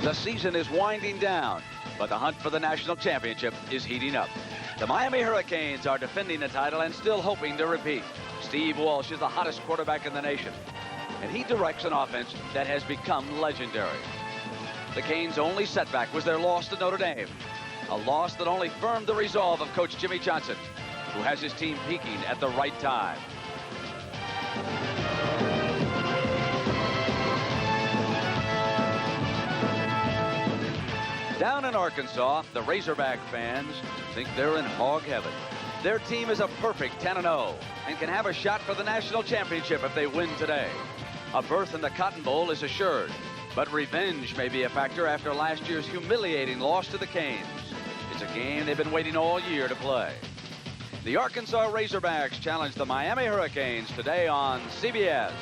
The season is winding down, but the hunt for the national championship is heating up. The Miami Hurricanes are defending the title and still hoping to repeat. Steve Walsh is the hottest quarterback in the nation, and he directs an offense that has become legendary. The Canes' only setback was their loss to Notre Dame, a loss that only firmed the resolve of Coach Jimmy Johnson, who has his team peaking at the right time. Down in Arkansas, the Razorback fans think they're in hog heaven. Their team is a perfect 10-0 and can have a shot for the national championship if they win today. A berth in the Cotton Bowl is assured, but revenge may be a factor after last year's humiliating loss to the Canes. It's a game they've been waiting all year to play. The Arkansas Razorbacks challenge the Miami Hurricanes today on CBS.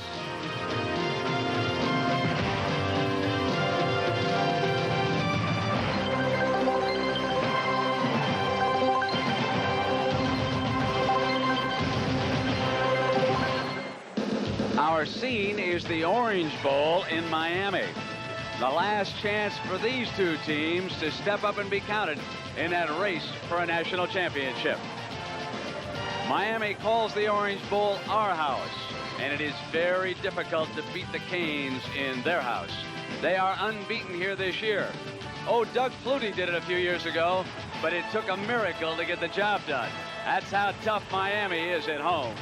Our scene is the Orange Bowl in Miami. The last chance for these two teams to step up and be counted in that race for a national championship. Miami calls the Orange Bowl our house, and it is very difficult to beat the Canes in their house. They are unbeaten here this year. Oh, Doug Flutie did it a few years ago, but it took a miracle to get the job done. That's how tough Miami is at home.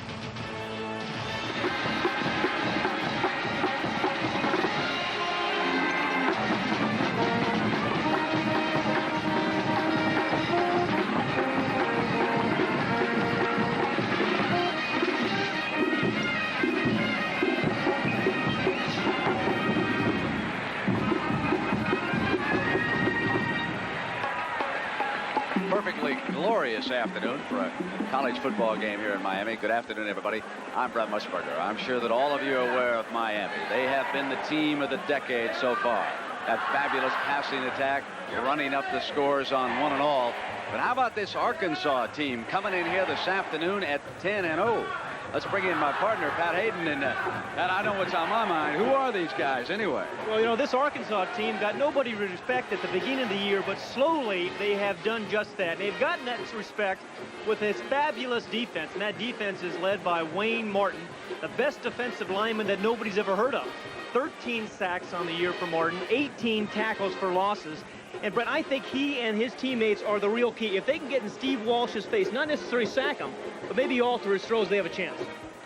Perfectly glorious afternoon for a college football game here in Miami. Good afternoon, everybody. I'm Brett Musburger. I'm sure that all of you are aware of Miami. They have been the team of the decade so far. That fabulous passing attack, running up the scores on one and all. But how about this Arkansas team coming in here this afternoon at 10-0? Let's bring in my partner, Pat Hayden, and I know what's on my mind. Who are these guys anyway? Well, you know, this Arkansas team got nobody to respect at the beginning of the year, but slowly they have done just that. They've gotten that respect with this fabulous defense, and that defense is led by Wayne Martin, the best defensive lineman that nobody's ever heard of. 13 sacks on the year for Martin, 18 tackles for losses. And, Brett, I think he and his teammates are the real key. If they can get in Steve Walsh's face, not necessarily sack him, but maybe alter his throws, they have a chance.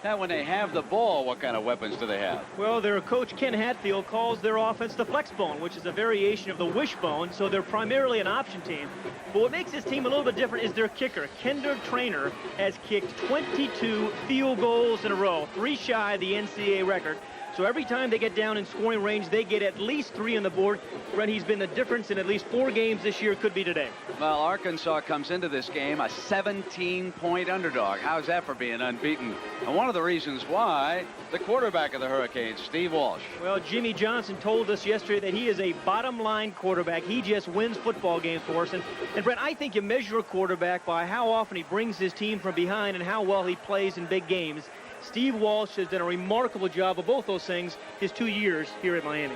Now, when they have the ball, what kind of weapons do they have? Well, their coach, Ken Hatfield, calls their offense the flex bone, which is a variation of the wishbone, so they're primarily an option team. But what makes this team a little bit different is their kicker. Kendra Traynor has kicked 22 field goals in a row, 3 shy of the NCAA record. So every time they get down in scoring range, they get at least 3 on the board. Brett, he's been the difference in at least 4 games this year. Could be today. Well, Arkansas comes into this game a 17-point underdog. How's that for being unbeaten? And one of the reasons why, the quarterback of the Hurricanes, Steve Walsh. Well, Jimmy Johnson told us yesterday that he is a bottom-line quarterback. He just wins football games for us. And Brett, I think you measure a quarterback by how often he brings his team from behind and how well he plays in big games. Steve Walsh has done a remarkable job of both those things his 2 years here at Miami.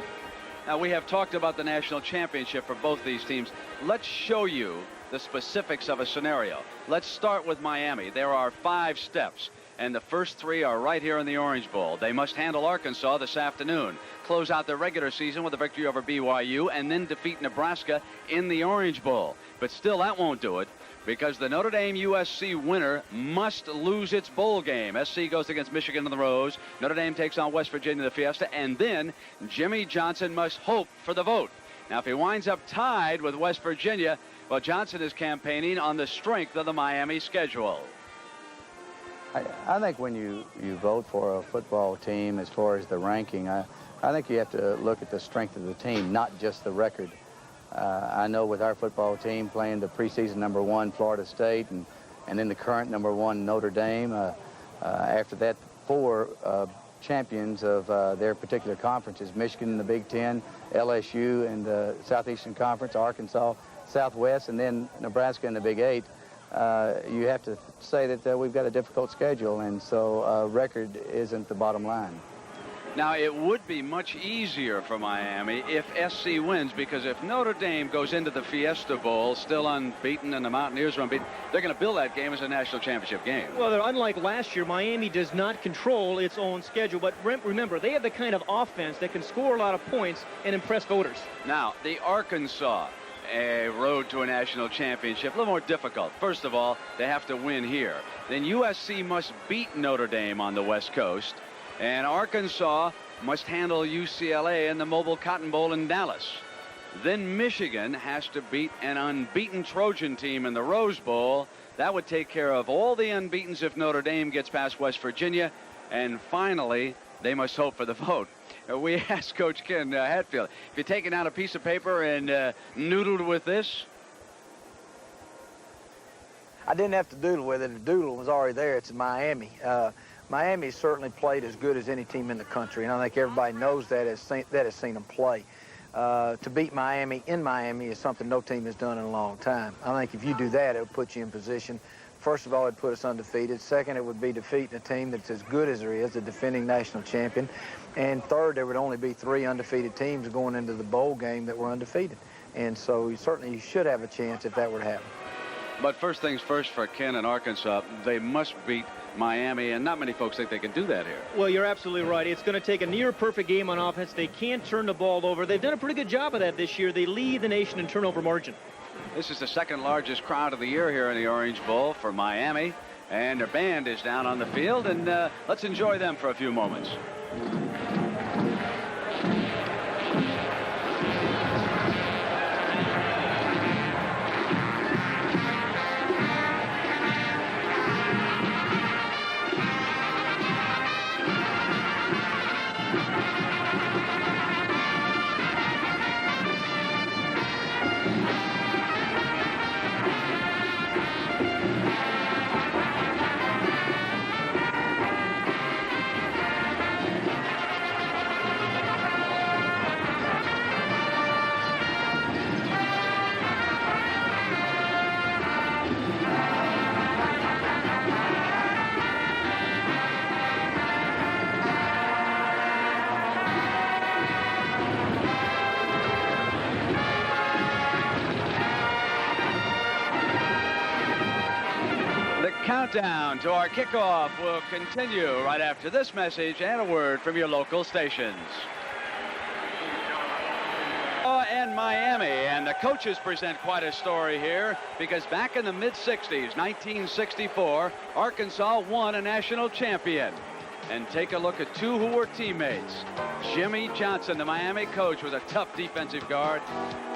Now, we have talked about the national championship for both these teams. Let's show you the specifics of a scenario. Let's start with Miami. There are 5 steps, and the first 3 are right here in the Orange Bowl. They must handle Arkansas this afternoon, close out their regular season with a victory over BYU, and then defeat Nebraska in the Orange Bowl. But still, that won't do it, because the Notre Dame-USC winner must lose its bowl game. SC goes against Michigan in the Rose. Notre Dame takes on West Virginia in the Fiesta. And then Jimmy Johnson must hope for the vote. Now, if he winds up tied with West Virginia, well, Johnson is campaigning on the strength of the Miami schedule. I think when you vote for a football team as far as the ranking, I think you have to look at the strength of the team, not just the record. I know with our football team playing the preseason #1 Florida State and then the current #1 Notre Dame, after that 4 champions of their particular conferences, Michigan in the Big Ten, LSU in the Southeastern Conference, Arkansas, Southwest, and then Nebraska in the Big 8, you have to say that we've got a difficult schedule, and so record isn't the bottom line. Now, it would be much easier for Miami if SC wins, because if Notre Dame goes into the Fiesta Bowl still unbeaten and the Mountaineers are unbeaten, they're going to bill that game as a national championship game. Well, unlike last year, Miami does not control its own schedule. But remember, they have the kind of offense that can score a lot of points and impress voters. Now, the Arkansas, a road to a national championship, a little more difficult. First of all, they have to win here. Then USC must beat Notre Dame on the West Coast. And Arkansas must handle UCLA in the Mobile Cotton Bowl in Dallas. Then Michigan has to beat an unbeaten Trojan team in the Rose Bowl. That would take care of all the unbeatens if Notre Dame gets past West Virginia. And finally, they must hope for the vote. We asked Coach Ken Hatfield, if you're taking out a piece of paper and noodled with this? I didn't have to doodle with it. The doodle was already there. It's in Miami. Miami certainly played as good as any team in the country, and I think everybody knows that has seen them play. To beat Miami in Miami is something no team has done in a long time. I think if you do that, it would put you in position. First of all, it'd put us undefeated. Second, it would be defeating a team that's as good as there is, the defending national champion. And third, there would only be 3 undefeated teams going into the bowl game that were undefeated. And so you should have a chance if that were to happen. But first things first for Ken and Arkansas, they must beat Miami, and not many folks think they can do that here. Well, you're absolutely right. It's going to take a near-perfect game on offense. They can't turn the ball over. They've done a pretty good job of that this year. They lead the nation in turnover margin. This is the second largest crowd of the year here in the Orange Bowl for Miami, and their band is down on the field, and let's enjoy them for a few moments. Countdown to our kickoff will continue right after this message and a word from your local stations. And Miami, and the coaches present quite a story here, because back in the mid-60s, 1964, Arkansas won a national champion. And take a look at 2 who were teammates. Jimmy Johnson, the Miami coach, was a tough defensive guard.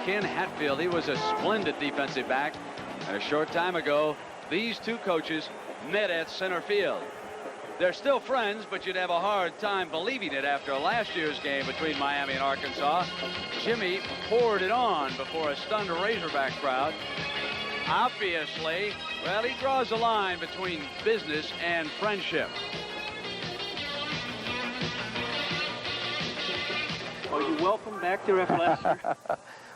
Ken Hatfield, he was a splendid defensive back. And a short time ago, these 2 coaches met at center field. They're still friends, but you'd have a hard time believing it after last year's game between Miami and Arkansas. Jimmy poured it on before a stunned Razorback crowd. Obviously, well, he draws a line between business and friendship. Are you welcome back there after last year?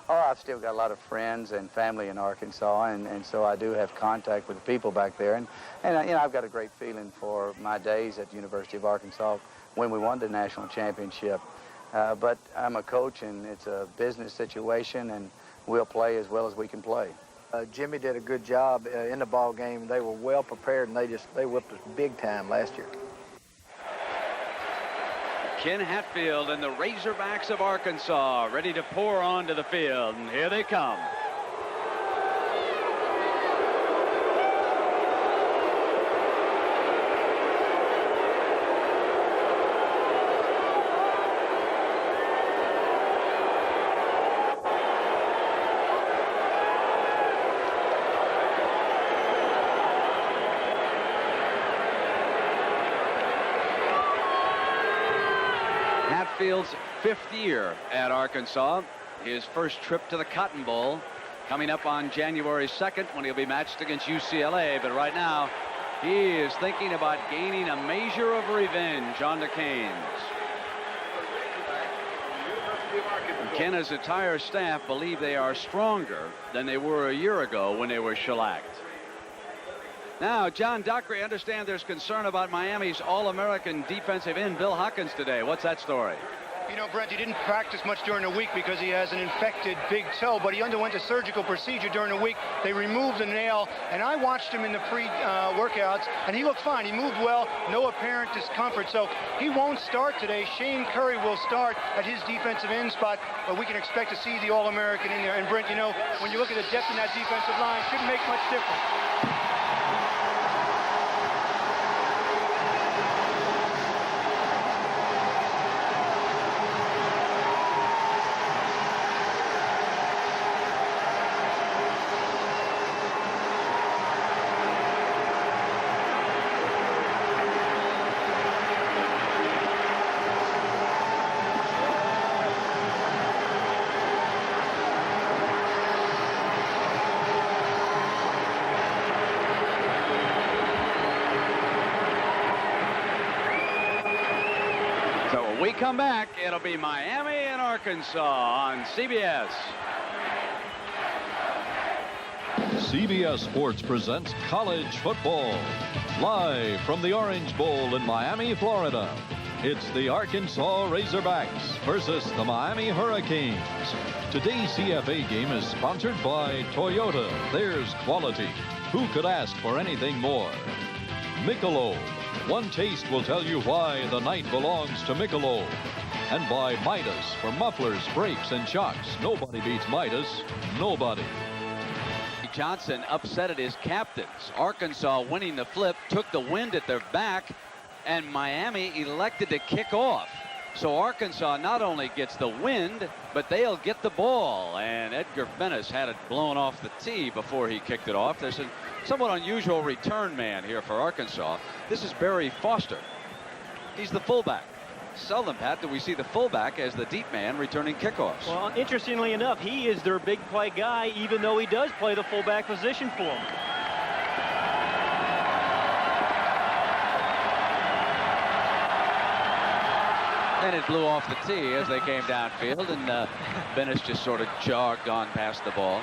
Oh, I've still got a lot of friends and family in Arkansas, and so I do have contact with the people back there. And you know, I've got a great feeling for my days at the University of Arkansas when we won the national championship. But I'm a coach, and it's a business situation, and we'll play as well as we can play. Jimmy did a good job in the ball game. They were well prepared, and they whipped us big time last year. Ken Hatfield and the Razorbacks of Arkansas ready to pour onto the field, and here they come. Hatfield's 5th year at Arkansas. His first trip to the Cotton Bowl coming up on January 2nd when he'll be matched against UCLA. But right now, he is thinking about gaining a measure of revenge on the Canes. Ken, his entire staff believe they are stronger than they were a year ago when they were shellacked. Now, John Dockery, I understand there's concern about Miami's All-American defensive end, Bill Hawkins, today. What's that story? You know, Brent, he didn't practice much during the week because he has an infected big toe, but he underwent a surgical procedure during the week. They removed the nail, and I watched him in the pre-workouts, and he looked fine. He moved well, no apparent discomfort, so he won't start today. Shane Curry will start at his defensive end spot, but we can expect to see the All-American in there. And, Brent, you know, when you look at the depth in that defensive line, it shouldn't make much difference. We come back, it'll be Miami and Arkansas on CBS. CBS Sports presents college football. Live from the Orange Bowl in Miami, Florida. It's the Arkansas Razorbacks versus the Miami Hurricanes. Today's CFA game is sponsored by Toyota. There's quality. Who could ask for anything more? Michelob. One taste will tell you why the night belongs to Michelob. And by Midas for mufflers, brakes, and shocks. Nobody beats Midas. Nobody. Johnson upset his captains. Arkansas winning the flip, took the wind at their back, and Miami elected to kick off. So Arkansas not only gets the wind, but they'll get the ball. And Edgar Bennis had it blown off the tee before he kicked it off. There's a somewhat unusual return man here for Arkansas. This is Barry Foster. He's the fullback. Seldom, Pat, do we see the fullback as the deep man returning kickoffs. Well, interestingly enough, he is their big play guy, even though he does play the fullback position for them. And it blew off the tee as they came downfield, and Bennis just sort of jogged on past the ball.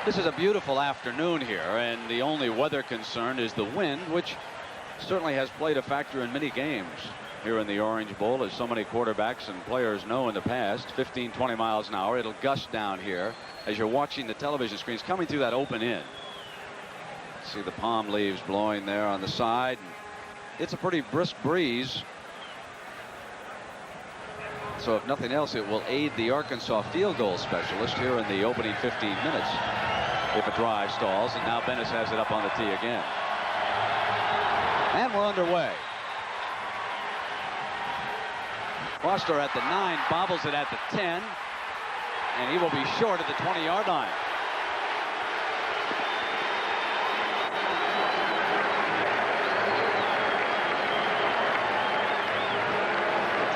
This is a beautiful afternoon here, and the only weather concern is the wind, which certainly has played a factor in many games here in the Orange Bowl, as so many quarterbacks and players know in the past. 15-20 miles an hour. It'll gust down here as you're watching the television screens coming through that open end. See the palm leaves blowing there on the side. It's a pretty brisk breeze. So if nothing else, it will aid the Arkansas field goal specialist here in the opening 15 minutes if a drive stalls. And now Bennis has it up on the tee again. And we're underway. Foster at the 9, bobbles it at the 10, and he will be short at the 20-yard line.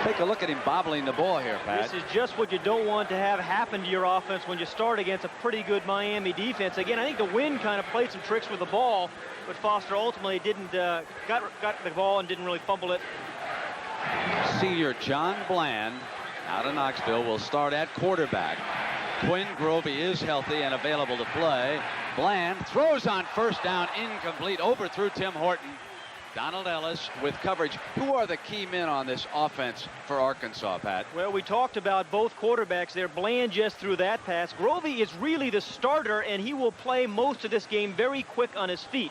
Take a look at him bobbling the ball here, Pat. This is just what you don't want to have happen to your offense when you start against a pretty good Miami defense. Again, I think the wind kind of played some tricks with the ball, but Foster ultimately didn't got the ball and didn't really fumble it. Senior John Bland out of Knoxville will start at quarterback. Quinn Grovey is healthy and available to play. Bland throws on first down, incomplete, overthrew Tim Horton. Donald Ellis with coverage. Who are the key men on this offense for Arkansas, Pat? Well, we talked about both quarterbacks there. Bland just threw that pass. Grovey is really the starter, and he will play most of this game very quick on his feet.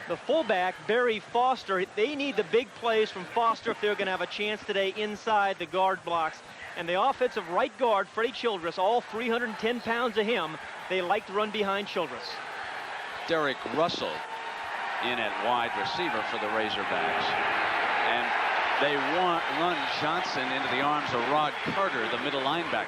The fullback, Barry Foster, they need the big plays from Foster if they're going to have a chance today inside the guard blocks. And the offensive right guard, Freddie Childress, all 310 pounds of him, they like to run behind Childress. Derek Russell in at wide receiver for the Razorbacks. And they run Johnson into the arms of Rod Carter, the middle linebacker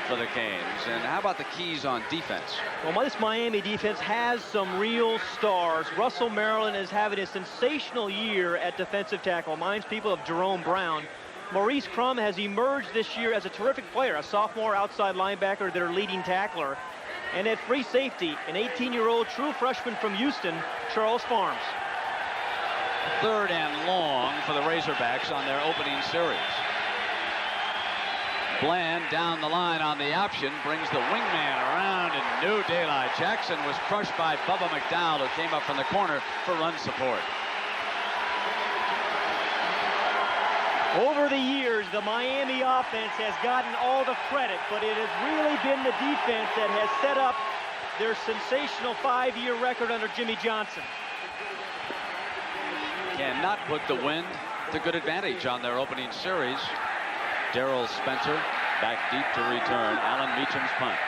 for the Canes. And how about the keys on defense? Well, this Miami defense has some real stars. Russell Maryland is having a sensational year at defensive tackle. Reminds people of Jerome Brown. Maurice Crum has emerged this year as a terrific player, a sophomore outside linebacker, their leading tackler. And at free safety, an 18-year-old true freshman from Houston, Charles Farms. 3rd and long for the Razorbacks on their opening series. Bland down the line on the option, brings the wingman around, and no daylight. Jackson was crushed by Bubba McDowell, who came up from the corner for run support. Over the years, the Miami offense has gotten all the credit, but it has really been the defense that has set up their sensational 5-year record under Jimmy Johnson. Cannot put the wind to good advantage on their opening series. Darrell Spencer back deep to return. Alan Meacham's punt.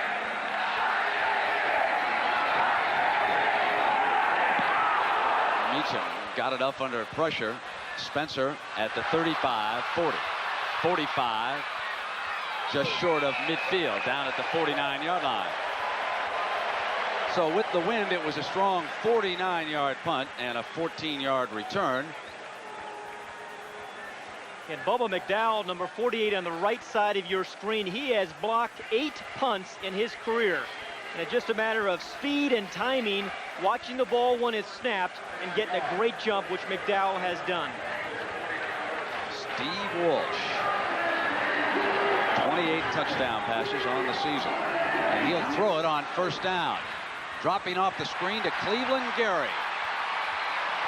Meacham got it up under pressure. Spencer at the 35, 40, 45, just short of midfield, down at the 49-yard line. So with the wind, it was a strong 49-yard punt and a 14-yard return. And Bubba McDowell, number 48 on the right side of your screen, he has blocked 8 punts in his career. And it's just a matter of speed and timing, watching the ball when it's snapped, and getting a great jump, which McDowell has done. Steve Walsh, 28 touchdown passes on the season. And he'll throw it on first down. Dropping off the screen to Cleveland Gary.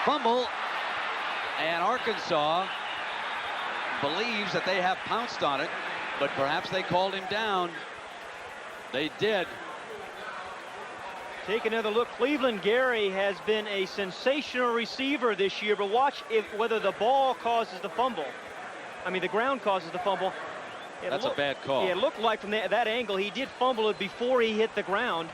Fumble, and Arkansas believes that they have pounced on it, but perhaps they called him down. They did. Take another look. Cleveland Gary has been a sensational receiver this year, but watch whether the ball causes the fumble. I mean, the ground causes the fumble. That's a bad call. Yeah, it looked like from that angle he did fumble it before he hit the ground.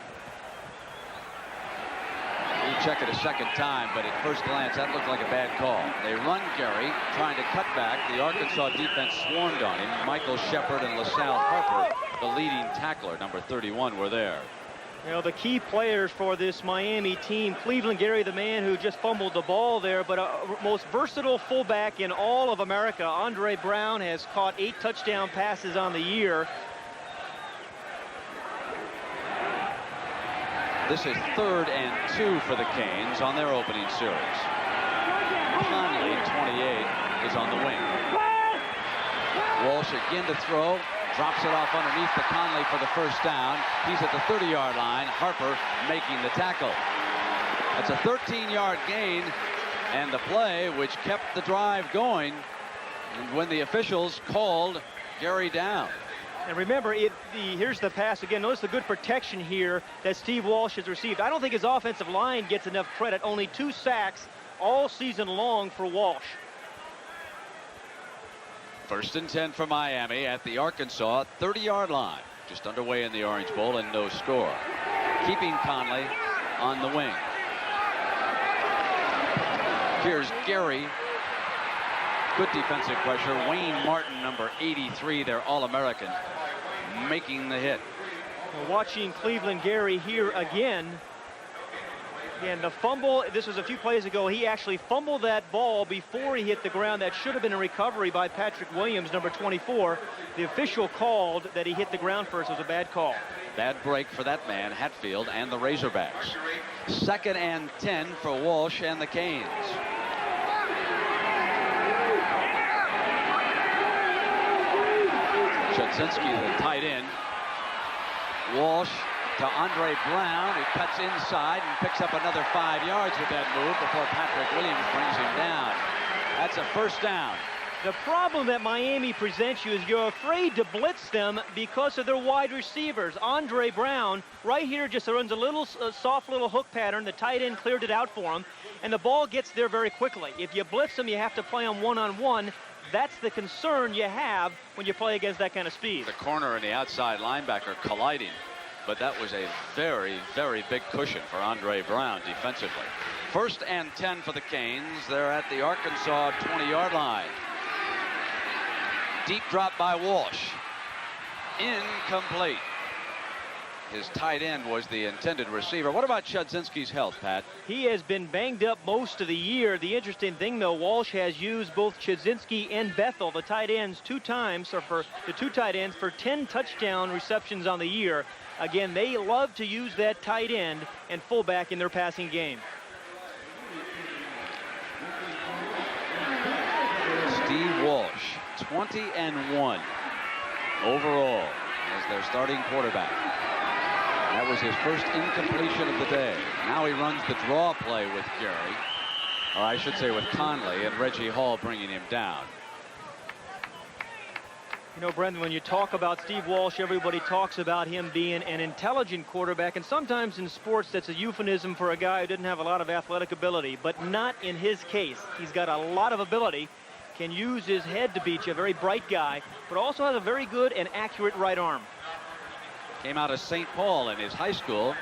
We check it a second time, but at first glance, that looked like a bad call. They run Gary, trying to cut back. The Arkansas defense swarmed on him. Michael Shepard and LaSalle Harper, the leading tackler, number 31, were there. You know, the key players for this Miami team, Cleveland Gary, the man who just fumbled the ball there, but a most versatile fullback in all of America. Andre Brown has caught 8 touchdown passes on the year. This is 3rd and 2 for the Canes on their opening series. Conley, 28, is on the wing. Walsh again to throw. Drops it off underneath to Conley for the first down. He's at the 30-yard line. Harper making the tackle. That's a 13-yard gain, and the play which kept the drive going. And when the officials called Gary down. And remember, here's the pass again. Notice the good protection here that Steve Walsh has received. I don't think his offensive line gets enough credit. Only 2 sacks all season long for Walsh. 1st and 10 for Miami at the Arkansas 30-yard line. Just underway in the Orange Bowl and no score. Keeping Conley on the wing. Here's Gary. Good defensive pressure. Wayne Martin, number 83, their All-American, making the hit. We're watching Cleveland Gary here again. And the fumble, this was a few plays ago, he actually fumbled that ball before he hit the ground. That should have been a recovery by Patrick Williams, number 24. The official called that he hit the ground first. It was a bad call. Bad break for that man, Hatfield, and the Razorbacks. 2nd and 10 for Walsh and the Canes. Chudzinski, the tight end. Walsh to Andre Brown, who cuts inside and picks up another 5 yards with that move before Patrick Williams brings him down. That's a first down. The problem that Miami presents you is you're afraid to blitz them because of their wide receivers. Andre Brown right here just runs a little soft little hook pattern. The tight end cleared it out for him, and the ball gets there very quickly. If you blitz them, you have to play on one-on-one. That's the concern you have when you play against that kind of speed. The corner and the outside linebacker colliding. But that was a very, very big cushion for Andre Brown defensively. 1st and 10 for the Canes. They're at the Arkansas 20-yard line. Deep drop by Walsh. Incomplete. His tight end was the intended receiver. What about Chudzinski's health, Pat? He has been banged up most of the year. The interesting thing, though, Walsh has used both Chudzinski and Bethel, the tight ends, 2 times, or for the 2 tight ends, for 10 touchdown receptions on the year. Again, they love to use that tight end and fullback in their passing game. Steve Walsh, 20 and 1. overall as their starting quarterback. That was his first incompletion of the day. Now he runs the draw play with Gary, or I should say with Conley, and Reggie Hall bringing him down. You know, Brendan, when you talk about Steve Walsh, everybody talks about him being an intelligent quarterback, and sometimes in sports that's a euphemism for a guy who didn't have a lot of athletic ability, but not in his case. He's got a lot of ability, can use his head to beat you, a very bright guy, but also has a very good and accurate right arm. Came out of St. Paul in his high school.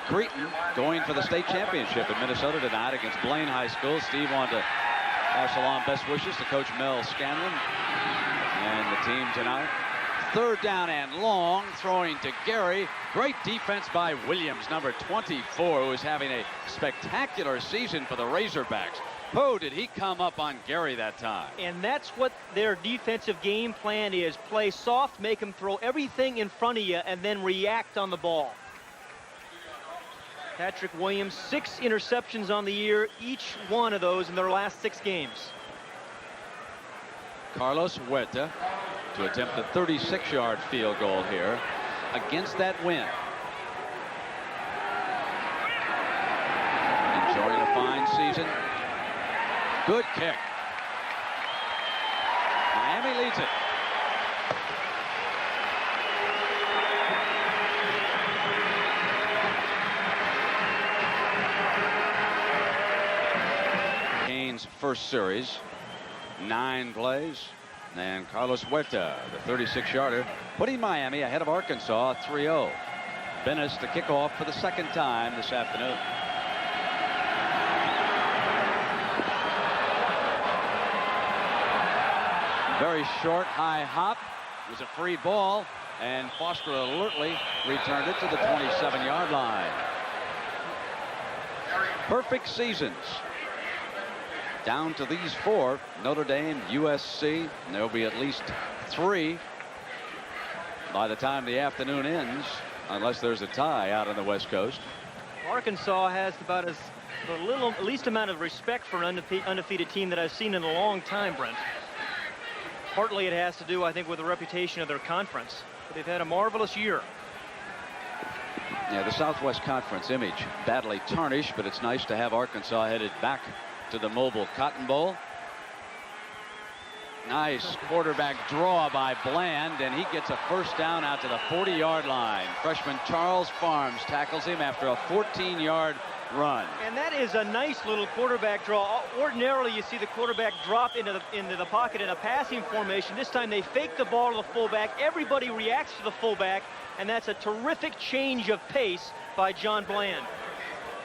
Creighton going for the state championship in Minnesota tonight against Blaine High School. Steve wanted to pass along best wishes to Coach Mel Scanlon and the team tonight. Third down and long, throwing to Gary. Great defense by Williams, number 24, who is having a spectacular season for the Razorbacks. Oh, did he come up on Gary that time. And that's what their defensive game plan is. Play soft, make him throw everything in front of you, and then react on the ball. Patrick Williams, 6 interceptions on the year, each one of those in their last 6 games. Carlos Huerta to attempt the 36-yard field goal here against that wind. Enjoying a fine season. Good kick. Miami leads it. Canes' first series, 9 plays, and Carlos Huerta, the 36-yarder, putting Miami ahead of Arkansas 3-0. Bennis to kick off for the second time this afternoon. Very short, high hop. It was a free ball, and Foster alertly returned it to the 27-yard line. Perfect seasons. Down to these 4, Notre Dame, USC, and there'll be at least 3 by the time the afternoon ends, unless there's a tie out on the West Coast. Arkansas has about the least amount of respect for an undefeated team that I've seen in a long time, Brent. Partly it has to do, I think, with the reputation of their conference. But they've had a marvelous year. Yeah, the Southwest Conference image badly tarnished, but it's nice to have Arkansas headed back to the Mobile Cotton Bowl. Nice quarterback draw by Bland, and he gets a first down out to the 40-yard line. Freshman Charles Farms tackles him after a 14-yard run. And that is a nice little quarterback draw. Ordinarily, you see the quarterback drop into the pocket in a passing formation. This time they fake the ball to the fullback. Everybody reacts to the fullback, and that's a terrific change of pace by John Bland.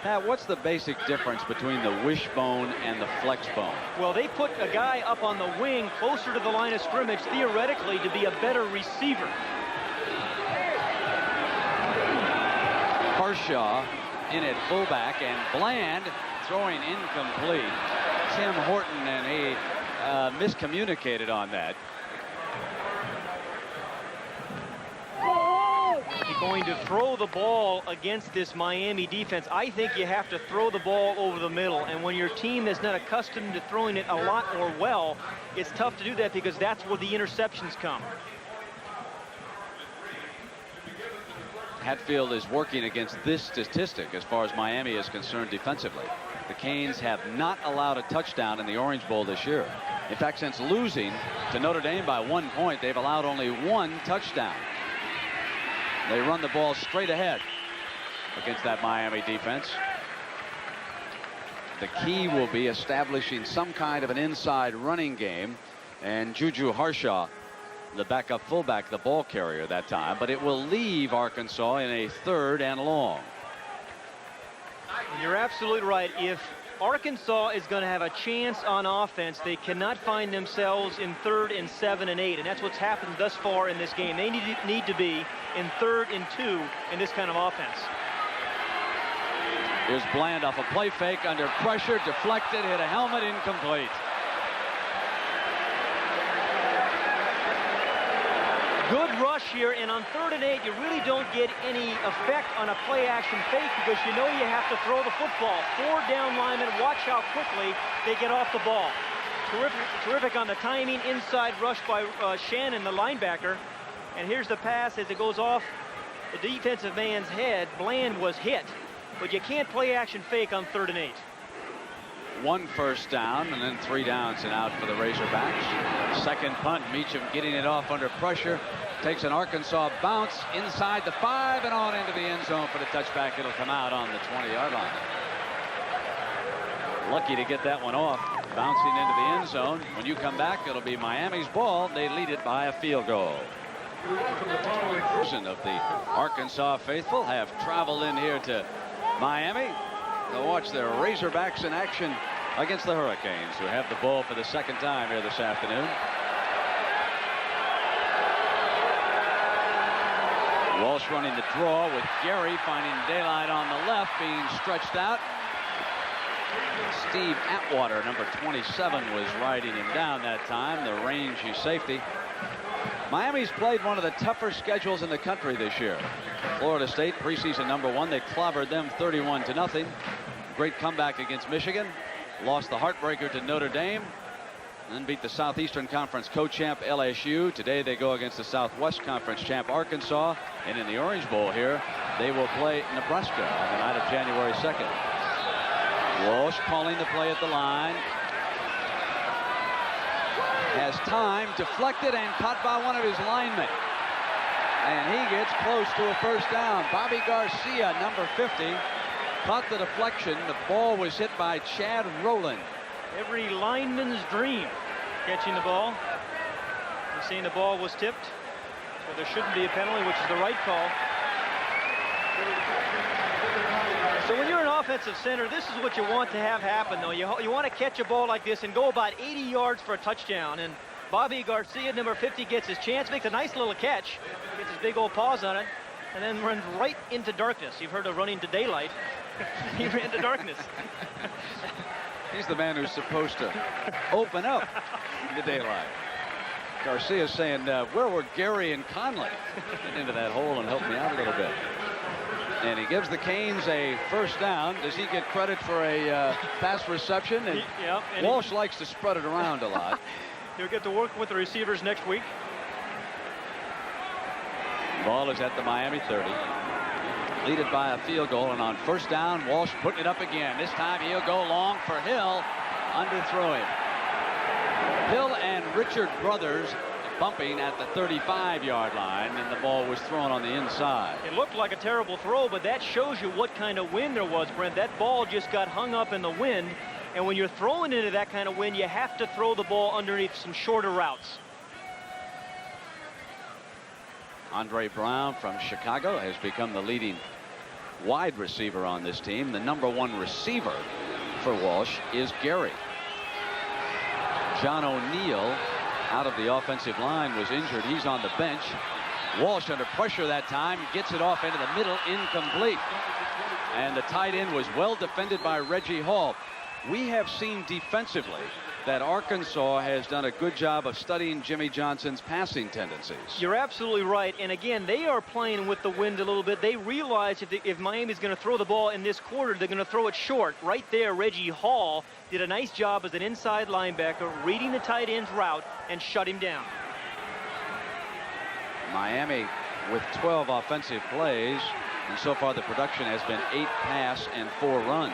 Pat, what's the basic difference between the wishbone and the flexbone? Well, they put a guy up on the wing closer to the line of scrimmage, theoretically, to be a better receiver. Harshaw in at fullback, and Bland throwing incomplete. Tim Horton, and he miscommunicated on that. You're going to throw the ball against this Miami defense. I think you have to throw the ball over the middle, and when your team is not accustomed to throwing it a lot or well, it's tough to do that because that's where the interceptions come. Hatfield is working against this statistic as far as Miami is concerned defensively. The Canes have not allowed a touchdown in the Orange Bowl this year. In fact, since losing to Notre Dame by 1 point, they've allowed only 1 touchdown. They run the ball straight ahead against that Miami defense. The key will be establishing some kind of an inside running game, and Juju Harshaw, the backup fullback, the ball carrier that time, but it will leave Arkansas in a 3rd and long. You're absolutely right. If Arkansas is going to have a chance on offense, they cannot find themselves in 3rd and 7 and 8, and that's what's happened thus far in this game. They need to be in 3rd and 2 in this kind of offense. Here's Bland off a play fake under pressure, deflected, hit a helmet, incomplete. Good rush here, and on 3rd and 8, you really don't get any effect on a play-action fake because you know you have to throw the football. 4 down linemen, watch how quickly they get off the ball. Terrific on the timing, inside rush by Shannon, the linebacker, And here's the pass as it goes off the defensive man's head. Bland was hit, but you can't play action fake on 3rd and 8. 1 first down and then 3 downs and out for the Razorbacks. Second punt, Meacham getting it off under pressure. Takes an Arkansas bounce inside the 5 and on into the end zone for the touchback. It'll come out on the 20-yard line. Lucky to get that one off, bouncing into the end zone. When you come back, it'll be Miami's ball. They lead it by a field goal. Of the Arkansas faithful have traveled in here to Miami to watch their Razorbacks in action against the Hurricanes, who have the ball for the second time here this afternoon. Walsh running the draw with Gary finding daylight on the left, being stretched out. Steve Atwater, number 27, was riding him down that time, the rangy safety. Miami's played one of the tougher schedules in the country this year. Florida State, preseason number 1, they clobbered them 31-0. Great comeback against Michigan. Lost the heartbreaker to Notre Dame. Then beat the Southeastern Conference co-champ LSU. Today they go against the Southwest Conference champ Arkansas. And in the Orange Bowl here, they will play Nebraska on the night of January 2nd. Walsh calling the play at the line. Has time, deflected and caught by one of his linemen. And he gets close to a first down. Bobby Garcia, number 50, caught the deflection. The ball was hit by Chad Rowland. Every lineman's dream, catching the ball. You're seeing the ball was tipped, so there shouldn't be a penalty, which is the right call. So when you're an offensive center, this is what you want to have happen, though. You want to catch a ball like this and go about 80 yards for a touchdown. And Bobby Garcia, number 50, gets his chance, makes a nice little catch, gets his big old paws on it, and then runs right into darkness. You've heard of running to daylight. He ran to darkness. He's the man who's supposed to open up the daylight. Garcia's saying, where were Gary and Conley? Get into that hole and help me out a little bit. And he gives the Canes a first down. Does he get credit for a pass reception? And Walsh likes to spread it around a lot. He'll get to work with the receivers next week. Ball is at the Miami 30. Lead it by a field goal, and on first down, Walsh putting it up again. This time he'll go long for Hill. Underthrow him. Hill and Richard Brothers bumping at the 35-yard line, and the ball was thrown on the inside. It looked like a terrible throw, but that shows you what kind of wind there was, Brent. That ball just got hung up in the wind, and when you're throwing into that kind of wind, you have to throw the ball underneath some shorter routes. Andre Brown from Chicago has become the leading wide receiver on this team. The number 1 receiver for Walsh is Gary. John O'Neill, out of the offensive line, was injured. He's on the bench. Walsh under pressure that time, gets it off into the middle, incomplete. And the tight end was well defended by Reggie Hall. We have seen defensively that Arkansas has done a good job of studying Jimmy Johnson's passing tendencies. You're absolutely right. And again, they are playing with the wind a little bit. They realize if Miami's going to throw the ball in this quarter, they're going to throw it short. Right there, Reggie Hall did a nice job as an inside linebacker, reading the tight end's route and shut him down. Miami with 12 offensive plays, and so far the production has been 8 pass and 4 runs.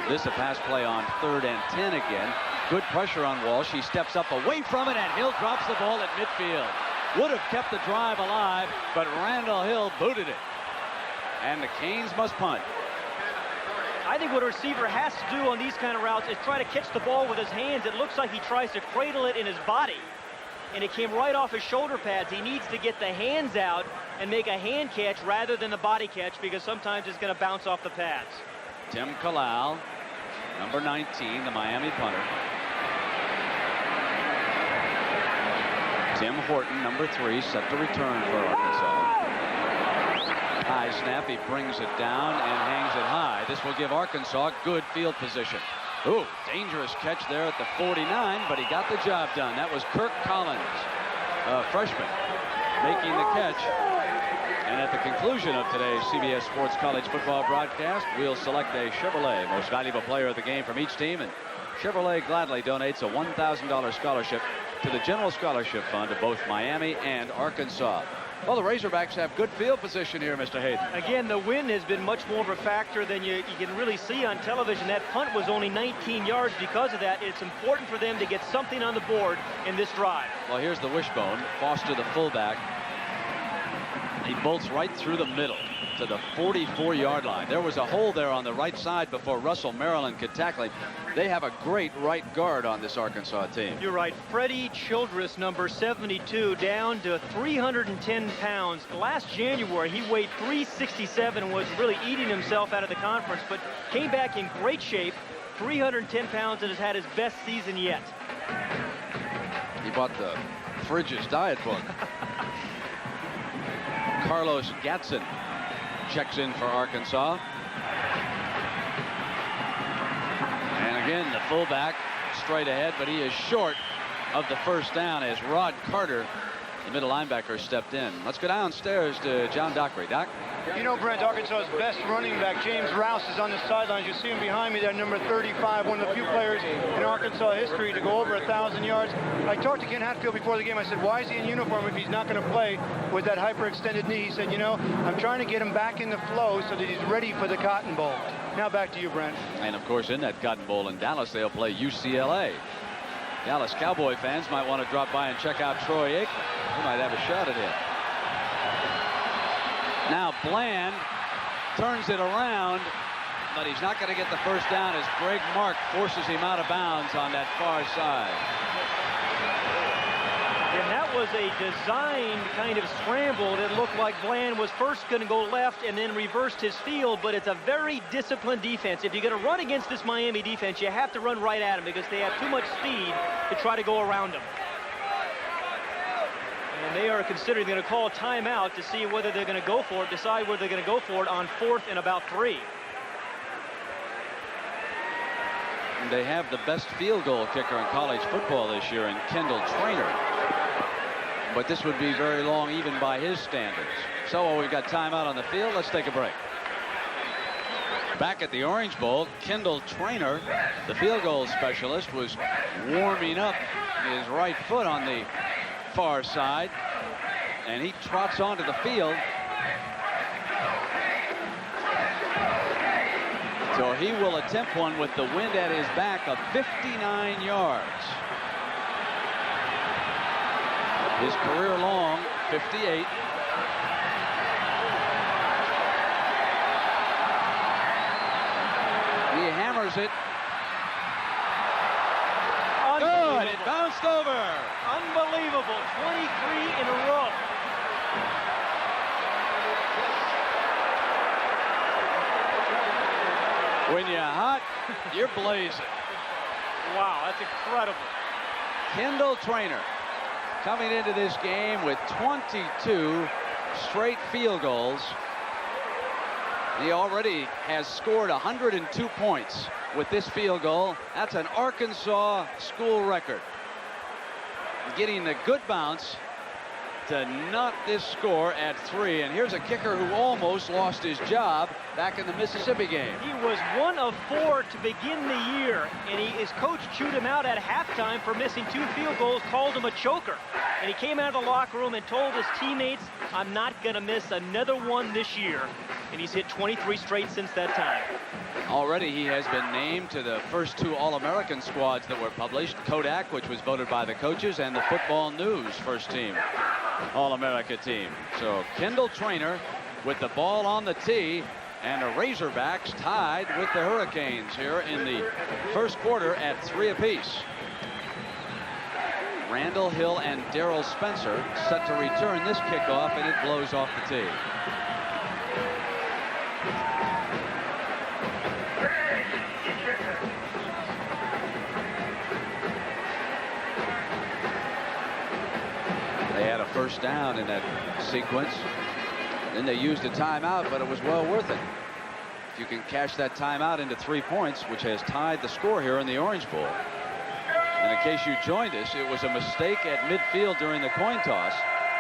This a pass play on 3rd and 10 again. Good pressure on Walsh. He steps up away from it, and Hill drops the ball at midfield. Would have kept the drive alive, but Randall Hill booted it. And the Canes must punt. I think what a receiver has to do on these kind of routes is try to catch the ball with his hands. It looks like he tries to cradle it in his body, and it came right off his shoulder pads. He needs to get the hands out and make a hand catch rather than the body catch, because sometimes it's going to bounce off the pads. Tim Kalal, number 19, the Miami punter. Tim Horton, number 3, set to return for Arkansas. High snap, he brings it down and hangs it high. This will give Arkansas good field position. Ooh, dangerous catch there at the 49, but he got the job done. That was Kirk Collins, a freshman, making the catch. And at the conclusion of today's CBS Sports College Football broadcast, we'll select a Chevrolet Most Valuable Player of the Game from each team, and Chevrolet gladly donates a $1,000 scholarship to the General Scholarship Fund of both Miami and Arkansas. Well, the Razorbacks have good field position here, Mr. Hayden. Again, the wind has been much more of a factor than you can really see on television. That punt was only 19 yards because of that. It's important for them to get something on the board in this drive. Well, here's the wishbone. Foster, the fullback. He bolts right through the middle to the 44-yard line. There was a hole there on the right side before Russell Maryland could tackle him. They have a great right guard on this Arkansas team. You're right. Freddie Childress, number 72, down to 310 pounds. Last January, he weighed 367 and was really eating himself out of the conference, but came back in great shape, 310 pounds, and has had his best season yet. He bought the Fridge's diet book. Carlos Gatson checks in for Arkansas. And again, the fullback straight ahead, but he is short of the first down as Rod Carter, the middle linebacker, stepped in. Let's go downstairs to John Dockery. Doc? You know, Brent, Arkansas's best running back, James Rouse, is on the sidelines. You see him behind me there, number 35, one of the few players in Arkansas history to go over 1,000 yards. I talked to Ken Hatfield before the game. I said, why is he in uniform if he's not going to play with that hyperextended knee? He said, you know, I'm trying to get him back in the flow so that he's ready for the Cotton Bowl. Now back to you, Brent. And, of course, in that Cotton Bowl in Dallas, they'll play UCLA. Dallas Cowboy fans might want to drop by and check out Troy Aikman. He might have a shot at him. Now Bland turns it around, but he's not going to get the first down as Greg Mark forces him out of bounds on that far side. And that was a designed kind of scramble. It looked like Bland was first going to go left and then reversed his field, but it's a very disciplined defense. If you're going to run against this Miami defense, you have to run right at them because they have too much speed to try to go around them. And they are considering going to call a timeout to see whether they're going to go for it, decide whether they're going to go for it on 4th and about 3. They have the best field goal kicker in college football this year in Kendall Traynor. But this would be very long even by his standards. So we've got timeout on the field. Let's take a break. Back at the Orange Bowl, Kendall Traynor, the field goal specialist, was warming up his right foot on the far side, and he trots onto the field. So he will attempt one with the wind at his back of 59 yards. His career long, 58. He hammers it. Good, it bounced over. Unbelievable, 23 in a row. When you're hot, you're blazing. Wow, that's incredible. Kendall Traynor coming into this game with 22 straight field goals. He already has scored 102 points with this field goal. That's an Arkansas school record. Getting the good bounce to knot this score at 3. And here's a kicker who almost lost his job back in the Mississippi game. He was 1 of 4 to begin the year, and his coach chewed him out at halftime for missing 2 field goals, called him a choker. And he came out of the locker room and told his teammates, I'm not going to miss another one this year. And he's hit 23 straight since that time. Already he has been named to the first 2 All-American squads that were published. Kodak, which was voted by the coaches, and the Football News first team All-America team. So Kendall Traynor with the ball on the tee, and the Razorbacks tied with the Hurricanes here in the first quarter at 3 apiece. Randall Hill and Darrell Spencer set to return this kickoff, and it blows off the tee. They had a first down in that sequence. Then they used a timeout, but it was well worth it. If you can cash that timeout into 3 points, which has tied the score here in the Orange Bowl. And in case you joined us, it was a mistake at midfield during the coin toss,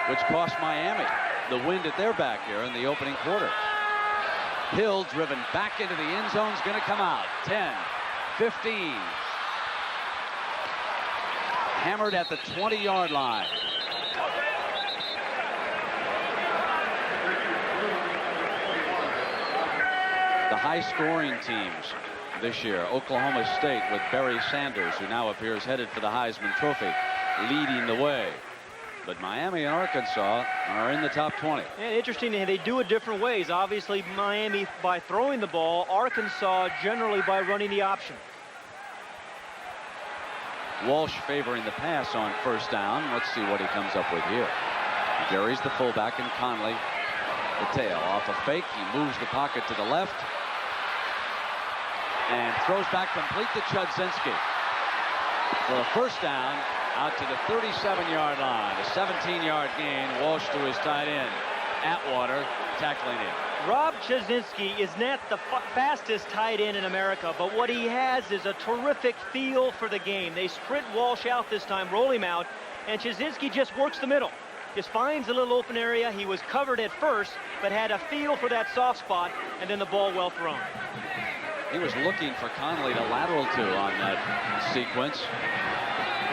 which cost Miami the wind at their back here in the opening quarter. Hill driven back into the end zone is going to come out. 10, 15. Hammered at the 20-yard line. high-scoring teams this year. Oklahoma State with Barry Sanders, who now appears headed for the Heisman Trophy, leading the way. But Miami and Arkansas are in the top 20. And interesting, they do it different ways. Obviously, Miami by throwing the ball, Arkansas generally by running the option. Walsh favoring the pass on first down. Let's see what he comes up with here. Gary's the fullback, and Conley the tail. Off a fake, he moves the pocket to the left and throws back complete to Chudzinski for a first down out to the 37-yard line. A 17-yard gain. Walsh to his tight end. Atwater tackling him. Rob Chudzinski is not the fastest tight end in America, but what he has is a terrific feel for the game. They sprint Walsh out this time, roll him out, and Chudzinski just works the middle. Just finds a little open area. He was covered at first, but had a feel for that soft spot, and then the ball well thrown. He was looking for Conley to lateral to on that sequence.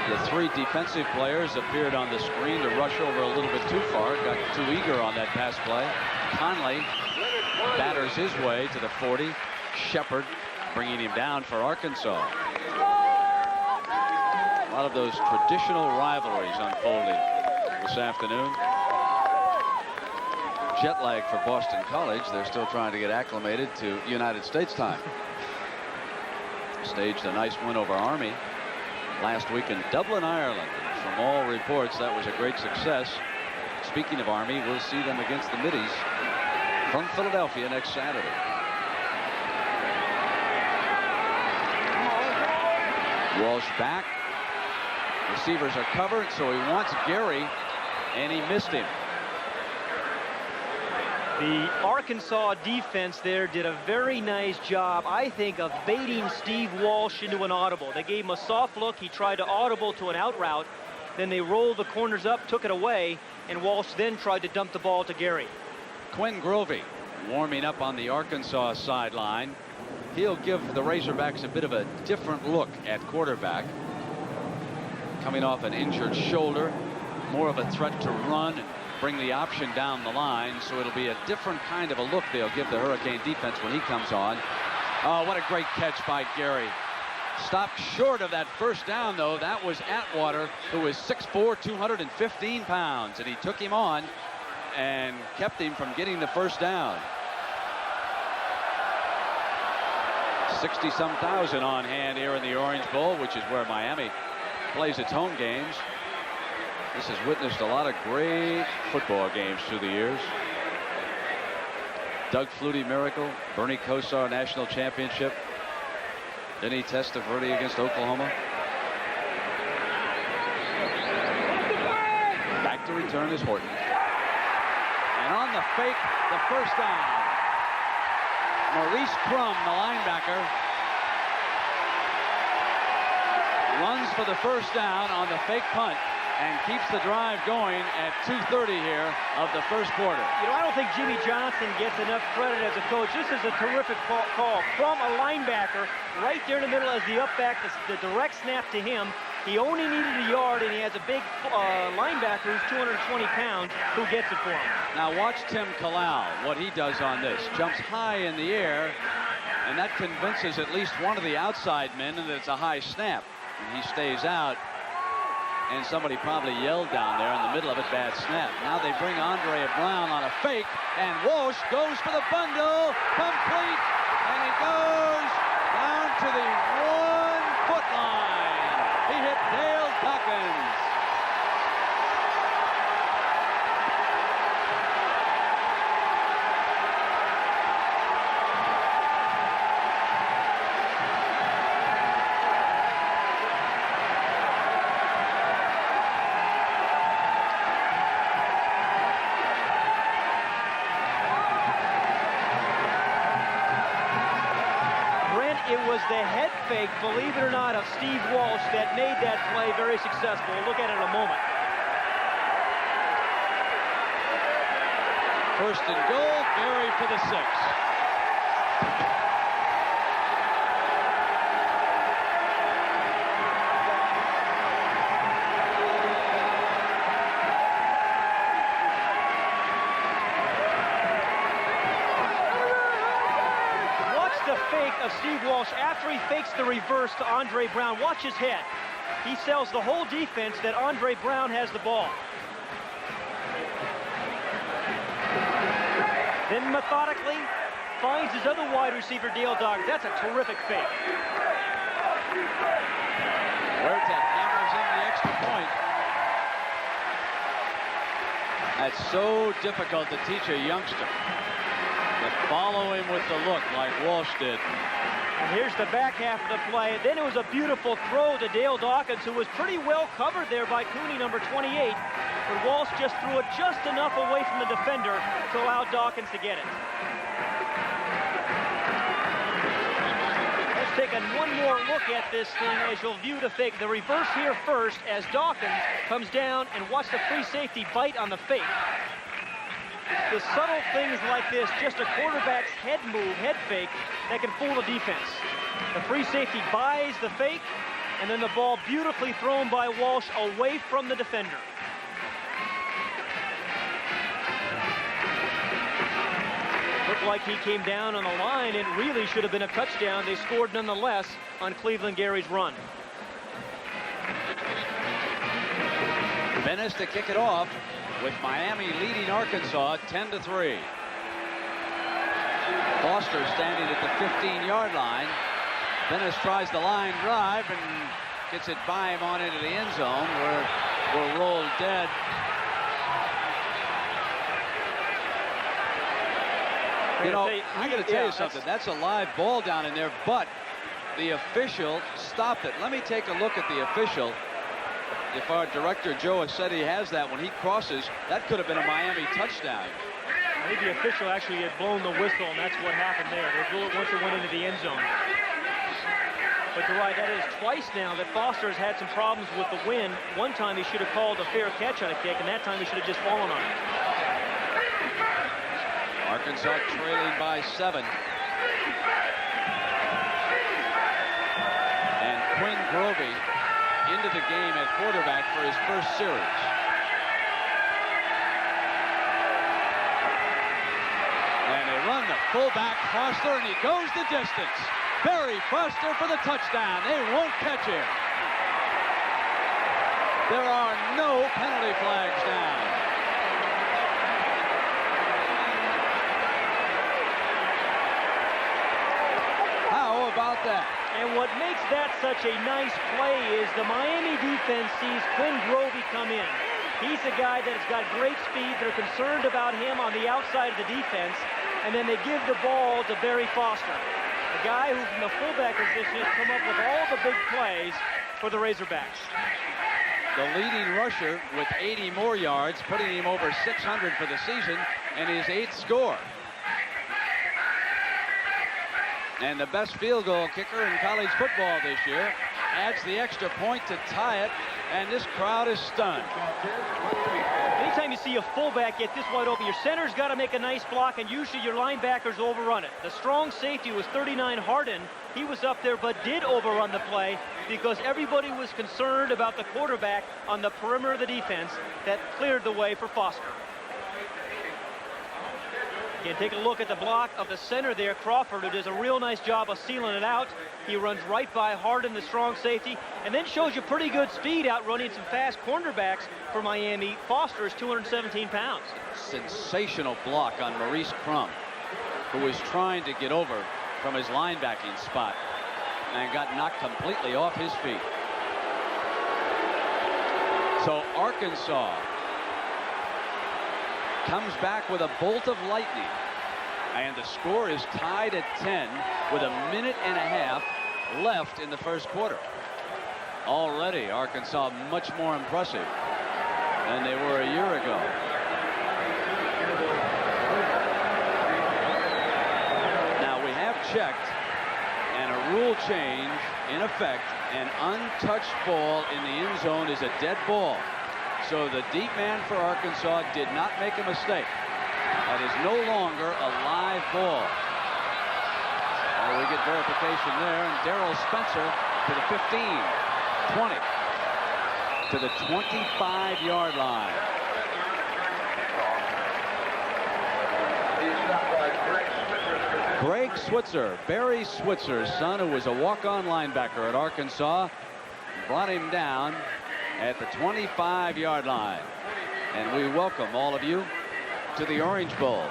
The three defensive players appeared on the screen to rush over a little bit too far. Got too eager on that pass play. Conley batters his way to the 40. Shepard bringing him down for Arkansas. A lot of those traditional rivalries unfolding this afternoon. Jet lag for Boston College. They're still trying to get acclimated to United States time. Staged a nice win over Army last week in Dublin, Ireland. From all reports, that was a great success. Speaking of Army, we'll see them against the Middies from Philadelphia next Saturday. Walsh back. Receivers are covered, so he wants Gary, and he missed him. The Arkansas defense there did a very nice job, I think, of baiting Steve Walsh into an audible. They gave him a soft look. He tried to audible to an out route. Then they rolled the corners up, took it away, and Walsh then tried to dump the ball to Gary. Quinn Grovey warming up on the Arkansas sideline. He'll give the Razorbacks a bit of a different look at quarterback. Coming off an injured shoulder, more of a threat to run and bring the option down the line, so it'll be a different kind of a look they'll give the Hurricane defense when he comes on. Oh, what a great catch by Gary. Stopped short of that first down, though. That was Atwater, who is 6'4", 215 pounds, and he took him on and kept him from getting the first down. 60-some thousand on hand here in the Orange Bowl, which is where Miami plays its home games. This has witnessed a lot of great football games through the years. Doug Flutie miracle, Bernie Kosar national championship, Denny Testaverde against Oklahoma. Back to return is Horton. And on the fake, the first down. Maurice Crum, the linebacker, runs for the first down on the fake punt and keeps the drive going at 2:30 here of the first quarter. You know, I don't think Jimmy Johnson gets enough credit as a coach. This is a terrific call from a linebacker right there in the middle as the up back, the direct snap to him. He only needed a yard, and he has a big linebacker who's 220 pounds who gets it for him. Now watch Tim Kalal, what he does on this. Jumps high in the air, and that convinces at least one of the outside men that it's a high snap. And he stays out, and somebody probably yelled down there in the middle of it, bad snap. Now they bring Andre Brown on a fake, and Walsh goes for the bundle, complete, and he goes down to the 1-foot line. He hit Dale Dawkins. It was the head fake, believe it or not, of Steve Walsh that made that play very successful. We'll look at it in a moment. First and goal, Gary for the 6. Steve Walsh, after he fakes the reverse to Andre Brown, watch his head. He tells the whole defense that Andre Brown has the ball. Then methodically finds his other wide receiver, Dale Dog. That's a terrific fake. That hammers in the extra point. That's so difficult to teach a youngster. To follow him with the look like Walsh did. And here's the back half of the play. Then it was a beautiful throw to Dale Dawkins, who was pretty well covered there by Cooney, number 28. But Walsh just threw it just enough away from the defender to allow Dawkins to get it. Let's take one more look at this thing as you'll view the fake. The reverse here first as Dawkins comes down, and watch the free safety bite on the fake. The subtle things like this, just a quarterback's head move, head fake, that can fool the defense. The free safety buys the fake, and then the ball beautifully thrown by Walsh away from the defender. Looked like he came down on the line. It really should have been a touchdown. They scored nonetheless on Cleveland Gary's run. Venice to kick it off, with Miami leading Arkansas 10-3. Foster standing at the 15-yard line. Venice tries the line drive and gets it by him on into the end zone, where we're rolled dead. You know, I got to tell you something. That's a live ball down in there, but the official stopped it. Let me take a look at the official. If our director Joe has said he has that when he crosses, that could have been a Miami touchdown. Maybe the official actually had blown the whistle, and that's what happened there. They blew it once it went into the end zone. But you're right, that is twice now that Foster has had some problems with the wind. One time he should have called a fair catch on a kick, and that time he should have just fallen on it. Arkansas trailing by 7. And Quinn Grovey into the game at quarterback for his first series. And they run the fullback Foster, and he goes the distance. Barry Foster for the touchdown. They won't catch him. There are no penalty flags down. How about that? And what makes that such a nice play is the Miami defense sees Quinn Grovey come in. He's a guy that has got great speed. They're concerned about him on the outside of the defense. And then they give the ball to Barry Foster, a guy who from the fullback position has come up with all the big plays for the Razorbacks. The leading rusher with 80 more yards, putting him over 600 for the season, and his 8th score. And the best field goal kicker in college football this year adds the extra point to tie it, and this crowd is stunned. Anytime you see a fullback get this wide open, your center's got to make a nice block, and usually your linebackers overrun it. The strong safety was 39 Harden. He was up there but did overrun the play because everybody was concerned about the quarterback on the perimeter of the defense that cleared the way for Foster. Again, take a look at the block of the center there, Crawford, who does a real nice job of sealing it out. He runs right by Harden, the strong safety, and then shows you pretty good speed out running some fast cornerbacks for Miami. Foster is 217 pounds. Sensational block on Maurice Crum, who was trying to get over from his linebacking spot and got knocked completely off his feet. So Arkansas comes back with a bolt of lightning, and the score is tied at 10 with a minute and a half left in the first quarter. Already Arkansas much more impressive than they were a year ago. Now we have checked, and a rule change in effect. An untouched ball in the end zone is a dead ball. So the deep man for Arkansas did not make a mistake. That is no longer a live ball. And we get verification there, and Darrell Spencer to the 15, 20, to the 25-yard line. Greg Jake Switzer, Barry Switzer's son, who was a walk-on linebacker at Arkansas, brought him down at the 25-yard line. And we welcome all of you to the Orange Bowl.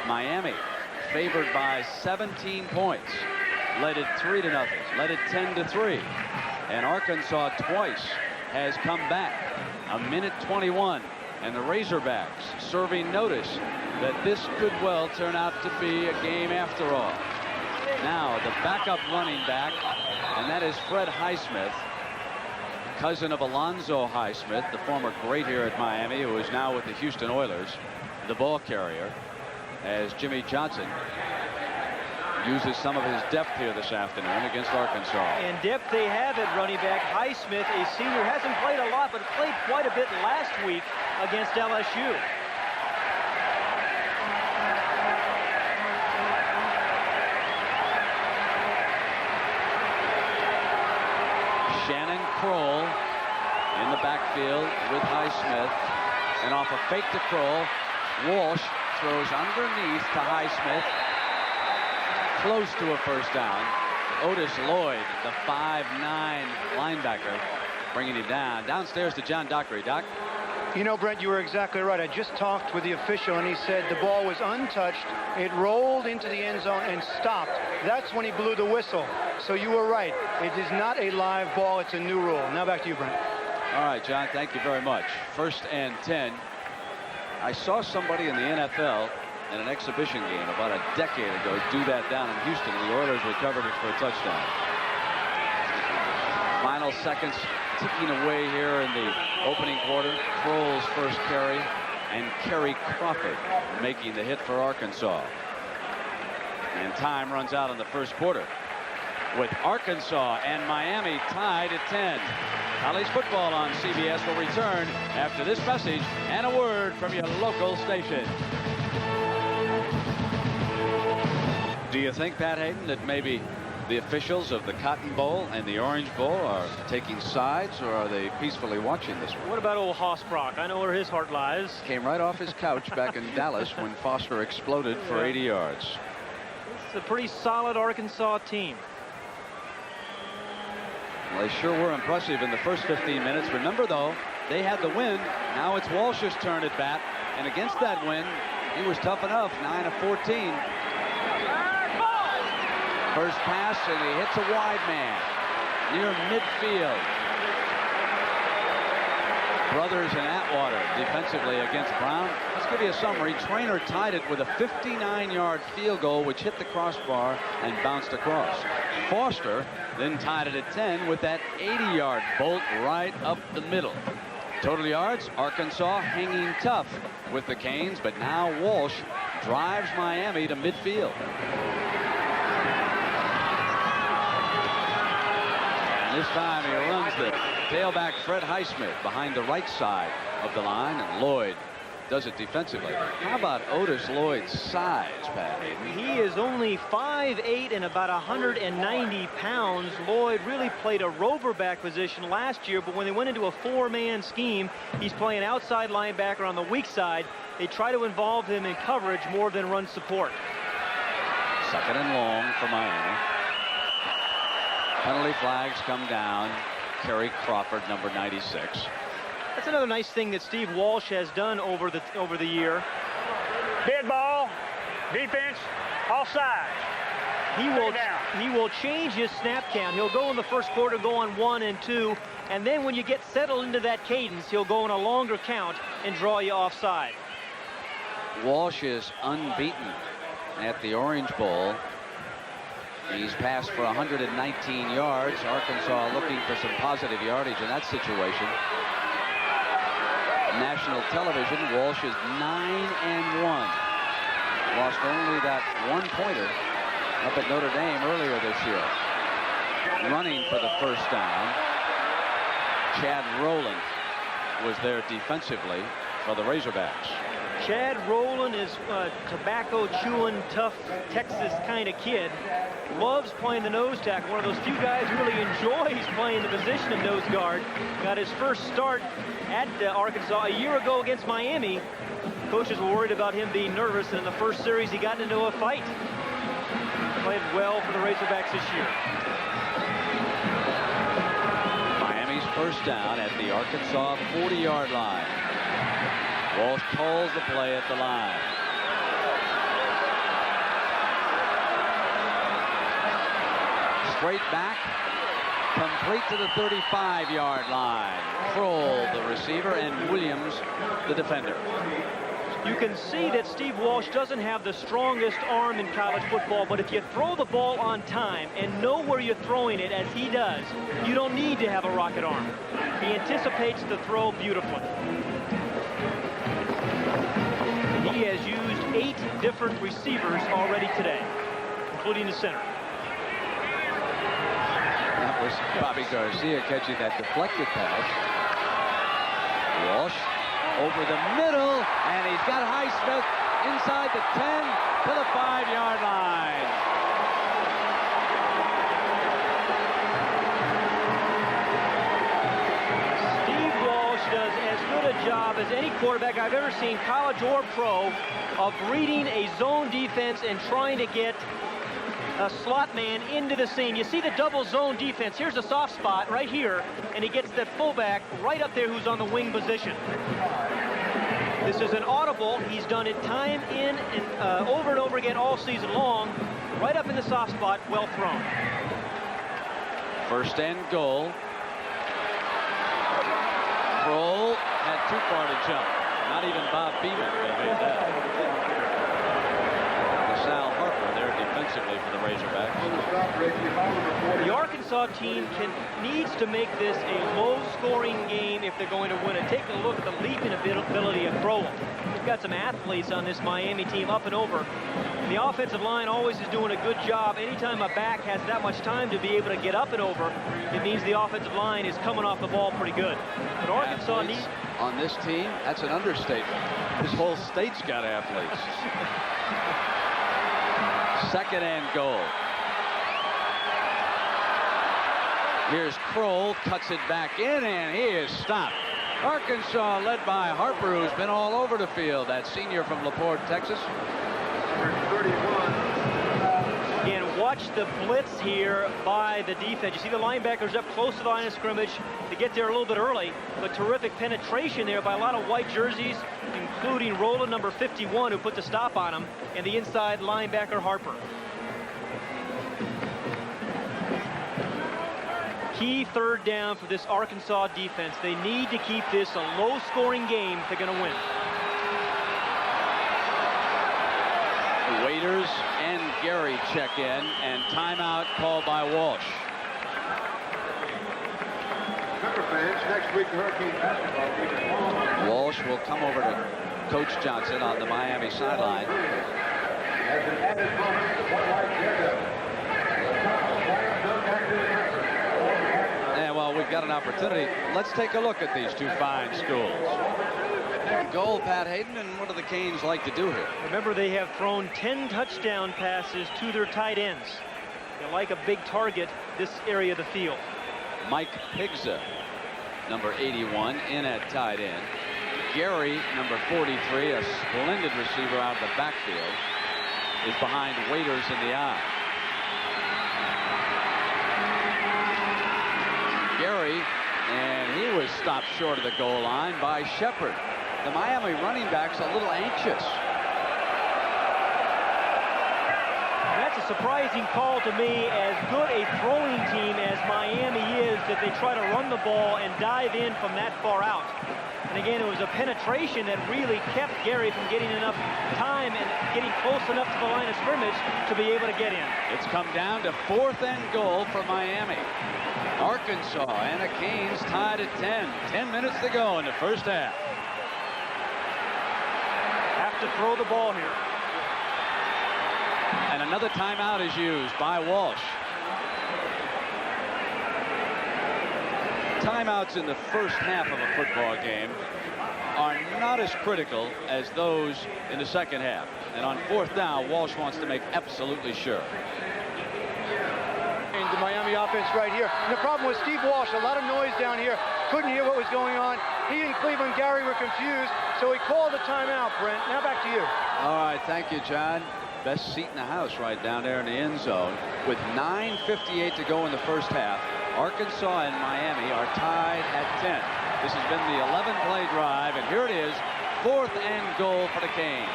Miami favored by 17 points, led it 3-0, led it 10-3, and Arkansas twice has come back. A minute 21, and the Razorbacks serving notice that this could well turn out to be a game after all. Now the backup running back, and that is Fred Highsmith, cousin of Alonzo Highsmith, the former great here at Miami, who is now with the Houston Oilers, the ball carrier, as Jimmy Johnson uses some of his depth here this afternoon against Arkansas. And depth they have at running back. Highsmith, a senior, hasn't played a lot, but played quite a bit last week against LSU. Shannon Kroll in the backfield with Highsmith, and off a fake to Kroll, Walsh throws underneath to Highsmith, close to a first down. Otis Lloyd, the 5'9" linebacker, bringing him down. Downstairs to John Dockery. Doc? You know, Brent, you were exactly right. I just talked with the official, and he said the ball was untouched. It rolled into the end zone and stopped. That's when he blew the whistle. So you were right. It is not a live ball. It's a new rule. Now back to you, Brent. All right, John, thank you very much. 1st and 10. I saw somebody in the NFL in an exhibition game about a decade ago do that down in Houston. The Oilers recovered it for a touchdown. Final seconds ticking away here in the opening quarter. Kroll's first carry, and Kerry Crawford making the hit for Arkansas. And time runs out in the first quarter, with Arkansas and Miami tied at 10. College football on CBS will return after this message and a word from your local station. Do you think, Pat Hayden, that maybe the officials of the Cotton Bowl and the Orange Bowl are taking sides, or are they peacefully watching this one? What about old Hossbrock? I know where his heart lies. Came right off his couch back in Dallas when Foster exploded for 80 yards. It's a pretty solid Arkansas team. Well, they sure were impressive in the first 15 minutes. Remember, though, they had the win. Now it's Walsh's turn at bat. And against that win, he was tough enough. 9 of 14. First pass, and he hits a wide man near midfield. Brothers and Atwater defensively against Brown. Let's give you a summary. Traynor tied it with a 59-yard field goal, which hit the crossbar and bounced across. Foster then tied it at 10 with that 80-yard bolt right up the middle. Total yards, Arkansas hanging tough with the Canes, but now Walsh drives Miami to midfield. And this time he runs the tailback Fred Highsmith behind the right side of the line, and Lloyd does it defensively. How about Otis Lloyd's size, Pat? He is only 5'8" and about 190 pounds. Lloyd really played a rover back position last year, but when they went into a 4-man scheme, he's playing outside linebacker on the weak side. They try to involve him in coverage more than run support. 2nd and long for Miami. Penalty flags come down. Kerry Crawford, number 96. That's another nice thing that Steve Walsh has done over the year. Dead ball, defense, offside. He will change his snap count. He'll go in the first quarter, go on 1 and 2, and then when you get settled into that cadence, he'll go on a longer count and draw you offside. Walsh is unbeaten at the Orange Bowl. He's passed for 119 yards. Arkansas looking for some positive yardage in that situation. National television, Walsh is 9-1. Lost only that 1-pointer up at Notre Dame earlier this year. Running for the first down, Chad Rowland was there defensively for the Razorbacks. Chad Rowland is a tobacco-chewing, tough Texas kind of kid. Loves playing the nose tackle. One of those few guys who really enjoys playing the position of nose guard. Got his first start at Arkansas a year ago against Miami. Coaches were worried about him being nervous, and in the first series he got into a fight. played well for the Razorbacks this year. Miami's first down at the Arkansas 40-yard line. Walsh calls the play at the line. Straight back, complete to the 35-yard line. Kroll, the receiver, and Williams, the defender. You can see that Steve Walsh doesn't have the strongest arm in college football, but if you throw the ball on time and know where you're throwing it, as he does, you don't need to have a rocket arm. He anticipates the throw beautifully. And he has used 8 different receivers already today, including the center. That was Bobby Garcia catching that deflected pass. Walsh over the middle, and he's got Highsmith inside the 10 to the 5-yard line. Steve Walsh does as good a job as any quarterback I've ever seen, college or pro, of reading a zone defense and trying to get a slot man into the seam. You see the double zone defense. Here's a soft spot right here, and he gets that fullback right up there who's on the wing position. This is an audible. He's done it time in and over and over again all season long. Right up in the soft spot, well thrown. First and goal. Kroll had too far to jump. Not even Bob Beeman could have made that. Sal Harper there defensively for the Razorbacks. The Arkansas team needs to make this a low-scoring game if they're going to win it. Take a look at the leaping ability of Kroll. We've got some athletes on this Miami team up and over. The offensive line always is doing a good job. Anytime a back has that much time to be able to get up and over, it means the offensive line is coming off the ball pretty good. But Arkansas needs... On this team, that's an understatement. This whole state's got athletes. Second and goal. Here's Kroll, cuts it back in, and he is stopped. Arkansas led by Harper, who's been all over the field. That senior from LaPorte, Texas. Again, watch the blitz here by the defense. You see the linebackers up close to the line of scrimmage. They get there a little bit early, but terrific penetration there by a lot of white jerseys, including Roland, number 51, who put the stop on him, and the inside linebacker, Harper. Key third down for this Arkansas defense. They need to keep this a low-scoring game if they're going to win. Waiters and Gary check in, and timeout called by Walsh. Next week, Hurricane basketball. Walsh will come over to Coach Johnson on the Miami sideline. As an added bonus, the white haircut. And well, we've got an opportunity. Let's take a look at these two fine schools. Goal, Pat Hayden, and what do the Canes like to do here? Remember, they have thrown 10 touchdown passes to their tight ends. They like a big target this area of the field. Mike Pigza, number 81, in at tight end. Gary, number 43, a splendid receiver out of the backfield, is behind Waiters in the eye. Gary, and he was stopped short of the goal line by Shepard. The Miami running back's a little anxious. That's a surprising call to me. As good a throwing team as Miami is, that they try to run the ball and dive in from that far out. And again, it was a penetration that really kept Gary from getting enough time and getting close enough to the line of scrimmage to be able to get in. It's come down to fourth and goal for Miami. Arkansas and the Canes tied at 10. 10 minutes to go in the first half. Have to throw the ball here. And another timeout is used by Walsh. Timeouts in the first half of a football game are not as critical as those in the second half. And on fourth down, Walsh wants to make absolutely sure. And the Miami offense right here. And the problem was Steve Walsh, a lot of noise down here. Couldn't hear what was going on. He and Cleveland Gary were confused, so he called a timeout, Brent. Now back to you. All right, thank you, John. best seat in the house right down there in the end zone. With 9:58 to go in the first half, Arkansas and Miami are tied at 10. This has been the 11-play drive, and here it is, 4th and goal for the Canes.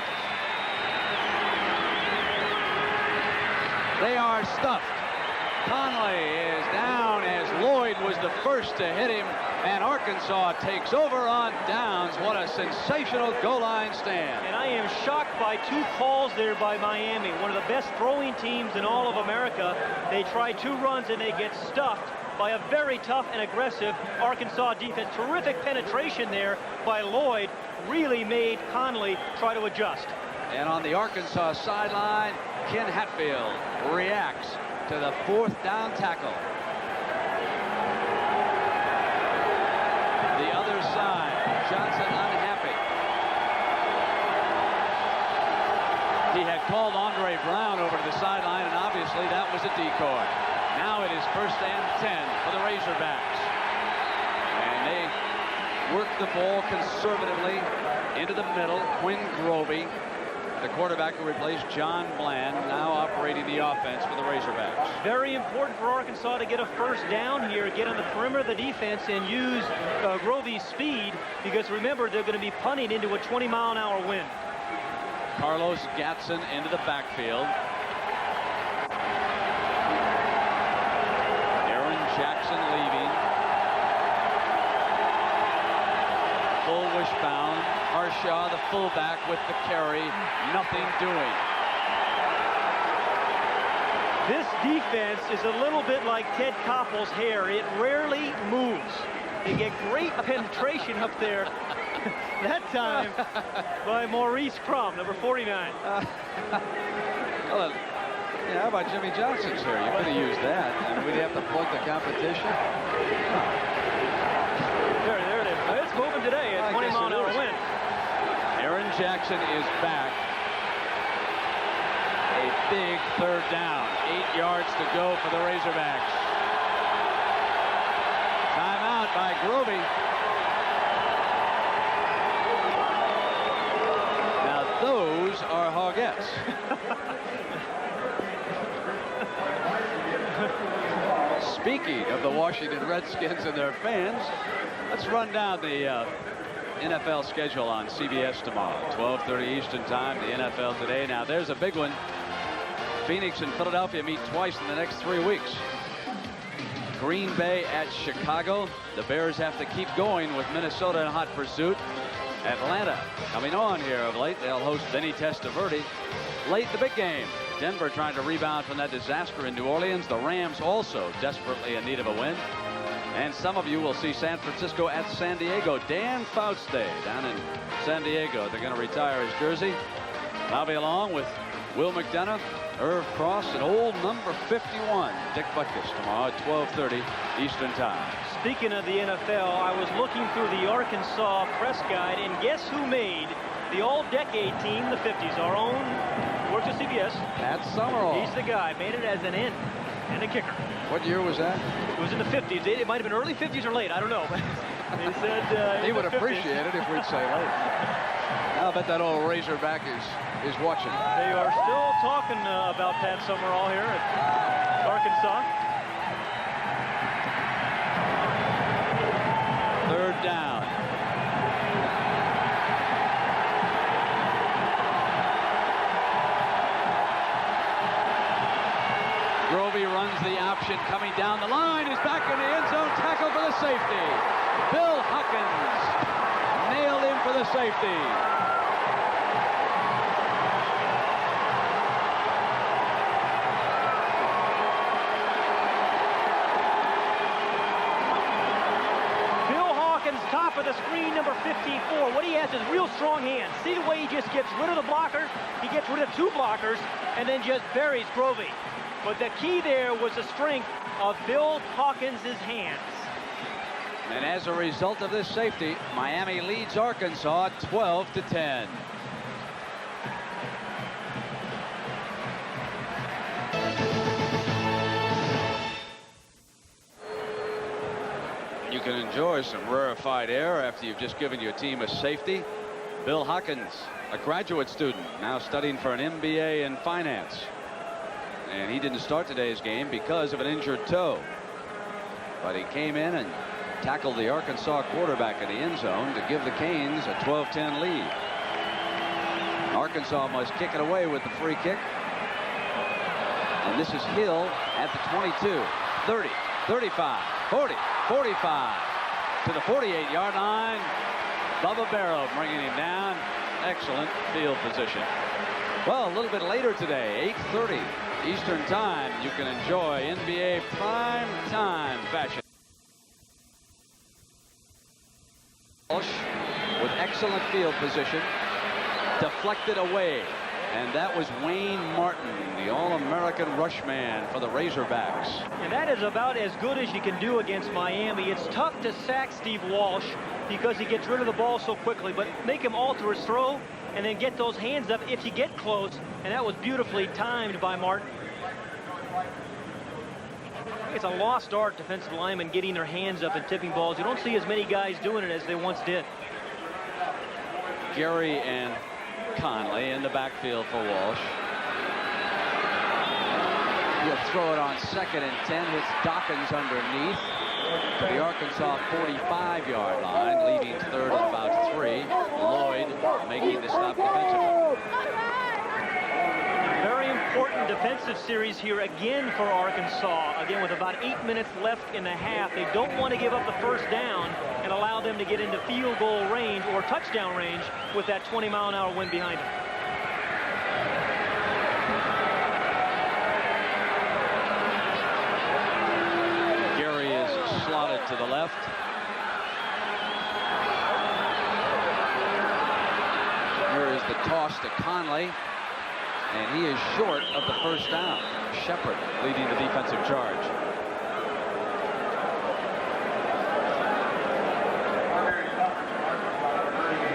They are stuffed. Conley is down as Lloyd was the first to hit him, and Arkansas takes over on downs. What a sensational goal line stand. And I am shocked by 2 calls there by Miami, one of the best throwing teams in all of America. They try 2 runs and they get stuffed by a very tough and aggressive Arkansas defense. Terrific penetration there by Lloyd, really made Conley try to adjust. And on the Arkansas sideline, Ken Hatfield reacts to the 4th down tackle. The other side, Johnson unhappy. He had called Andre Brown over to the sideline, and obviously that was a decoy. Now it is 1st and 10 for the Razorbacks. And they work the ball conservatively into the middle. Quinn Grovey, the quarterback who replaced John Bland, now operating the offense for the Razorbacks. Very important for Arkansas to get a 1st down here, get on the perimeter of the defense and use Grovey's speed, because remember, they're going to be punting into a 20-mile-an-hour wind. Carlos Gatson into the backfield. Aaron Jackson leaving. Full wishbound. Harshaw, the fullback, with the carry. Nothing doing. This defense is a little bit like Ted Koppel's hair. It rarely moves. They get great penetration up there. That time by Maurice Crum, number 49. Well, yeah, how about Jimmy Johnson's here? You could have used that. I mean, we'd have to plug the competition. There it is. It's moving today at 20-mile-an-hour wind. Aaron Jackson is back. A big 3rd down. 8 yards to go for the Razorbacks. Timeout by Grovey. Now those are hogettes. Speaking of the Washington Redskins and their fans, let's run down the NFL schedule on CBS tomorrow. 12:30 Eastern Time, the NFL Today. Now there's a big one. Phoenix and Philadelphia meet twice in the next 3 weeks. Green Bay at Chicago. The Bears have to keep going with Minnesota in hot pursuit. Atlanta coming on here of late. They'll host Vinny Testaverde. Late the big game. Denver trying to rebound from that disaster in New Orleans. The Rams also desperately in need of a win. And some of you will see San Francisco at San Diego. Dan Fauste down in San Diego. They're going to retire his jersey. I'll be along with Will McDonough, Irv Cross, and old number 51, Dick Butkus, tomorrow at 12:30 Eastern Time. Speaking of the NFL, I was looking through the Arkansas press guide, and guess who made the all-decade team, the 50s? Our own, works at CBS. Pat Summerall. He's the guy. Made it as an end and a kicker. What year was that? It was in the 50s. It might have been early 50s or late. I don't know. They said he would appreciate it if we'd say late. I'll bet that old Razorback is watching. They are still talking about Pat Summerall here at Arkansas. 3rd down. Grovey runs the option, coming down the line, is back in the end zone, tackle for the safety. Bill Hawkins nailed him for the safety. Top of the screen, number 54. What he has is real strong hands. See the way he just gets rid of the blocker? He gets rid of 2 blockers and then just buries Grovey. But the key there was the strength of Bill Hawkins' hands. And as a result of this safety, Miami leads Arkansas 12-10. You can enjoy some rarefied air after you've just given your team a safety. Bill Hawkins a graduate student, now studying for an MBA in finance. And he didn't start today's game because of an injured toe. But he came in and tackled the Arkansas quarterback in the end zone to give the Canes a 12-10 lead. Arkansas must kick it away with the free kick. And this is Hill at the 22, 30, 35, 40, 45 to the 48-yard line. Bubba Barrow bringing him down. Excellent field position. Well, a little bit later today, 8:30 Eastern Time, you can enjoy NBA prime time fashion. Walsh with excellent field position, deflected away, and that was Wayne Martin, the All-American rush man for the Razorbacks. And that is about as good as you can do against Miami. It's tough to sack Steve Walsh because he gets rid of the ball so quickly, but make him alter his throw and then get those hands up if you get close, and that was beautifully timed by Martin. It's a lost art, defensive linemen getting their hands up and tipping balls. You don't see as many guys doing it as they once did. Gary and Conley in the backfield for Walsh. He'll throw it on 2nd and 10. Hits Dawkins underneath to the Arkansas 45-yard line, leaving 3rd and about 3. Lloyd making the stop defensively. Very important defensive series here again for Arkansas. Again, with about 8 minutes left in the half, they don't want to give up the first down and allow them to get into field goal range or touchdown range with that 20-mile-an-hour wind behind them. Gary is slotted to the left. Here is the toss to Conley. And he is short of the first down. Shepard leading the defensive charge.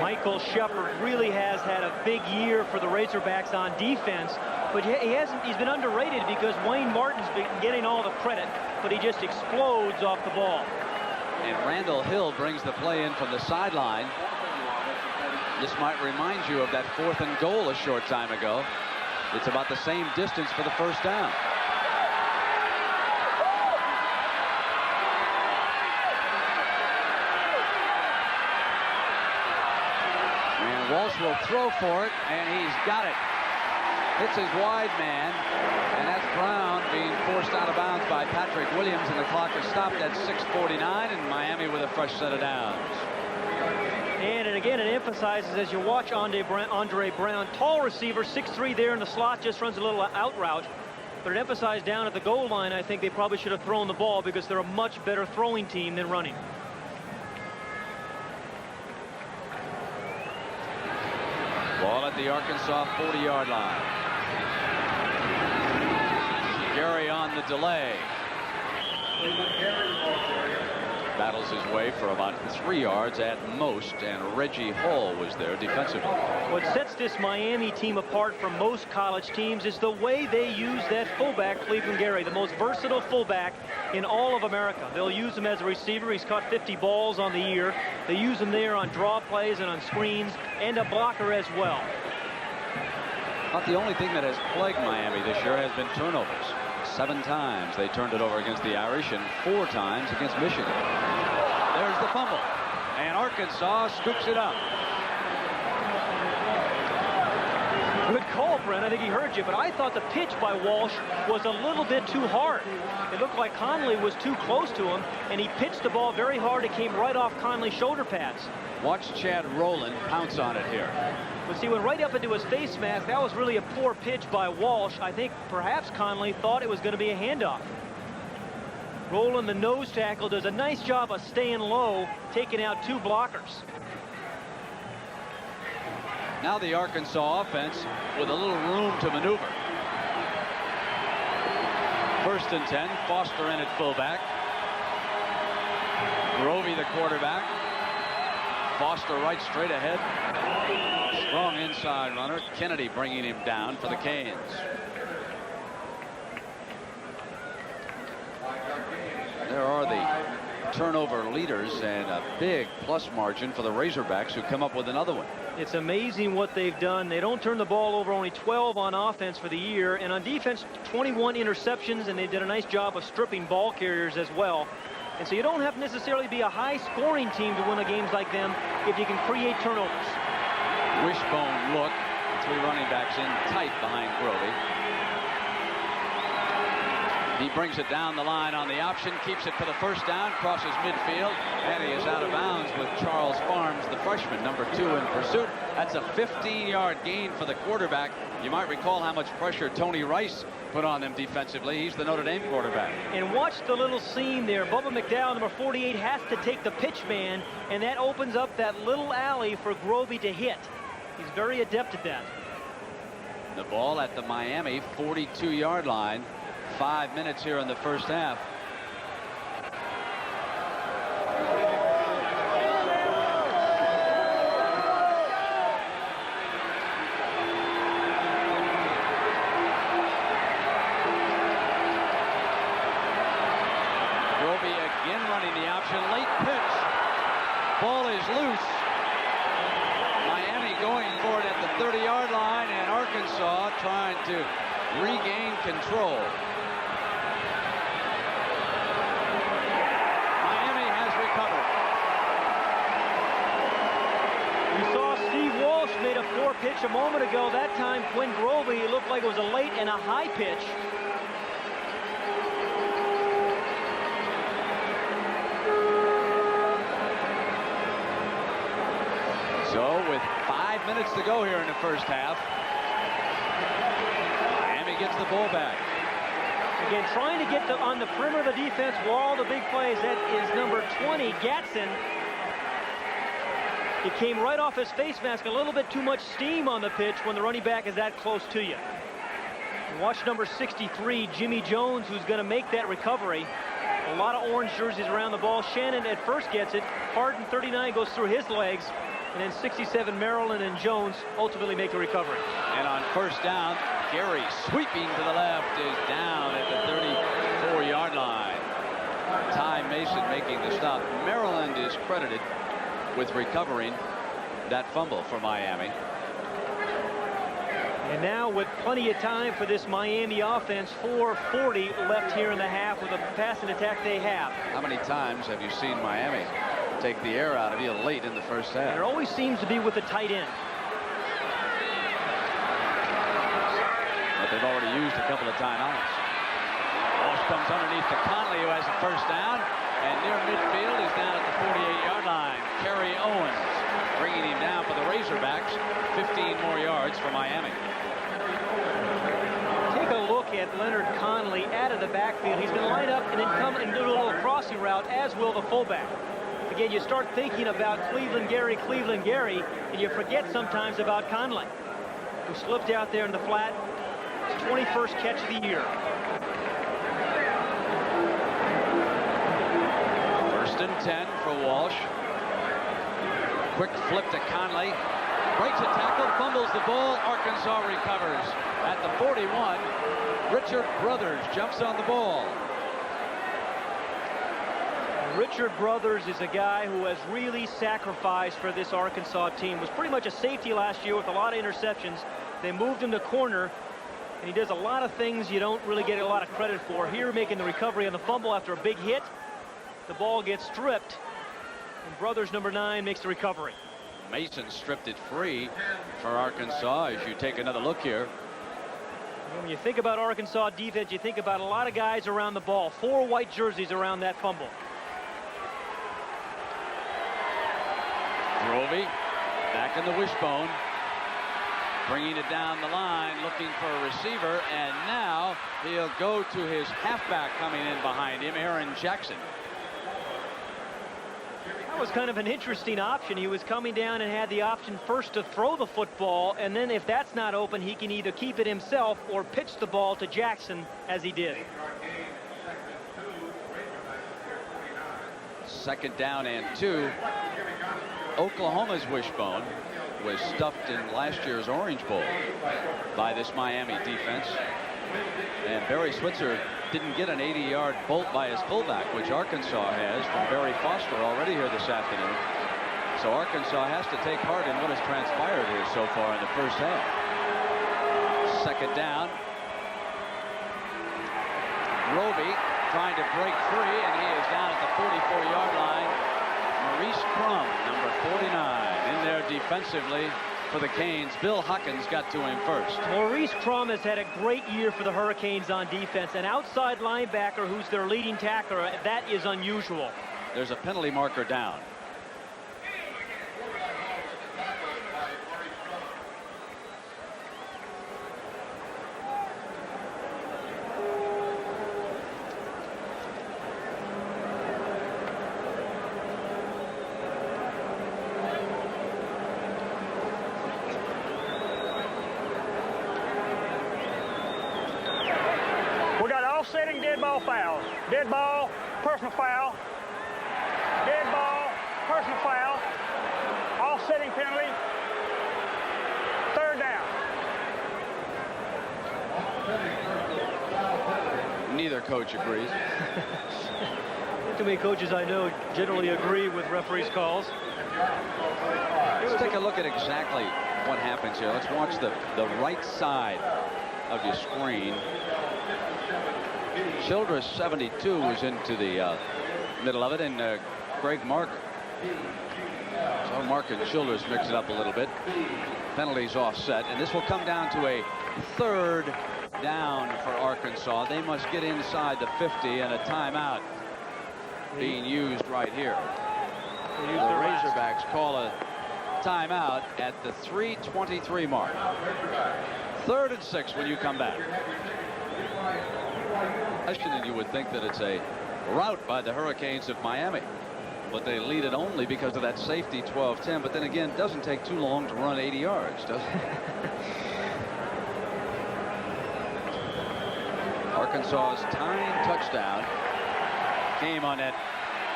Michael Shepard really has had a big year for the Razorbacks on defense, but he's been underrated because Wayne Martin's been getting all the credit, but he just explodes off the ball. And Randall Hill brings the play in from the sideline. This might remind you of that 4th and goal a short time ago. It's about the same distance for the first down. And Walsh will throw for it, and he's got it. Hits his wide man, and that's Brown being forced out of bounds by Patrick Williams, and the clock is stopped at 6:49, and Miami with a fresh set of downs. And again, it emphasizes as you watch Andre Brown, tall receiver, 6'3" there in the slot, just runs a little out route. But it emphasized down at the goal line, I think they probably should have thrown the ball because they're a much better throwing team than running. Ball at the Arkansas 40-yard line. Gary on the delay. Battles his way for about 3 yards at most, and Reggie Hall was there defensively. What sets this Miami team apart from most college teams is the way they use that fullback, Cleveland Gary, the most versatile fullback in all of America. They'll use him as a receiver. He's caught 50 balls on the year. They use him there on draw plays and on screens, and a blocker as well. Not the only thing that has plagued Miami this year has been turnovers. 7 times they turned it over against the Irish and 4 times against Michigan. There's the fumble, and Arkansas scoops it up. Good call, Brent. I think he heard you, but I thought the pitch by Walsh was a little bit too hard. It looked like Conley was too close to him, and he pitched the ball very hard. It came right off Conley's shoulder pads. Watch Chad Rowland pounce on it here. But see, went right up into his face mask. That was really a poor pitch by Walsh. I think perhaps Conley thought it was going to be a handoff. Rowland, the nose tackle, does a nice job of staying low, taking out 2 blockers. Now the Arkansas offense with a little room to maneuver. 1st and 10, Foster in at fullback. Grovey the quarterback. Foster right straight ahead. Strong inside runner. Kennedy bringing him down for the Canes. There are the turnover leaders and a big plus margin for the Razorbacks, who come up with another one. It's amazing what they've done. They don't turn the ball over, only 12 on offense for the year, and on defense 21 interceptions, and they did a nice job of stripping ball carriers as well. And so you don't have to necessarily be a high-scoring team to win the games like them if you can create turnovers. Wishbone look. 3 running backs in tight behind Grovey. He brings it down the line on the option, keeps it for the first down, crosses midfield, and he is out of bounds with Charles Farms, the freshman, number 2 in pursuit. That's a 15-yard gain for the quarterback. You might recall how much pressure Tony Rice put on them defensively. He's the Notre Dame quarterback. And watch the little seam there. Bubba McDowell, number 48, has to take the pitch man, and that opens up that little alley for Grovey to hit. He's very adept at that. The ball at the Miami 42-yard line. 5 minutes here in the first half. Grovey again running the option. Late pitch. Ball is loose. Miami going for it at the 30-yard line, and Arkansas trying to regain control. Made a 4 pitch a moment ago. That time Quinn Grovey looked like it was a late and a high pitch. So with 5 minutes to go here in the first half, Miami gets the ball back. Again, trying to get on the perimeter of the defense where all the big plays. That is number 20, Gatson. He came right off his face mask. A little bit too much steam on the pitch when the running back is that close to you. And watch number 63, Jimmy Jones, who's going to make that recovery. A lot of orange jerseys around the ball. Shannon at first gets it. Harden, 39, goes through his legs. And then 67, Maryland and Jones ultimately make the recovery. And on first down, Gary sweeping to the left is down at the 34-yard line. Ty Mason making the stop. Maryland is credited with recovering that fumble for Miami. And now with plenty of time for this Miami offense, 4:40 left here in the half with a passing attack they have. How many times have you seen Miami take the air out of you late in the first half? And it always seems to be with the tight end. But they've already used a couple of timeouts. Walsh comes underneath to Conley, who has the first down. And near midfield, he's down at the 48-yard line. Kerry Owens bringing him down for the Razorbacks. 15 more yards for Miami. Take a look at Leonard Conley out of the backfield. He's going to line up and then come and do a little crossing route, as will the fullback. Again, you start thinking about Cleveland Gary, and you forget sometimes about Conley, who slipped out there in the flat. His 21st catch of the year. First and 10 for Walsh. Quick flip to Conley. Breaks a tackle, fumbles the ball. Arkansas recovers at the 41. Richard Brothers jumps on the ball. Richard Brothers is a guy who has really sacrificed for this Arkansas team. Was pretty much a safety last year with a lot of interceptions. They moved him to corner, and he does a lot of things you don't really get a lot of credit for. Here, making the recovery on the fumble after a big hit. The ball gets stripped, and Brothers, number 9, makes the recovery. Mason stripped it free for Arkansas as you take another look here. When you think about Arkansas defense, you think about a lot of guys around the ball. 4 white jerseys around that fumble. Grovey back in the wishbone, bringing it down the line, looking for a receiver, and now he'll go to his halfback coming in behind him, Aaron Jackson. That was kind of an interesting option. He was coming down and had the option first to throw the football, and then if that's not open, he can either keep it himself or pitch the ball to Jackson, as he did. Second down and 2. Oklahoma's wishbone was stuffed in last year's Orange Bowl by this Miami defense. And Barry Switzer didn't get an 80-yard bolt by his fullback, which Arkansas has from Barry Foster already here this afternoon. So Arkansas has to take heart in what has transpired here so far in the first half. Second down. Roby trying to break free, and he is down at the 44-yard line. Maurice Crum, number 49, in there defensively for the Canes. Bill Hawkins got to him first. Maurice Crum has had a great year for the Hurricanes on defense. An outside linebacker who's their leading tackler, that is unusual. There's a penalty marker down. Offsetting dead ball fouls. Dead ball, personal foul. Dead ball, personal foul. Offsetting penalty. Third down. Neither coach agrees. Too many coaches I know generally agree with referees' calls. Let's take a look at exactly what happens here. Let's watch the right side of your screen. Childress 72 is into the middle of it, and Greg Marker. So Marker and Childress mix it up a little bit. Penalties offset, and this will come down to a third down for Arkansas. They must get inside the 50, and a timeout being used right here. The Razorbacks call a timeout at the 3:23 mark. 3rd and 6 when you come back. And you would think that it's a rout by the Hurricanes of Miami, but they lead it only because of that safety 12-10. But then again, it doesn't take too long to run 80 yards, does it? Arkansas's tying touchdown came on that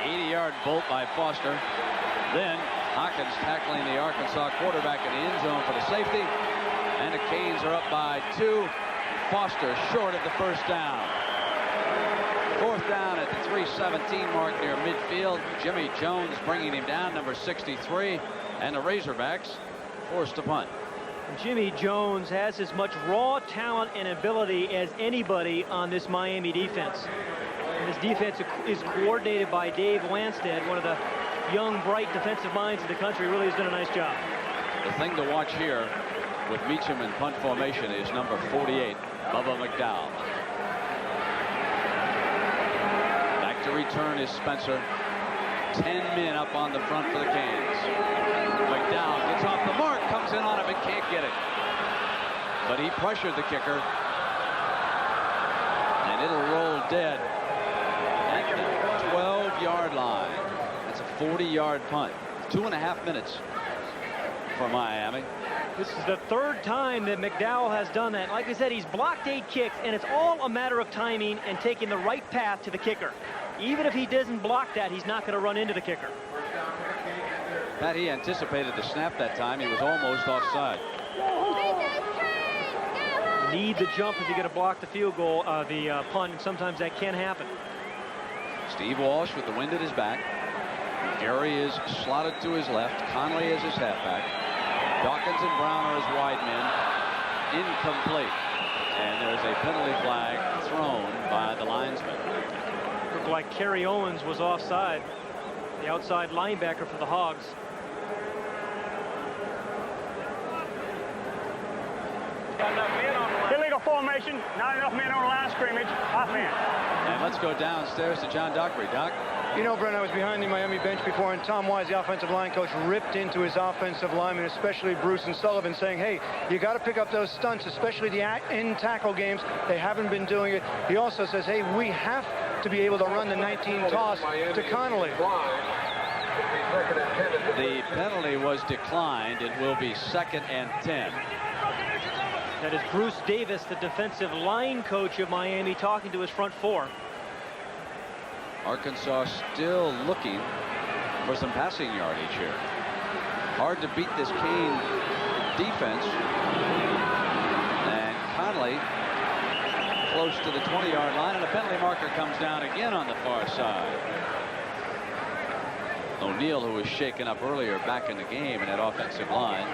80-yard bolt by Foster. Then Hawkins tackling the Arkansas quarterback in the end zone for the safety, and the Canes are up by 2. Foster short of the first down. 4th down at the 3:17 mark near midfield. Jimmy Jones bringing him down, number 63, and the Razorbacks forced to punt. Jimmy Jones has as much raw talent and ability as anybody on this Miami defense. And this defense is coordinated by Dave Wanstead, one of the young, bright defensive minds in the country. Really has done a nice job. The thing to watch here with Meacham in punt formation is number 48, Bubba McDowell. Back to return is Spencer. 10 men up on the front for the Canes. McDowell gets off the mark, comes in on it, but can't get it. But he pressured the kicker, and it'll roll dead at the 12-yard line. That's a 40-yard punt. 2.5 minutes for Miami. This is the 3rd time that McDowell has done that. Like I said, he's blocked 8 kicks, and it's all a matter of timing and taking the right path to the kicker. Even if he doesn't block that, he's not going to run into the kicker. Pat, he anticipated the snap that time. He was almost offside. You need the jump if you're going to block the field goal, the punt, and sometimes that can happen. Steve Walsh with the wind at his back. Gary is slotted to his left. Conley is his halfback. Dawkins and Brown are his wide men. Incomplete. And there's a penalty flag thrown by the linesman. Looked like Kerry Owens was offside, the outside linebacker for the Hogs. Illegal formation, not enough men on the line of scrimmage, offense. And let's go downstairs to John Dockery. Doc? You know, Brent, I was behind the Miami bench before, and Tom Wise, the offensive line coach, ripped into his offensive linemen, especially Bruce and Sullivan, saying, hey, you got to pick up those stunts, especially the in-tackle games. They haven't been doing it. He also says, hey, we have to be able to run the 19 toss to Connolly. The penalty was declined. It will be 2nd and 10. That is Bruce Davis, the defensive line coach of Miami, talking to his front 4. Arkansas still looking for some passing yardage here. Hard to beat this Cane defense. And Conley close to the 20-yard line, and a penalty marker comes down again on the far side. O'Neal, who was shaken up earlier, back in the game in that offensive line.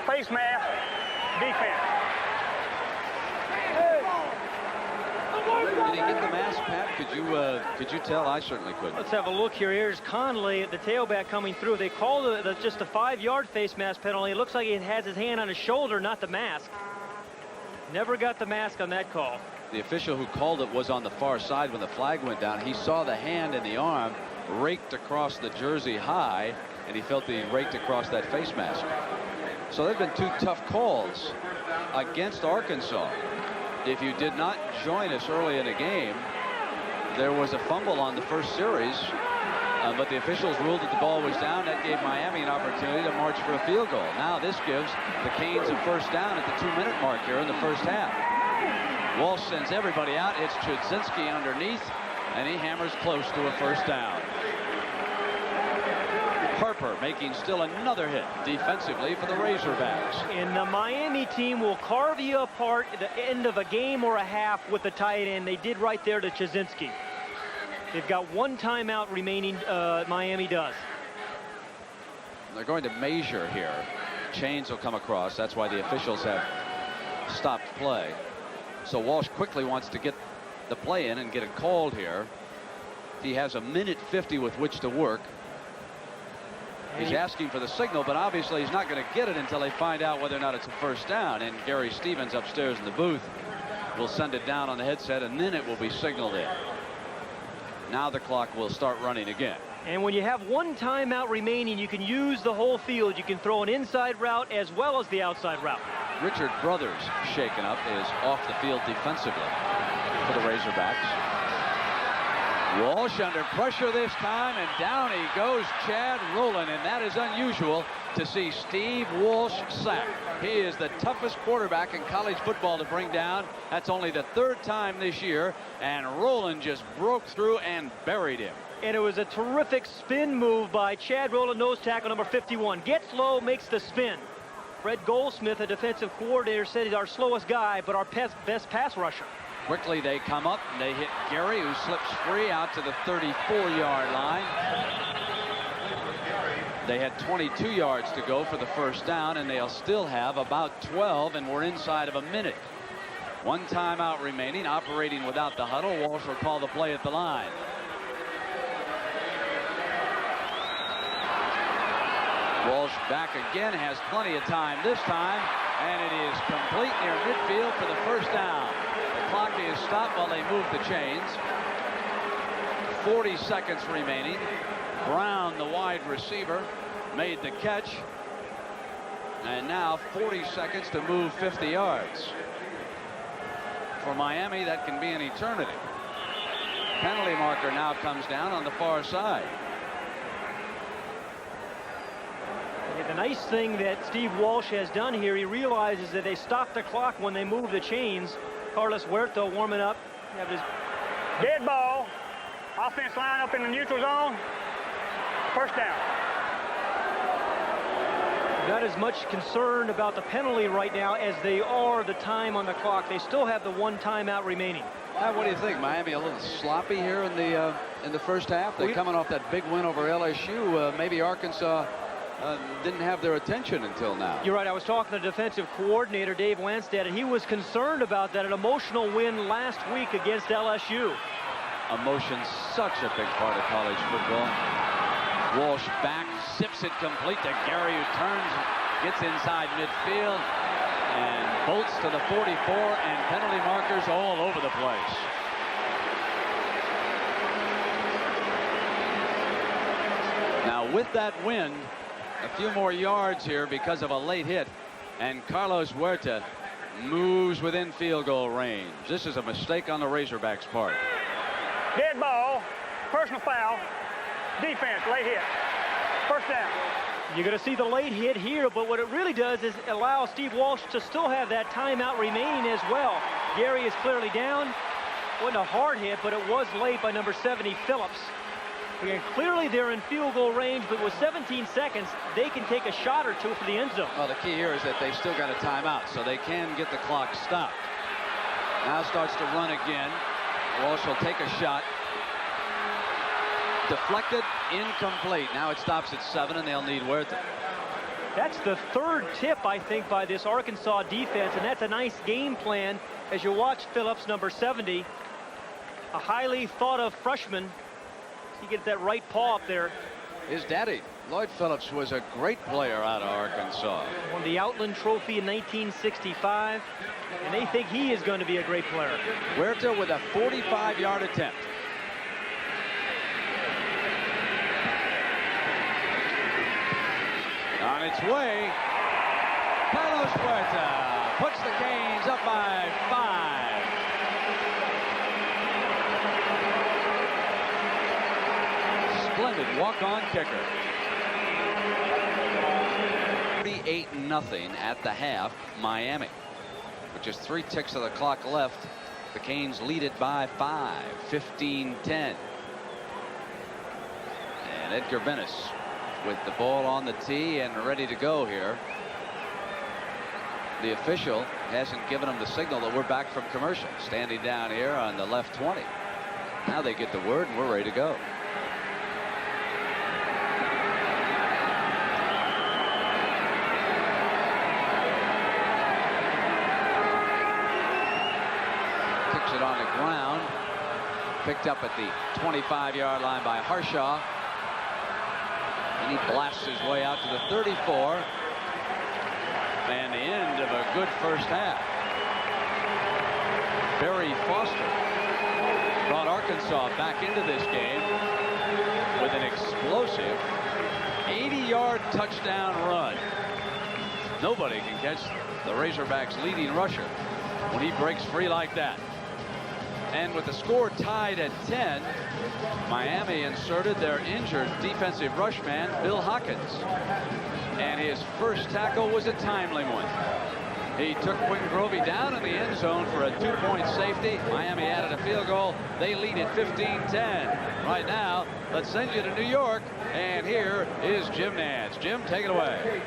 Face mask, defense. Did he get the mask, Pat? Could you tell? I certainly couldn't. Let's have a look here. Here's Conley, the tailback, coming through. They called it just a 5-yard face mask penalty. It looks like he has his hand on his shoulder, not the mask. Never got the mask on that call. The official who called it was on the far side when the flag went down. He saw the hand and the arm raked across the jersey high, and he felt he raked across that face mask. So there have been 2 tough calls against Arkansas. If you did not join us early in the game, there was a fumble on the first series, but the officials ruled that the ball was down. That gave Miami an opportunity to march for a field goal. Now this gives the Canes a first down at the 2-minute mark here in the first half. Walsh sends everybody out. It's Chudzinski underneath, and he hammers close to a first down. Harper making still another hit defensively for the Razorbacks. And the Miami team will carve you apart at the end of a game or a half with the tight end. They did right there to Chudzinski. They've got 1 timeout remaining, Miami does. They're going to measure here. Chains will come across. That's why the officials have stopped play. So Walsh quickly wants to get the play in and get it called here. He has 1:50 with which to work. He's asking for the signal, but obviously he's not going to get it until they find out whether or not it's a first down. And Gary Stevens upstairs in the booth will send it down on the headset, and then it will be signaled in. Now the clock will start running again. And when you have 1 timeout remaining, you can use the whole field. You can throw an inside route as well as the outside route. Richard Brothers, shaken up, is off the field defensively for the Razorbacks. Walsh under pressure this time, and down he goes, Chad Rowland, and that is unusual to see Steve Walsh sacked. He is the toughest quarterback in college football to bring down. That's only the 3rd time this year, and Rowland just broke through and buried him. And it was a terrific spin move by Chad Rowland, nose tackle number 51. Gets low, makes the spin. Fred Goldsmith, a defensive coordinator, said he's our slowest guy, but our best pass rusher. Quickly they come up and they hit Gary, who slips free out to the 34-yard line. They had 22 yards to go for the first down, and they'll still have about 12, and we're inside of a minute. 1 timeout remaining, operating without the huddle. Walsh will call the play at the line. Walsh back again, has plenty of time this time, and it is complete near midfield for the first down. The clock is stopped while they move the chains. 40 seconds remaining. Brown, the wide receiver, made the catch. And now 40 seconds to move 50 yards. For Miami, that can be an eternity. Penalty marker now comes down on the far side. The nice thing that Steve Walsh has done here, he realizes that they stop the clock when they move the chains. Carlos Huerta warming up. Have his Dead ball. Offense line up in the neutral zone. First down. not as much concerned about the penalty right now as they are the time on the clock. They still have the one timeout remaining. What do you think? Miami a little sloppy here in the first half. They're coming off that big win over LSU. Maybe Arkansas didn't have their attention until now. You're right. I was talking to defensive coordinator Dave Landstedt, and he was concerned about that. An emotional win last week against LSU. Emotion's such a big part of college football. Walsh back, sips it complete to Gary, who turns, gets inside midfield, and bolts to the 44, and penalty markers all over the place. Now with that win, a few more yards here because of a late hit, and Carlos Huerta moves within field goal range. This is a mistake on the Razorbacks' part. Dead ball, personal foul, defense, late hit, first down. You're going to see the late hit here, but what it really does is allow Steve Walsh to still have that timeout remaining as well. Gary is clearly down. Wasn't a hard hit, but it was late by number 70, Phillips. Again, clearly they're in field goal range, but with 17 seconds, they can take a shot or two for the end zone. Well, the key here is that they've still got a timeout, so they can get the clock stopped. Now starts to run again. Walsh will take a shot. Deflected, incomplete. Now it stops at 7, and they'll need Huerta. That's the third tip, I think, by this Arkansas defense, and that's a nice game plan as you watch Phillips, number 70, a highly thought-of freshman. He gets that right paw up there. His daddy, Lloyd Phillips, was a great player out of Arkansas. Won the Outland Trophy in 1965, and they think he is going to be a great player. Huerta with a 45-yard attempt. On its way, Carlos Huerta puts the Canes up by 5. Splendid walk-on kicker. 38-0 at the half, Miami. With just 3 ticks of the clock left, the Canes lead it by 5, 15-10. And Edgar Venice with the ball on the tee and ready to go here. The official hasn't given him the signal that we're back from commercial. Standing down here on the left 20. Now they get the word and we're ready to go. Kicks it on the ground. Picked up at the 25-yard line by Harshaw. And he blasts his way out to the 34. And the end of a good first half. Barry Foster brought Arkansas back into this game with an explosive 80-yard touchdown run. Nobody can catch the Razorbacks' leading rusher when he breaks free like that. And with the score tied at 10, Miami inserted their injured defensive rushman, Bill Hawkins. And his first tackle was a timely one. He took Quinn Grovey down in the end zone for a 2-point safety. Miami added a field goal. They lead it 15-10. Right now, let's send you to New York. And here is Jim Nance. Jim, take it away.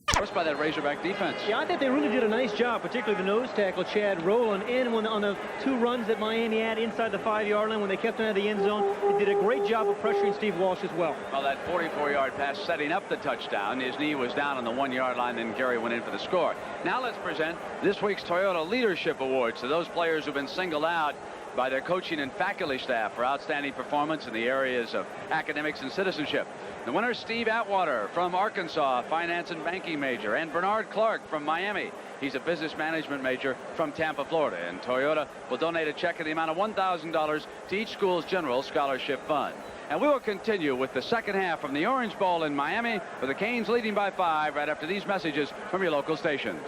First by that Razorback defense. Yeah, I think they really did a nice job, particularly the nose tackle, Chad Rowland, and when on the 2 runs that Miami had inside the 5-yard line when they kept him out of the end zone. They did a great job of pressuring Steve Walsh as well. Well, that 44-yard pass setting up the touchdown. His knee was down on the 1-yard line, then Gary went in for the score. Now let's present this week's Toyota Leadership Awards to those players who've been singled out by their coaching and faculty staff for outstanding performance in the areas of academics and citizenship. The winner, Steve Atwater from Arkansas, finance and banking major, and Bernard Clark from Miami. He's a business management major from Tampa, Florida. And Toyota will donate a check in the amount of $1,000 to each school's general scholarship fund. And we will continue with the second half from the Orange Bowl in Miami, with the Canes leading by 5 right after these messages from your local stations.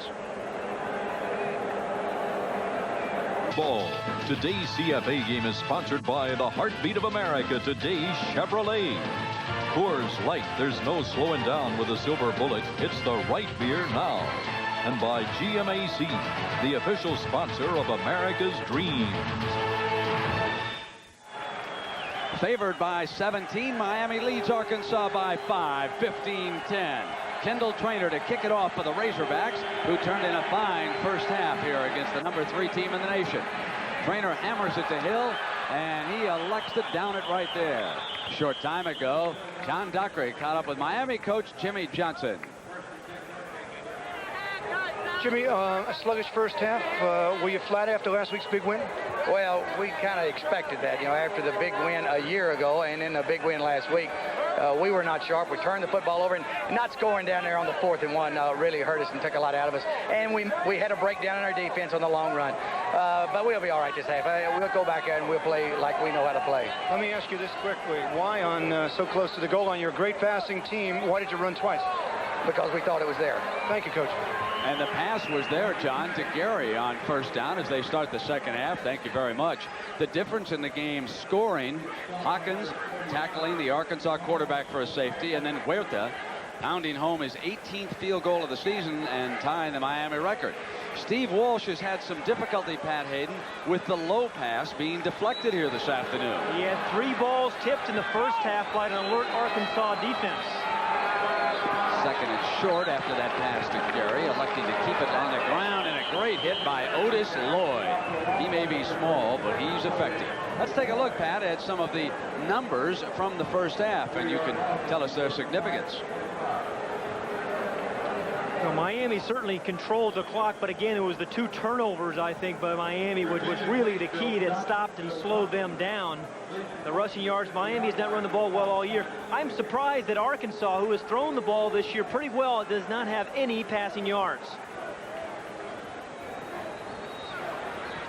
Ball. Today's CFA game is sponsored by the Heartbeat of America, today's Chevrolet. Coors Light, there's no slowing down with a silver bullet. It's the right beer now. And by GMAC, the official sponsor of America's Dreams. Favored by 17, Miami leads Arkansas by 5, 15-10. Kendall Traynor to kick it off for the Razorbacks, who turned in a fine first half here against the number 3 team in the nation. Traynor hammers it to Hill, and he elects to down it right there. A short time ago, John Dockery caught up with Miami coach Jimmy Johnson. Jimmy, a sluggish first half. Were you flat after last week's big win? Well, we kind of expected that, you know, after the big win a year ago and then the big win last week. We were not sharp. We turned the football over, and not scoring down there on the 4th and 1 really hurt us and took a lot out of us. And we had a breakdown in our defense on the long run. But we'll be all right this half. We'll go back and we'll play like we know how to play. Let me ask you this quickly. Why on so close to the goal line, your great passing team, why did you run twice? Because we thought it was there. Thank you, Coach. And the pass was there, John, to Gary on first down as they start the second half. Thank you very much. The difference in the game scoring, Hawkins tackling the Arkansas quarterback for a safety, and then Huerta pounding home his 18th field goal of the season and tying the Miami record. Steve Walsh has had some difficulty, Pat Hayden, with the low pass being deflected here this afternoon. He had 3 balls tipped in the first half by an alert Arkansas defense. Second and short after that pass to Gary, electing to keep it on the ground, and a great hit by Otis Lloyd. He may be small, but he's effective. Let's take a look, Pat, at some of the numbers from the first half, and you can tell us their significance. Well, Miami certainly controlled the clock, but again, it was the 2 turnovers, I think, by Miami, which was really the key that stopped and slowed them down. The rushing yards, Miami has not run the ball well all year. I'm surprised that Arkansas, who has thrown the ball this year pretty well, does not have any passing yards.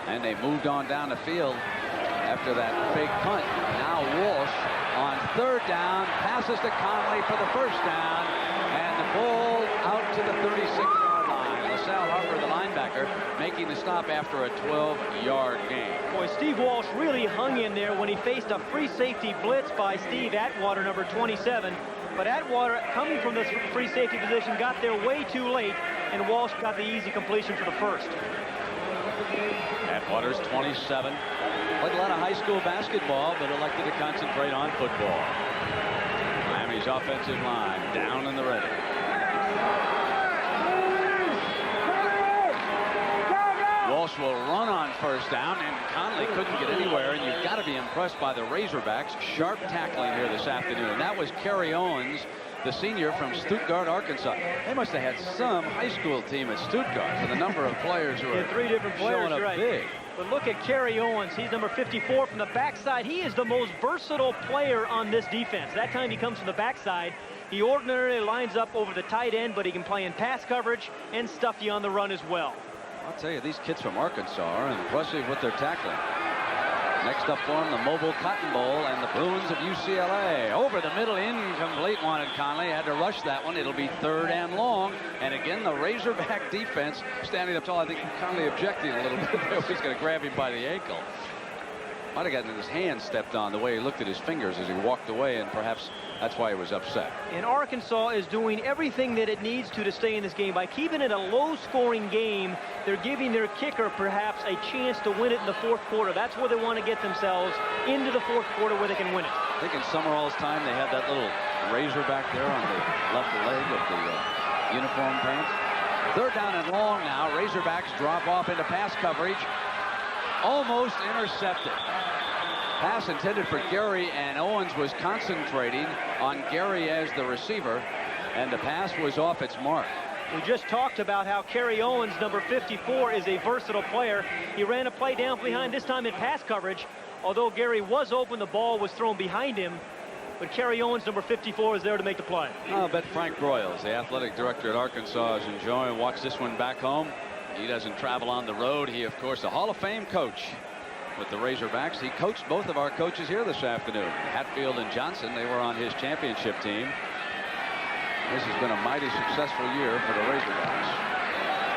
And they moved on down the field after that fake punt. Now Walsh on 3rd down, passes to Conley for the 1st down, and the ball out to the 36-yard line. LaSalle Harper, the linebacker, making the stop after a 12-yard gain. Boy, Steve Walsh really hung in there when he faced a free safety blitz by Steve Atwater, number 27. But Atwater, coming from this free safety position, got there way too late, and Walsh got the easy completion for the 1st. Atwater's 27. Played a lot of high school basketball, but elected to concentrate on football. Miami's offensive line down in the red. Walsh will run on 1st down, and Conley couldn't get anywhere, and you've got to be impressed by the Razorbacks. Sharp tackling here this afternoon. That was Kerry Owens, the senior from Stuttgart, Arkansas. They must have had some high school team at Stuttgart for the number of players who are 3 different players, showing up right. big. But look at Kerry Owens. He's number 54 from the backside. He is the most versatile player on this defense. That time he comes from the backside. He ordinarily lines up over the tight end, but he can play in pass coverage and stuff you on the run as well. I'll tell you, these kids from Arkansas are impressive with their tackling. Next up for them, the Mobile Cotton Bowl and the Bruins of UCLA. Over the middle, incomplete, wanted Conley. Had to rush that one. It'll be 3rd and long. And again, the Razorback defense standing up tall. I think Conley objecting a little bit. He's going to grab him by the ankle. Might have gotten his hand stepped on the way he looked at his fingers as he walked away, and perhaps that's why he was upset. And Arkansas is doing everything that it needs to stay in this game. By keeping it a low-scoring game, they're giving their kicker perhaps a chance to win it in the 4th quarter. That's where they want to get themselves into the 4th quarter where they can win it. I think in Summerall's time, they had that little razor back there on the left leg of the uniform pants. 3rd down and long now. Razorbacks drop off into pass coverage. Almost intercepted. Pass intended for Gary, and Owens was concentrating on Gary as the receiver, and the pass was off its mark. We just talked about how Kerry Owens, number 54, is a versatile player. He ran a play down behind, this time in pass coverage. Although Gary was open, the ball was thrown behind him. But Kerry Owens, number 54, is there to make the play. I'll bet Frank Broyles, the athletic director at Arkansas, is enjoying. Watch this one back home. He doesn't travel on the road. He, of course, a Hall of Fame coach with the Razorbacks. He coached both of our coaches here this afternoon. Hatfield and Johnson, they were on his championship team. This has been a mighty successful year for the Razorbacks.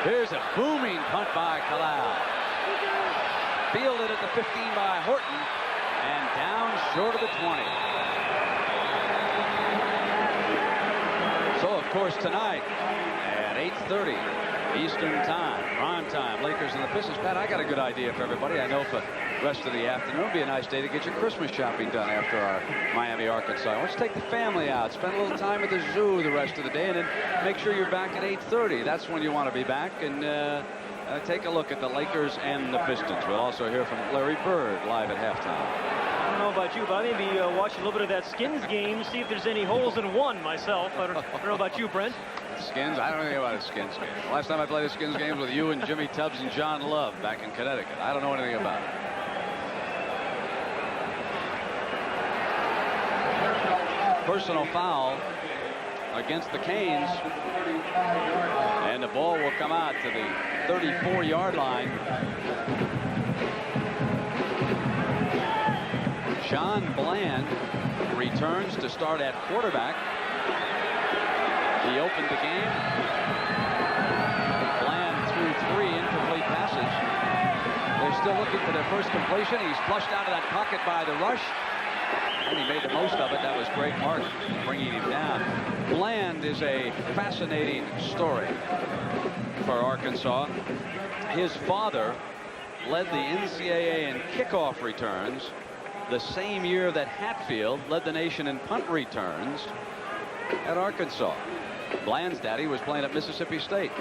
Here's a booming punt by Kalal. Fielded at the 15 by Horton, and down short of the 20. So, of course, tonight at 8:30 Eastern time, prime time, Lakers and the Pistons. Pat, I got a good idea for everybody. I know for the rest of the afternoon, it'll be a nice day to get your Christmas shopping done after our Miami, Arkansas. Why don't you take the family out, spend a little time at the zoo the rest of the day, and then make sure you're back at 8:30. That's when you want to be back, and take a look at the Lakers and the Pistons. We'll also hear from Larry Bird live at halftime. I don't know about you, but I may be watching a little bit of that Skins game, see if there's any holes in one myself. I don't know about you, Brent. Skins? I don't know anything about a Skins game. Last time I played a Skins game was with you and Jimmy Tubbs and John Love back in Connecticut. I don't know anything about it. Personal foul against the Canes. And the ball will come out to the 34-yard line. Sean Bland returns to start at quarterback. He opened the game. Bland threw 3 incomplete passes. They're still looking for their first completion. He's flushed out of that pocket by the rush. And he made the most of it. That was Greg Martin bringing him down. Bland is a fascinating story. for Arkansas. His father led the NCAA in kickoff returns the same year that Hatfield led the nation in punt returns at Arkansas. Bland's daddy was playing at Mississippi State.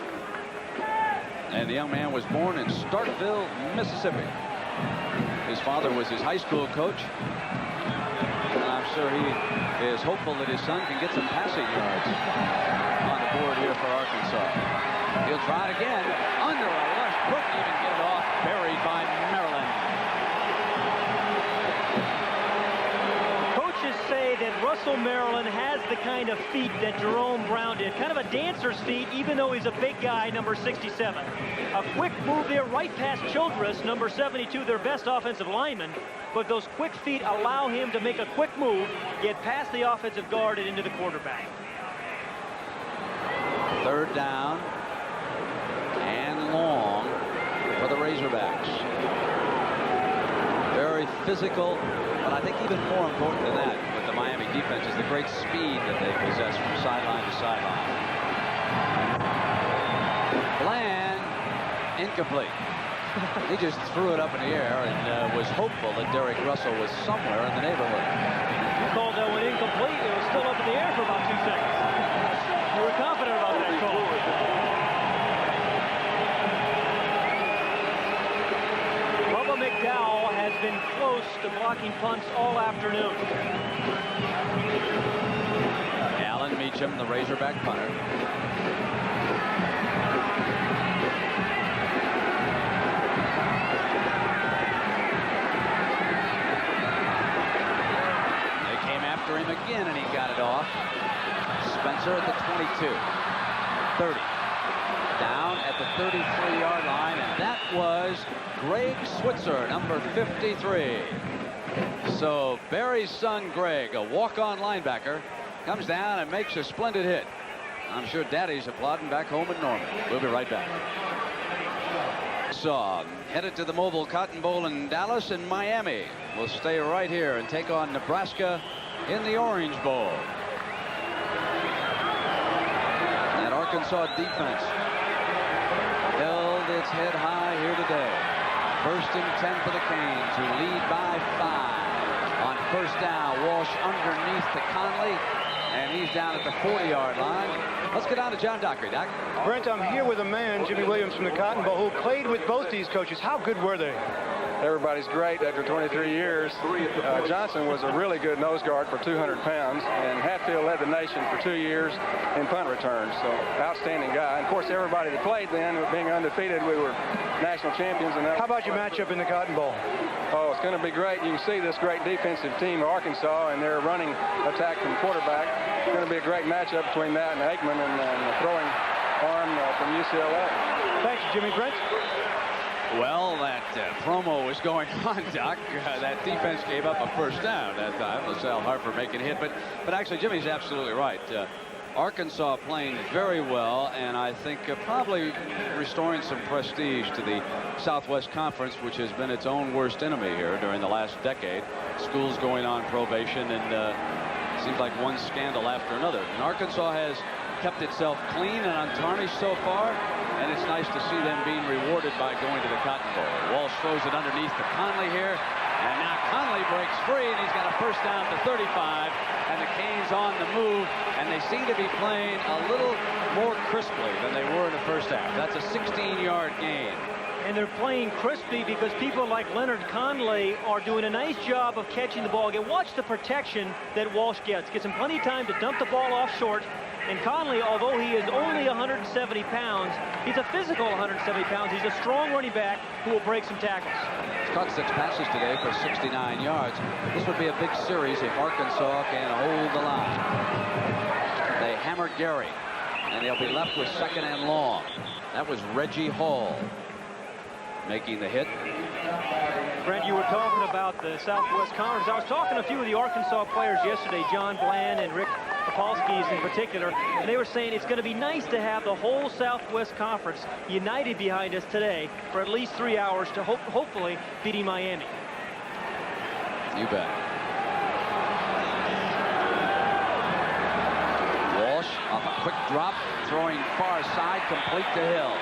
And the young man was born in Starkville, Mississippi. His father was his high school coach. And I'm sure he is hopeful that his son can get some passing yards on the board here for Arkansas. He'll try it again. Under a rush. Couldn't even get it off. Buried by Maryland. Coaches say that Russell Maryland has the kind of feet that Jerome Brown did. Kind of a dancer's feet, even though he's a big guy, number 67. A quick move there right past Childress, number 72, their best offensive lineman. But those quick feet allow him to make a quick move, get past the offensive guard and into the quarterback. Third down and long for the Razorbacks. Very physical, but I think even more important than that with the Miami defense is the great speed that they possess from sideline to sideline. Bland, incomplete. He just threw it up in the air and was hopeful that Derek Russell was somewhere in the neighborhood. You called that one incomplete. It was still up in the air for about 2 seconds. You were confident about that call. Bubba McDowell has been close to blocking punts all afternoon. Allen Meacham, the Razorback punter. After him again, and he got it off. Spencer at the 22, 30, down at the 33-yard line, and that was Greg Switzer, number 53. So Barry's son Greg, a walk-on linebacker, comes down and makes a splendid hit. I'm sure Daddy's applauding back home in Norman. We'll be right back. Headed to the Mobile Cotton Bowl in Dallas and Miami. We'll stay right here and take on Nebraska in the Orange Bowl. That Arkansas defense held its head high here today. 1st and 10 for the Canes, who lead by 5. On first down, Walsh underneath to Conley, and he's down at the 40-yard line. Let's get on to John Dockery. Doc. Brent, I'm here with a man, Jimmy Williams from the Cotton Bowl, who played with both these coaches. How good were they? Everybody's great after 23 years. Johnson was a really good nose guard for 200 pounds, and Hatfield led the nation for 2 years in punt returns. So outstanding guy. And of course, everybody that played then, being undefeated, we were national champions. And how about your matchup in the Cotton Bowl? Oh, it's going to be great. You can see this great defensive team of Arkansas and their running attack from quarterback. It's going to be a great matchup between that and Aikman and the throwing arm from UCLA. Thanks, Jimmy. Brent? Well, that promo was going on, Doc. That defense gave up a first down that time. LaSalle Harper making a hit. But actually, Jimmy's absolutely right. Arkansas playing very well, and I think probably restoring some prestige to the Southwest Conference, which has been its own worst enemy here during the last decade. Schools going on probation, and seems like one scandal after another. And Arkansas has kept itself clean and untarnished so far, and it's nice to see them being rewarded by going to the Cotton Bowl. Walsh throws it underneath to Conley here, and now Conley breaks free, and he's got a first down to 35, and the Canes on the move, and they seem to be playing a little more crisply than they were in the first half. That's a 16-yard gain. And they're playing crispy because people like Leonard Conley are doing a nice job of catching the ball. Again, watch the protection that Walsh gets. Gets him plenty of time to dump the ball off short. And Conley, although he is only 170 pounds, he's a physical 170 pounds. He's a strong running back who will break some tackles. He's caught 6 passes today for 69 yards. This would be a big series if Arkansas can hold the line. They hammered Gary, and they'll be left with 2nd and long. That was Reggie Hall making the hit. Brent, you were talking about the Southwest Conference. I was talking to a few of the Arkansas players yesterday, John Bland and Rick Kapolsky's in particular, and they were saying it's going to be nice to have the whole Southwest Conference united behind us today for at least 3 hours to hopefully beating Miami. You bet. Walsh off a quick drop, throwing far side, complete to Hill.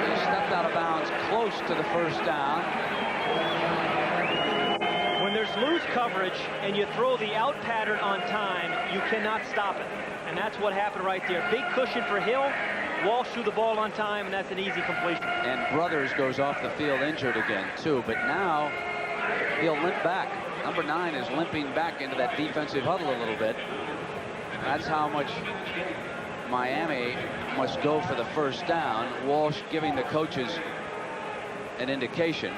He stepped out of bounds close to the first down. When there's loose coverage and you throw the out pattern on time, you cannot stop it. And that's what happened right there. Big cushion for Hill. Walsh threw the ball on time, and that's an easy completion. And Brothers goes off the field injured again, too. But now he'll limp back. Number 9 is limping back into that defensive huddle a little bit. That's how much Miami must go for the first down. Walsh giving the coaches an indication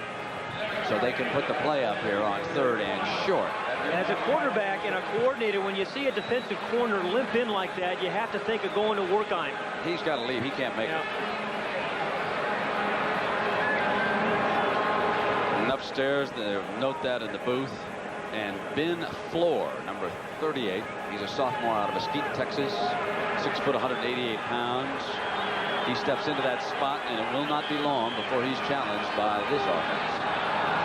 so they can put the play up here on 3rd and short. As a quarterback and a coordinator, when you see a defensive corner limp in like that, you have to think of going to work on him. He's got to leave. He can't make it. And upstairs, they note that in the booth. And Ben Floor, number 38. He's a sophomore out of Mesquite, Texas. 6 foot, 188 pounds. He steps into that spot, and it will not be long before he's challenged by this offense.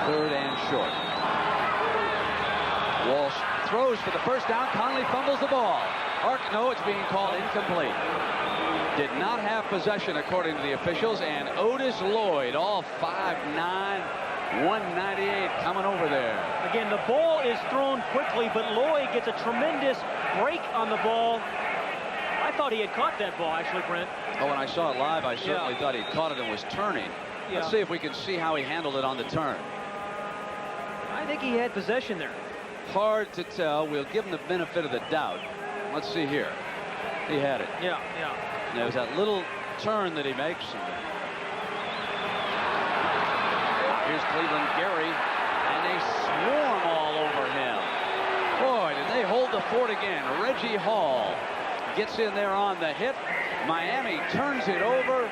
3rd and short. Walsh throws for the first down. Conley fumbles the ball. No, it's being called incomplete. Did not have possession according to the officials, and Otis Lloyd, all 5'9", 198, coming over there. Again, the ball is thrown quickly, but Lloyd gets a tremendous break on the ball. I thought he had caught that ball, actually, Brent. Oh, when I saw it live, I certainly thought he caught it and was turning. Let's see if we can see how he handled it on the turn. I think he had possession there. Hard to tell. We'll give him the benefit of the doubt. Let's see here. He had it. Yeah. There's that little turn that he makes. Here's Cleveland Gary, and they swarm all over him. Boy, did they hold the fort again. Reggie Hall gets in there on the hit. Miami turns it over.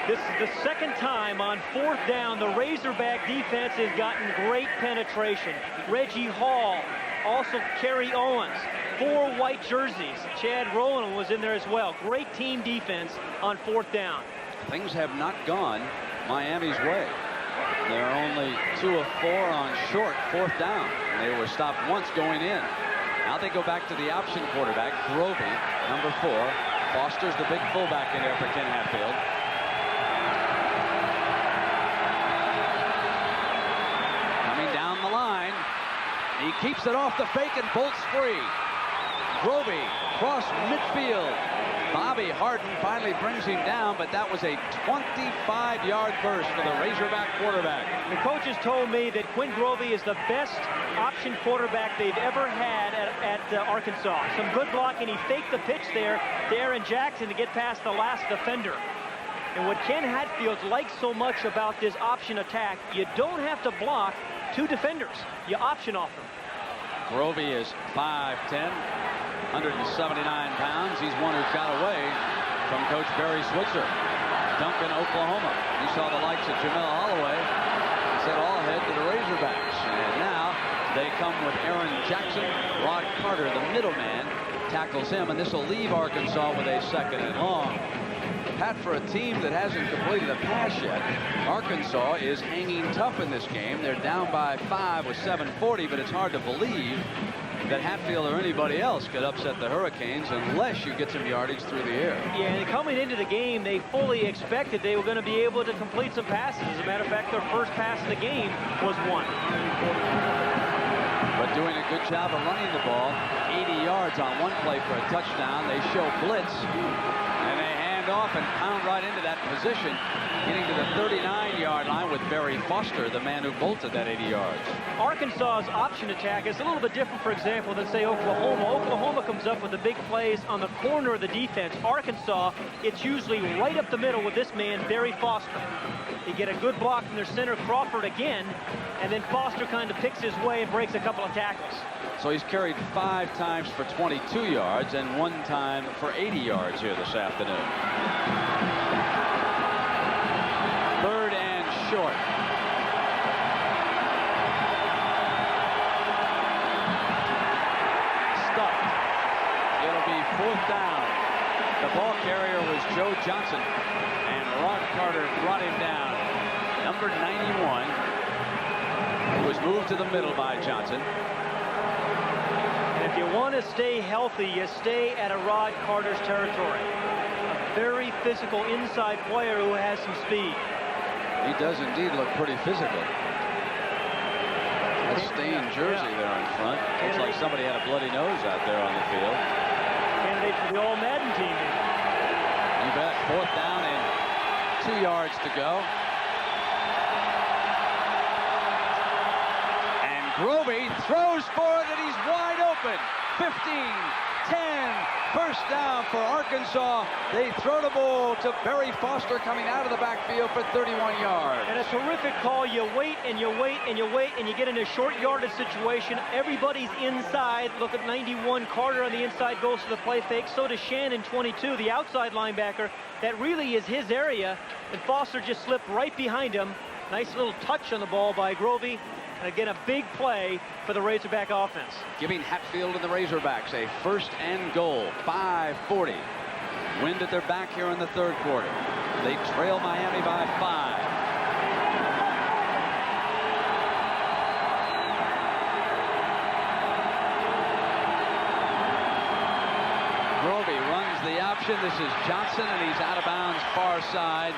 This is the second time on 4th down the Razorback defense has gotten great penetration. Reggie Hall, also Kerry Owens, 4 white jerseys. Chad Rowland was in there as well. Great team defense on 4th down. Things have not gone Miami's way. They're only 2 of 4 on short 4th down. They were stopped once going in. Now they go back to the option quarterback, Grovey, number 4. Foster's the big fullback in there for Ken Hatfield. Coming down the line. He keeps it off the fake and bolts free. Grovey cross midfield. Bobby Harden finally brings him down, but that was a 25-yard burst for the Razorback quarterback. The coaches told me that Quinn Grovey is the best option quarterback they've ever had at Arkansas. Some good blocking. He faked the pitch there to Aaron Jackson to get past the last defender. And what Ken Hatfield likes so much about this option attack, you don't have to block 2 defenders. You option off them. Grovey is 5'10", 179 pounds. He's one who got away from Coach Barry Switzer. Duncan, Oklahoma. You saw the likes of Jamel Holloway. He said all ahead to the Razorbacks. And now they come with Aaron Jackson. Rod Carter, the middleman, tackles him. And this will leave Arkansas with a 2nd and long. Pat, for a team that hasn't completed a pass yet, Arkansas is hanging tough in this game. They're down by 5 with 7:40, but it's hard to believe that Hatfield or anybody else could upset the Hurricanes unless you get some yardage through the air. Yeah, and coming into the game, they fully expected they were going to be able to complete some passes. As a matter of fact, their first pass in the game was 1. But doing a good job of running the ball. 80 yards on one play for a touchdown. They show blitz, and they hand off and pound right into that position, getting to the 39-yard line with Barry Foster, the man who bolted that 80 yards. Arkansas's option attack is a little bit different, for example, than, say, Oklahoma. Oklahoma comes up with the big plays on the corner of the defense. Arkansas, it's usually right up the middle with this man, Barry Foster. They get a good block from their center, Crawford again, and then Foster kind of picks his way and breaks a couple of tackles. So he's carried 5 times for 22 yards and 1 time for 80 yards here this afternoon. 3rd and short. Stuffed. It'll be 4th down. The ball carrier was Joe Johnson, and Rod Carter brought him down. Number 91, who was moved to the middle by Johnson. And if you want to stay healthy, you stay at a Rod Carter's territory. A very physical inside player who has some speed. He does indeed look pretty physical. That stained jersey there in front. Looks like somebody had a bloody nose out there on the field. Candidate for the All-Madden team. You bet. 4th down and 2 yards to go. And Grovey throws for it, and he's wide open. 15, 10, first down for Arkansas. They throw the ball to Barry Foster coming out of the backfield for 31 yards. And a terrific call. You wait and you wait and you wait and you get in a short yardage situation. Everybody's inside. Look at 91. Carter on the inside goes to the play fake. So does Shannon, 22, the outside linebacker. That really is his area. And Foster just slipped right behind him. Nice little touch on the ball by Grovey. And again, a big play for the Razorback offense. Giving Hatfield and the Razorbacks a 1st and goal. 5:40. Wind at their back here in the 3rd quarter. They trail Miami by 5. Grovey runs the option. This is Johnson, and he's out of bounds far side.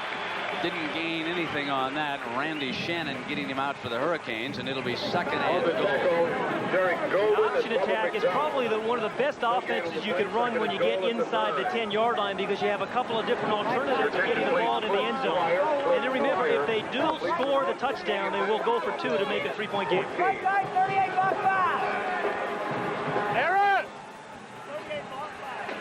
Didn't gain anything on that. Randy Shannon getting him out for the Hurricanes, and it'll be 2nd and goal. Option attack is probably one of the best offenses you can run when you get inside the 10-yard line, because you have a couple of different alternatives of getting the ball into the end zone. And then remember, if they do score the touchdown, they will go for 2 to make it a 3-point game. Right, 38 block 5. Aaron! 38 block 5.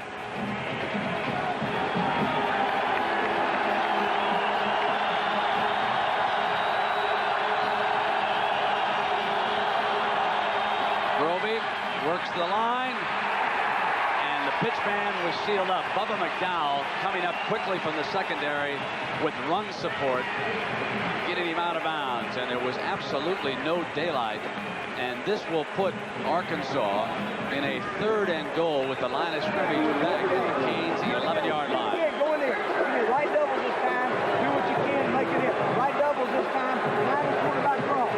Grovey works the line, and the pitch man was sealed up. Bubba McDowell coming up quickly from the secondary with run support, getting him out of bounds, and there was absolutely no daylight. And this will put Arkansas in a 3rd and goal with the line of scrimmage back at the Canes, the 11-yard line. Yeah, go in there. Right doubles this time. Do what you can to make it in. Right doubles this time. 9 quarterback draw.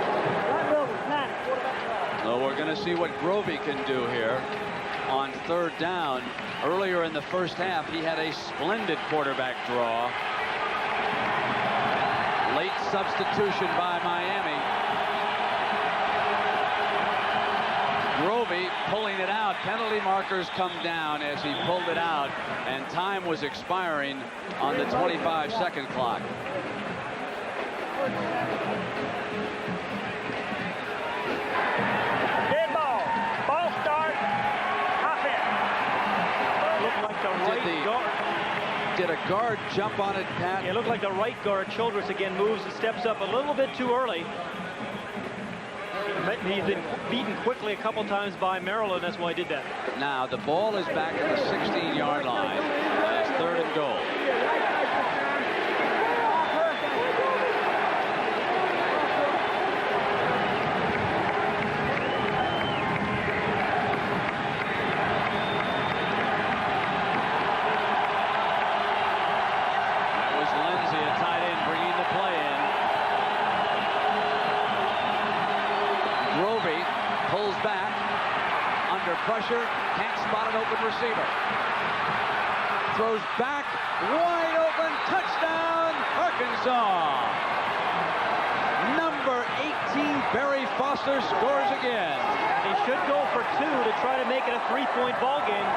Right doubles, 9 quarterback draw. Well, we're going to see what Grovey can do here on 3rd down. Earlier in the 1st half, he had a splendid quarterback draw. Late substitution by Miami. Grovey pulling it out. Penalty markers come down as he pulled it out, and time was expiring on the 25-second clock. Dead ball. Ball start. Hop in. Looked like the right guard. Did a guard jump on it, Pat? It looked like the right guard, Childress, again moves and steps up a little bit too early. He's been beaten quickly a couple times by Maryland. That's why he did that. Now the ball is back at the 16-yard line. And it's 3rd and goal. That was Lindsey, a tight end, bringing the play in. Grovey pulls back under pressure, can't spot an open receiver. Throws back, wide open, touchdown, Arkansas. Number 18, Barry Foster scores again. He should go for 2 to try to make it a 3-point ball game.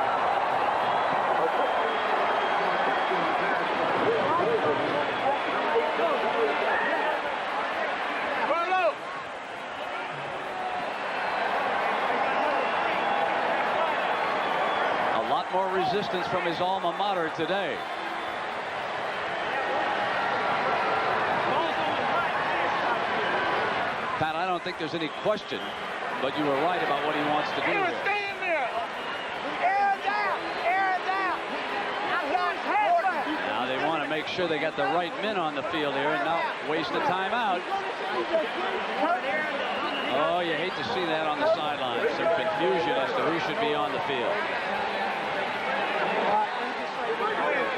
A lot more resistance from his alma mater today. Pat, I don't think there's any question, but you were right about what he wants to do here. Stay in there. Aaron's out. Aaron's out. I'm done. Now they want to make sure they got the right men on the field here and not waste a timeout. Oh, you hate to see that on the sidelines. Some confusion as to who should be on the field.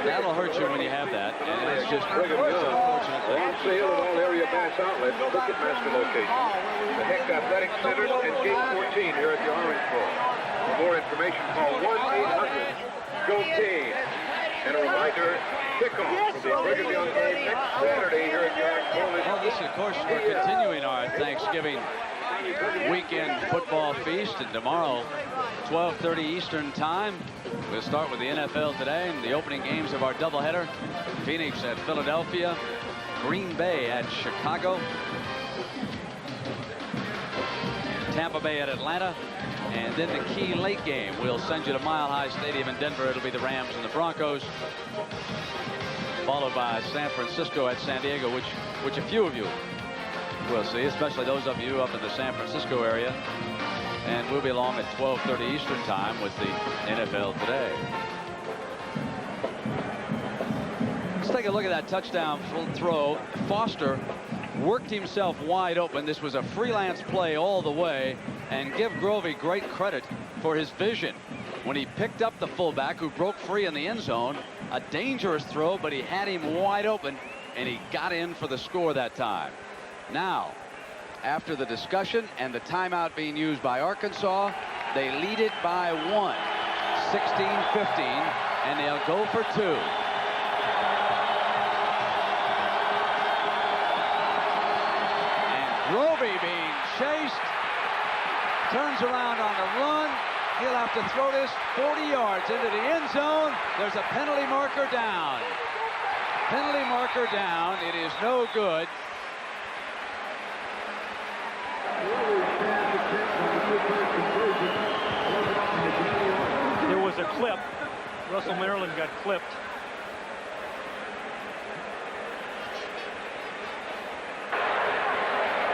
That'll hurt you when you have that, and it's just unfortunate. On field and all area backs outlet, Ticketmaster location, the Heck Athletic Center, and Gate 14 here at the Orange Bowl. For more information, call 1-800-GO-TEAM. And a reminder, kickoff for the Brigham Young game next Saturday here at the Orange Bowl. Well, this, of course, we're continuing our Thanksgiving weekend football feast, and tomorrow, 12:30 Eastern Time, we'll start with the NFL today and the opening games of our doubleheader. Phoenix at Philadelphia, Green Bay at Chicago, Tampa Bay at Atlanta, and then the key late game. We'll send you to Mile High Stadium in Denver. It'll be the Rams and the Broncos, followed by San Francisco at San Diego, which a few of you will see, especially those of you up in the San Francisco area. And we'll be along at 12:30 Eastern Time with the NFL today. Let's take a look at that touchdown throw. Foster worked himself wide open. This was a freelance play all the way, and give Grovey great credit for his vision when he picked up the fullback who broke free in the end zone. A dangerous throw, but he had him wide open, and he got in for the score that time. Now, after the discussion and the timeout being used by Arkansas, they lead it by 1, 16-15, and they'll go for 2. Grovey being chased, turns around on the run. He'll have to throw this 40 yards into the end zone. There's a penalty marker down. Penalty marker down. It is no good. There was a clip. Russell Maryland got clipped.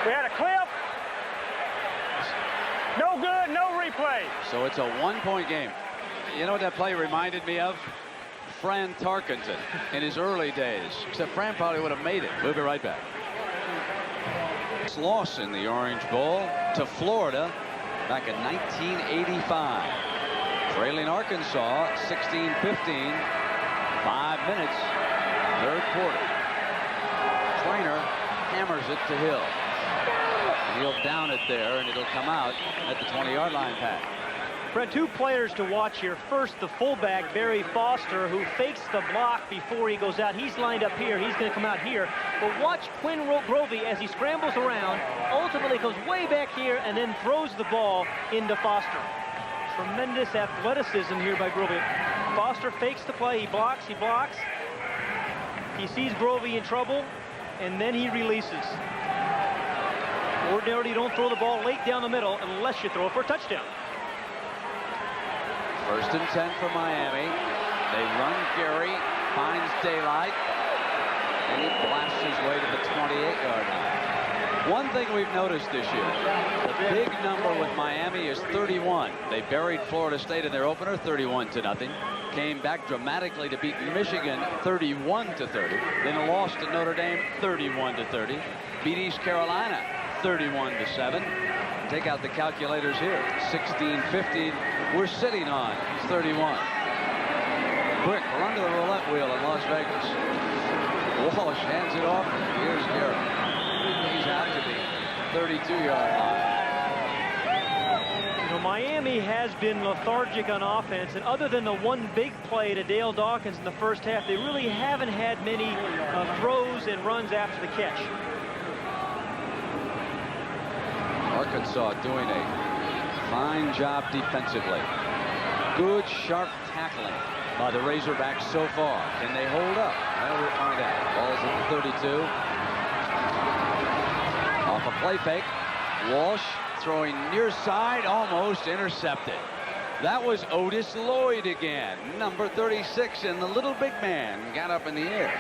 We had a clip. No good, no replay. So it's a 1-point game. You know what that play reminded me of? Fran Tarkenton in his early days. Except Fran probably would have made it. We'll be right back. Loss in the Orange Bowl to Florida back in 1985. Trailing Arkansas 16-15. 5 minutes, third quarter. Trainer hammers it to Hill. He'll down it there, and it'll come out at the 20-yard line pass. Fred, 2 players to watch here. First, the fullback, Barry Foster, who fakes the block before he goes out. He's lined up here. He's going to come out here. But watch Quinn Grovey as he scrambles around, ultimately goes way back here, and then throws the ball into Foster. Tremendous athleticism here by Grovey. Foster fakes the play. He blocks. He blocks. He sees Grovey in trouble, and then he releases. Ordinarily, you don't throw the ball late down the middle unless you throw it for a touchdown. 1st and 10 for Miami. They run Gary, finds daylight, and he blasts his way to the 28-yard line. One thing we've noticed this year, the big number with Miami is 31. They buried Florida State in their opener 31-0. Came back dramatically to beat Michigan 31-30. Then lost to Notre Dame 31-30. Beat East Carolina 31-7. Take out the calculators here. 16-15. We're sitting on 31. Quick run to the roulette wheel in Las Vegas. Walsh hands it off. Here's Garrett. He's out to the 32-yard line. You know, Miami has been lethargic on offense, and other than the one big play to Dale Dawkins in the first half, they really haven't had many throws and runs after the catch. Arkansas doing a fine job defensively. Good, sharp tackling by the Razorbacks so far. Can they hold up? Well, we'll find out. Ball's at the 32. Off a play fake. Walsh throwing near side, almost intercepted. That was Otis Lloyd again, number 36, and the little big man got up in the air.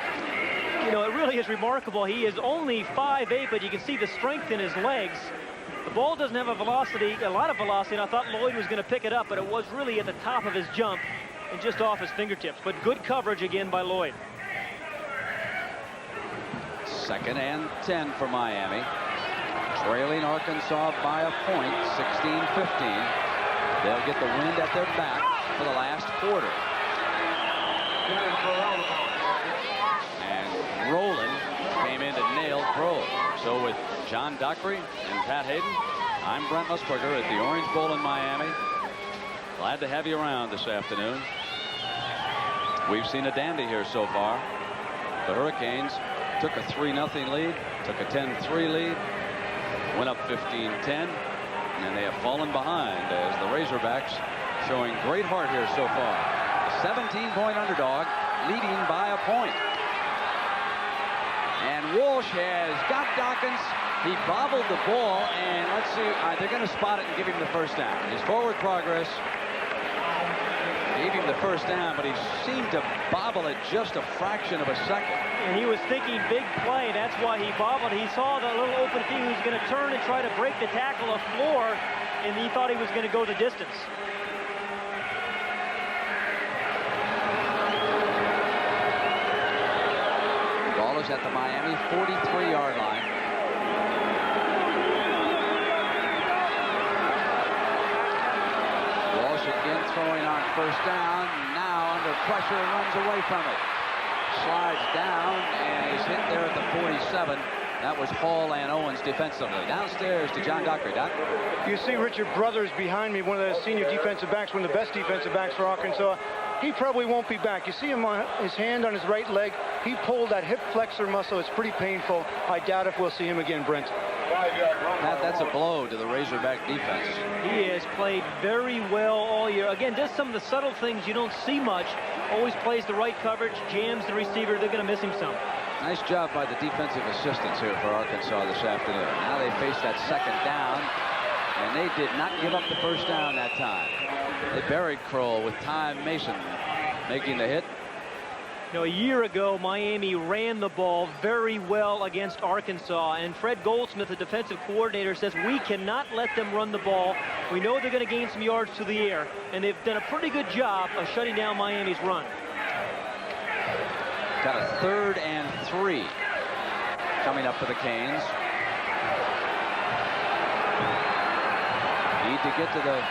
You know, it really is remarkable. He is only 5'8", but you can see the strength in his legs. The ball doesn't have a lot of velocity, and I thought Lloyd was going to pick it up, but it was really at the top of his jump and just off his fingertips. But good coverage again by Lloyd. 2nd and 10 for Miami. Trailing Arkansas by a point, 16-15. They'll get the wind at their back for the last quarter. And Rowland came in and nailed Kroll. So with John Dockery and Pat Hayden, I'm Brent Musburger at the Orange Bowl in Miami. Glad to have you around this afternoon. We've seen a dandy here so far. The Hurricanes took a 3-0 lead, took a 10-3 lead, went up 15-10, and they have fallen behind as the Razorbacks showing great heart here so far. A 17-point underdog leading by a point. And Walsh has got Dawkins. He bobbled the ball, and let's see, they're going to spot it and give him the first down. His forward progress gave him the first down, but he seemed to bobble it just a fraction of a second. And he was thinking big play. That's why he bobbled. He saw the little open field. He was going to turn and try to break the tackle of floor, and he thought he was going to go the distance. Ball is at the Miami 43-yard line. Walsh again throwing on first down. Now under pressure, runs away from it. Slides down and is hit there at the 47. That was Hall and Owens defensively. Downstairs to John Dockery. Doc? You see Richard Brothers behind me, one of the senior defensive backs, one of the best defensive backs for Arkansas. He probably won't be back. You see him on his hand on his right leg. He pulled that hip flexor muscle. It's pretty painful. I doubt if we'll see him again, Brent. That's a blow to the Razorback defense. He has played very well all year. Again, just some of the subtle things you don't see much. Always plays the right coverage, jams the receiver. They're going to miss him some. Nice job by the defensive assistants here for Arkansas this afternoon. Now they face that second down, and they did not give up the first down that time. They buried Kroll with Ty Mason making the hit. You know, a year ago, Miami ran the ball very well against Arkansas, and Fred Goldsmith, the defensive coordinator, says we cannot let them run the ball. We know they're going to gain some yards to the air, and they've done a pretty good job of shutting down Miami's run. Got a 3rd and 3 coming up for the Canes. Need to get to the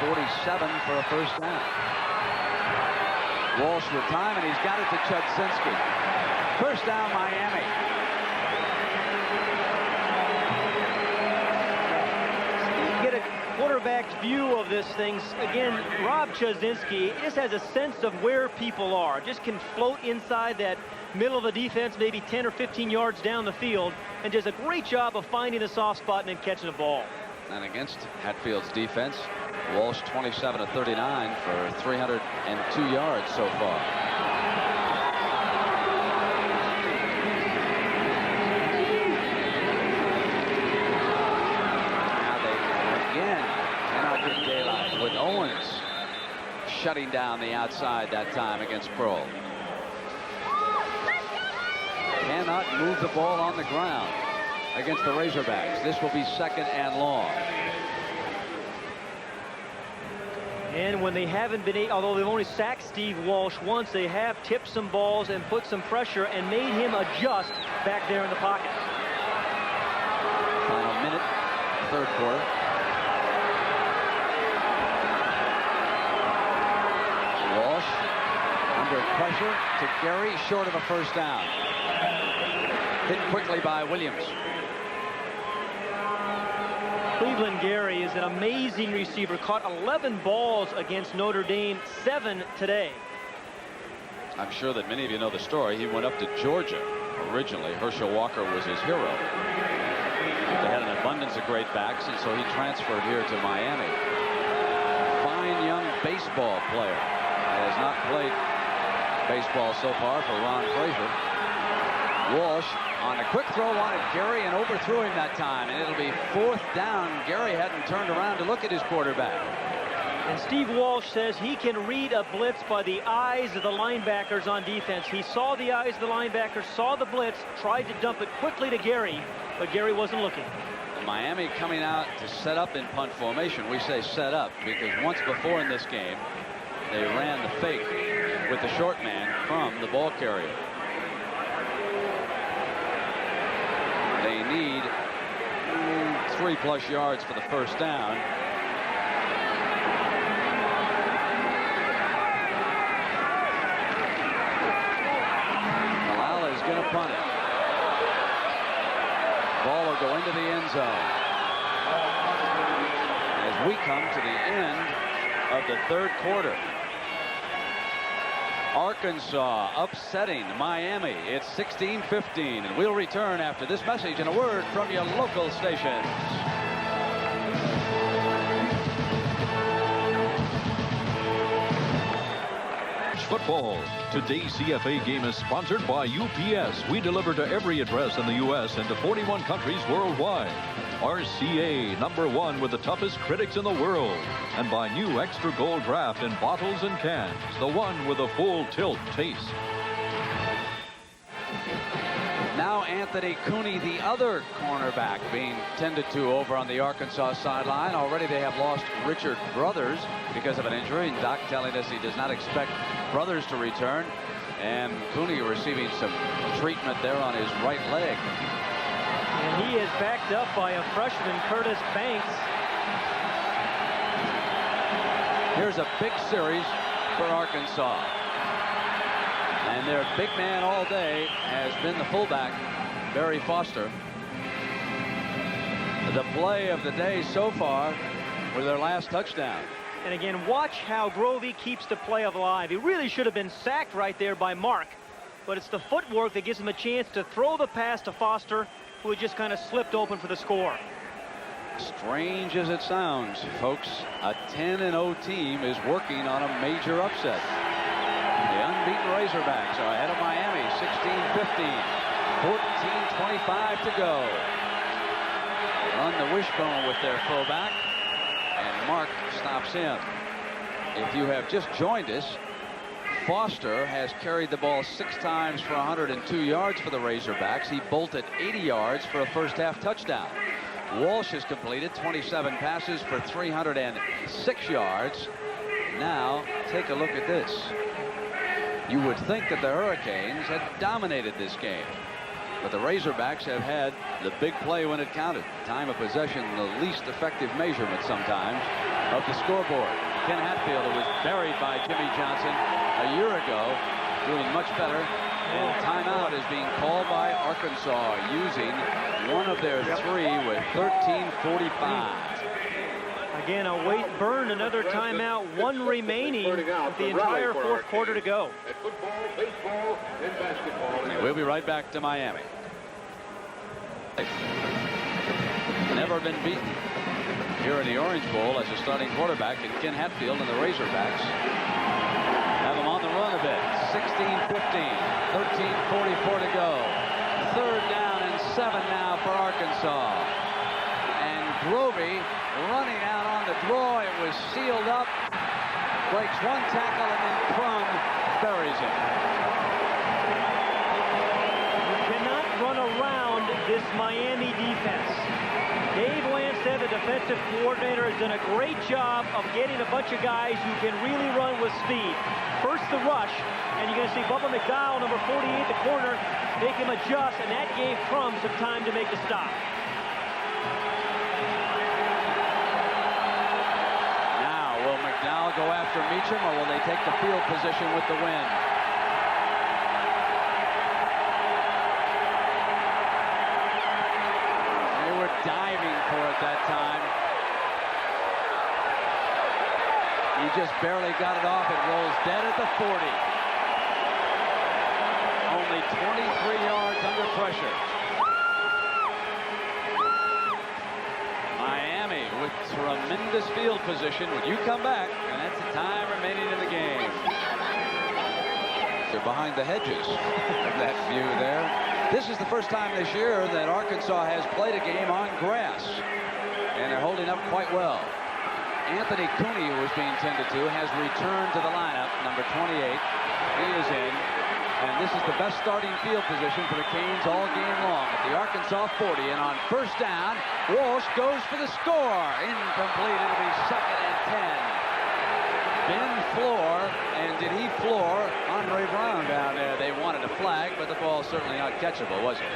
47 for a first down. Walsh with time, and he's got it to Chudzinski. First down, Miami. You get a quarterback's view of this thing. Again, Rob Chudzinski just has a sense of where people are. Just can float inside that middle of the defense, maybe 10 or 15 yards down the field, and does a great job of finding a soft spot and then catching the ball. And against Hatfield's defense, Walsh 27 of 39 for 302 yards so far. Now they again cannot get daylight with Owens shutting down the outside that time against Kroll. Cannot move the ball on the ground against the Razorbacks. This will be 2nd and long. And when they haven't been, although they've only sacked Steve Walsh once, they have tipped some balls and put some pressure and made him adjust back there in the pocket. Final minute, 3rd quarter. Walsh under pressure to Gary, short of a first down. Hit quickly by Williams. Cleveland Gary is an amazing receiver. Caught 11 balls against Notre Dame, 7 today. I'm sure that many of you know the story. He went up to Georgia originally. Herschel Walker was his hero. They had an abundance of great backs, and so he transferred here to Miami. Fine young baseball player. Has not played baseball so far for Ron Frazier. Walsh on a quick throw wanted Gary and overthrew him that time, and it'll be 4th down. Gary hadn't turned around to look at his quarterback. And Steve Walsh says he can read a blitz by the eyes of the linebackers on defense. He saw the eyes of the linebackers, saw the blitz, tried to dump it quickly to Gary, but Gary wasn't looking. Miami coming out to set up in punt formation. We say set up because once before in this game, they ran the fake with the short man from the ball carrier. They need 3+ yards for the first down. Malala is going to punt it. Ball will go into the end zone. As we come to the end of the third quarter. Arkansas upsetting Miami. It's 16-15, and we'll return after this message and a word from your local stations. Football. Today's CFA game is sponsored by UPS. We deliver to every address in the U.S. and to 41 countries worldwide. RCA, #1 with the toughest critics in the world. And by new Extra Gold Draft in bottles and cans, the one with a full tilt taste. Now Anthony Cooney, the other cornerback, being tended to over on the Arkansas sideline. Already they have lost Richard Brothers because of an injury, and Doc telling us he does not expect Brothers to return. And Cooney receiving some treatment there on his right leg. And he is backed up by a freshman, Curtis Banks. Here's a big series for Arkansas. And their big man all day has been the fullback, Barry Foster. The play of the day so far with their last touchdown. And again, watch how Grovey keeps the play alive. He really should have been sacked right there by Mark. But it's the footwork that gives him a chance to throw the pass to Foster, who had just kind of slipped open for the score. Strange as it sounds, folks, a 10-0 team is working on a major upset. The unbeaten Razorbacks are ahead of Miami, 16-15, 14:25 to go. Run the wishbone with their fullback, and Mark stops him. If you have just joined us, Foster has carried the ball 6 times for 102 yards for the Razorbacks. He bolted 80 yards for a first-half touchdown. Walsh has completed 27 passes for 306 yards. Now, take a look at this. You would think that the Hurricanes had dominated this game, but the Razorbacks have had the big play when it counted. Time of possession, the least effective measurement sometimes of the scoreboard. Ken Hatfield, who was buried by Jimmy Johnson a year ago, doing much better. And timeout is being called by Arkansas, using one of their 3 with 13:45. Again, a Wade Byrne, another timeout, 1 remaining with the entire fourth quarter to go. We'll be right back to Miami. Never been beaten here in the Orange Bowl as a starting quarterback, and Ken Hatfield and the Razorbacks have him on the run a bit. 16-15, 13:44 to go. 3rd down and 7 now for Arkansas. And Grovey running out on the draw. It was sealed up. Breaks 1 tackle, and then Crum buries him. You cannot run around this Miami defense. Dave Landstead, the defensive coordinator, has done a great job of getting a bunch of guys who can really run with speed. First the rush, and you're going to see Bubba McDowell, number 48, the corner, make him adjust, and that gave Crum some time to make the stop. Now, will McDowell go after Meacham, or will they take the field position with the wind? They were diving for it that time. He just barely got it off. It rolls dead at the 40. Only 23 yards under pressure. Miami with tremendous field position. When you come back, and that's the time remaining in the game. They're behind the hedges of that view there. This is the first time this year that Arkansas has played a game on grass, and they're holding up quite well. Anthony Cooney, who was being tended to, has returned to the lineup, number 28. He is in, and this is the best starting field position for the Canes all game long at the Arkansas 40. And on 1st down, Walsh goes for the score. Incomplete. It'll be 2nd and 10. Ben floor, and did he floor Andre Brown down there? They wanted a flag, but the ball certainly not catchable, was it?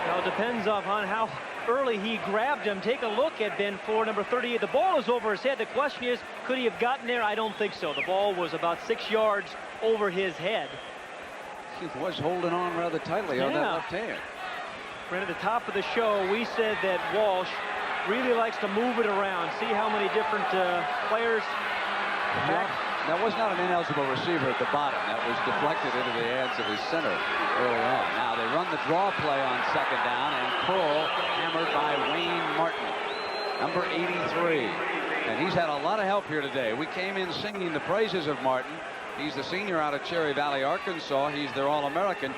Now, it depends on how early he grabbed him. Take a look at Ben Floor, number 38. The ball is over his head. The question is, could he have gotten there? I don't think so. The ball was about 6 yards over his head. He was holding on rather tightly on that left hand. Brent, at the top of the show, we said that Walsh really likes to move it around. See how many different players attack. That was not an ineligible receiver at the bottom. That was deflected into the hands of his center early on. Now they run the draw play on second down, and pull hammered by Wayne Martin, number 83. And he's had a lot of help here today. We came in singing the praises of Martin. He's the senior out of Cherry Valley, Arkansas. He's their All-American.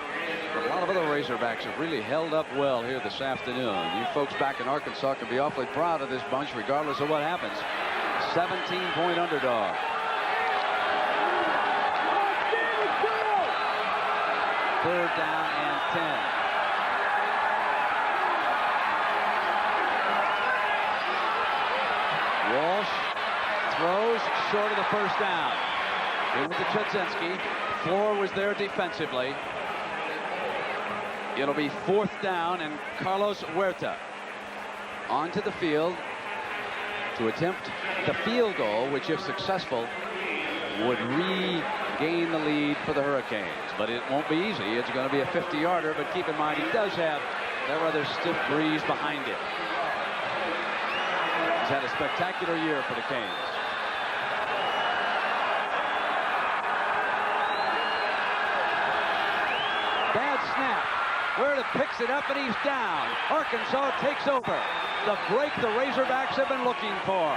But a lot of other Razorbacks have really held up well here this afternoon. You folks back in Arkansas can be awfully proud of this bunch regardless of what happens. 17-point underdog. Third down and 10. Walsh throws short of the first down. It went to Chudzinski. Floor was there defensively. It'll be fourth down, and Carlos Huerta onto the field to attempt the field goal, which, if successful, would regain the lead for the Hurricanes. But it won't be easy. It's going to be a 50-yarder, but keep in mind he does have that rather stiff breeze behind him. He's had a spectacular year for the Canes. Bad snap. Huerta picks it up, and he's down. Arkansas takes over. The break the Razorbacks have been looking for.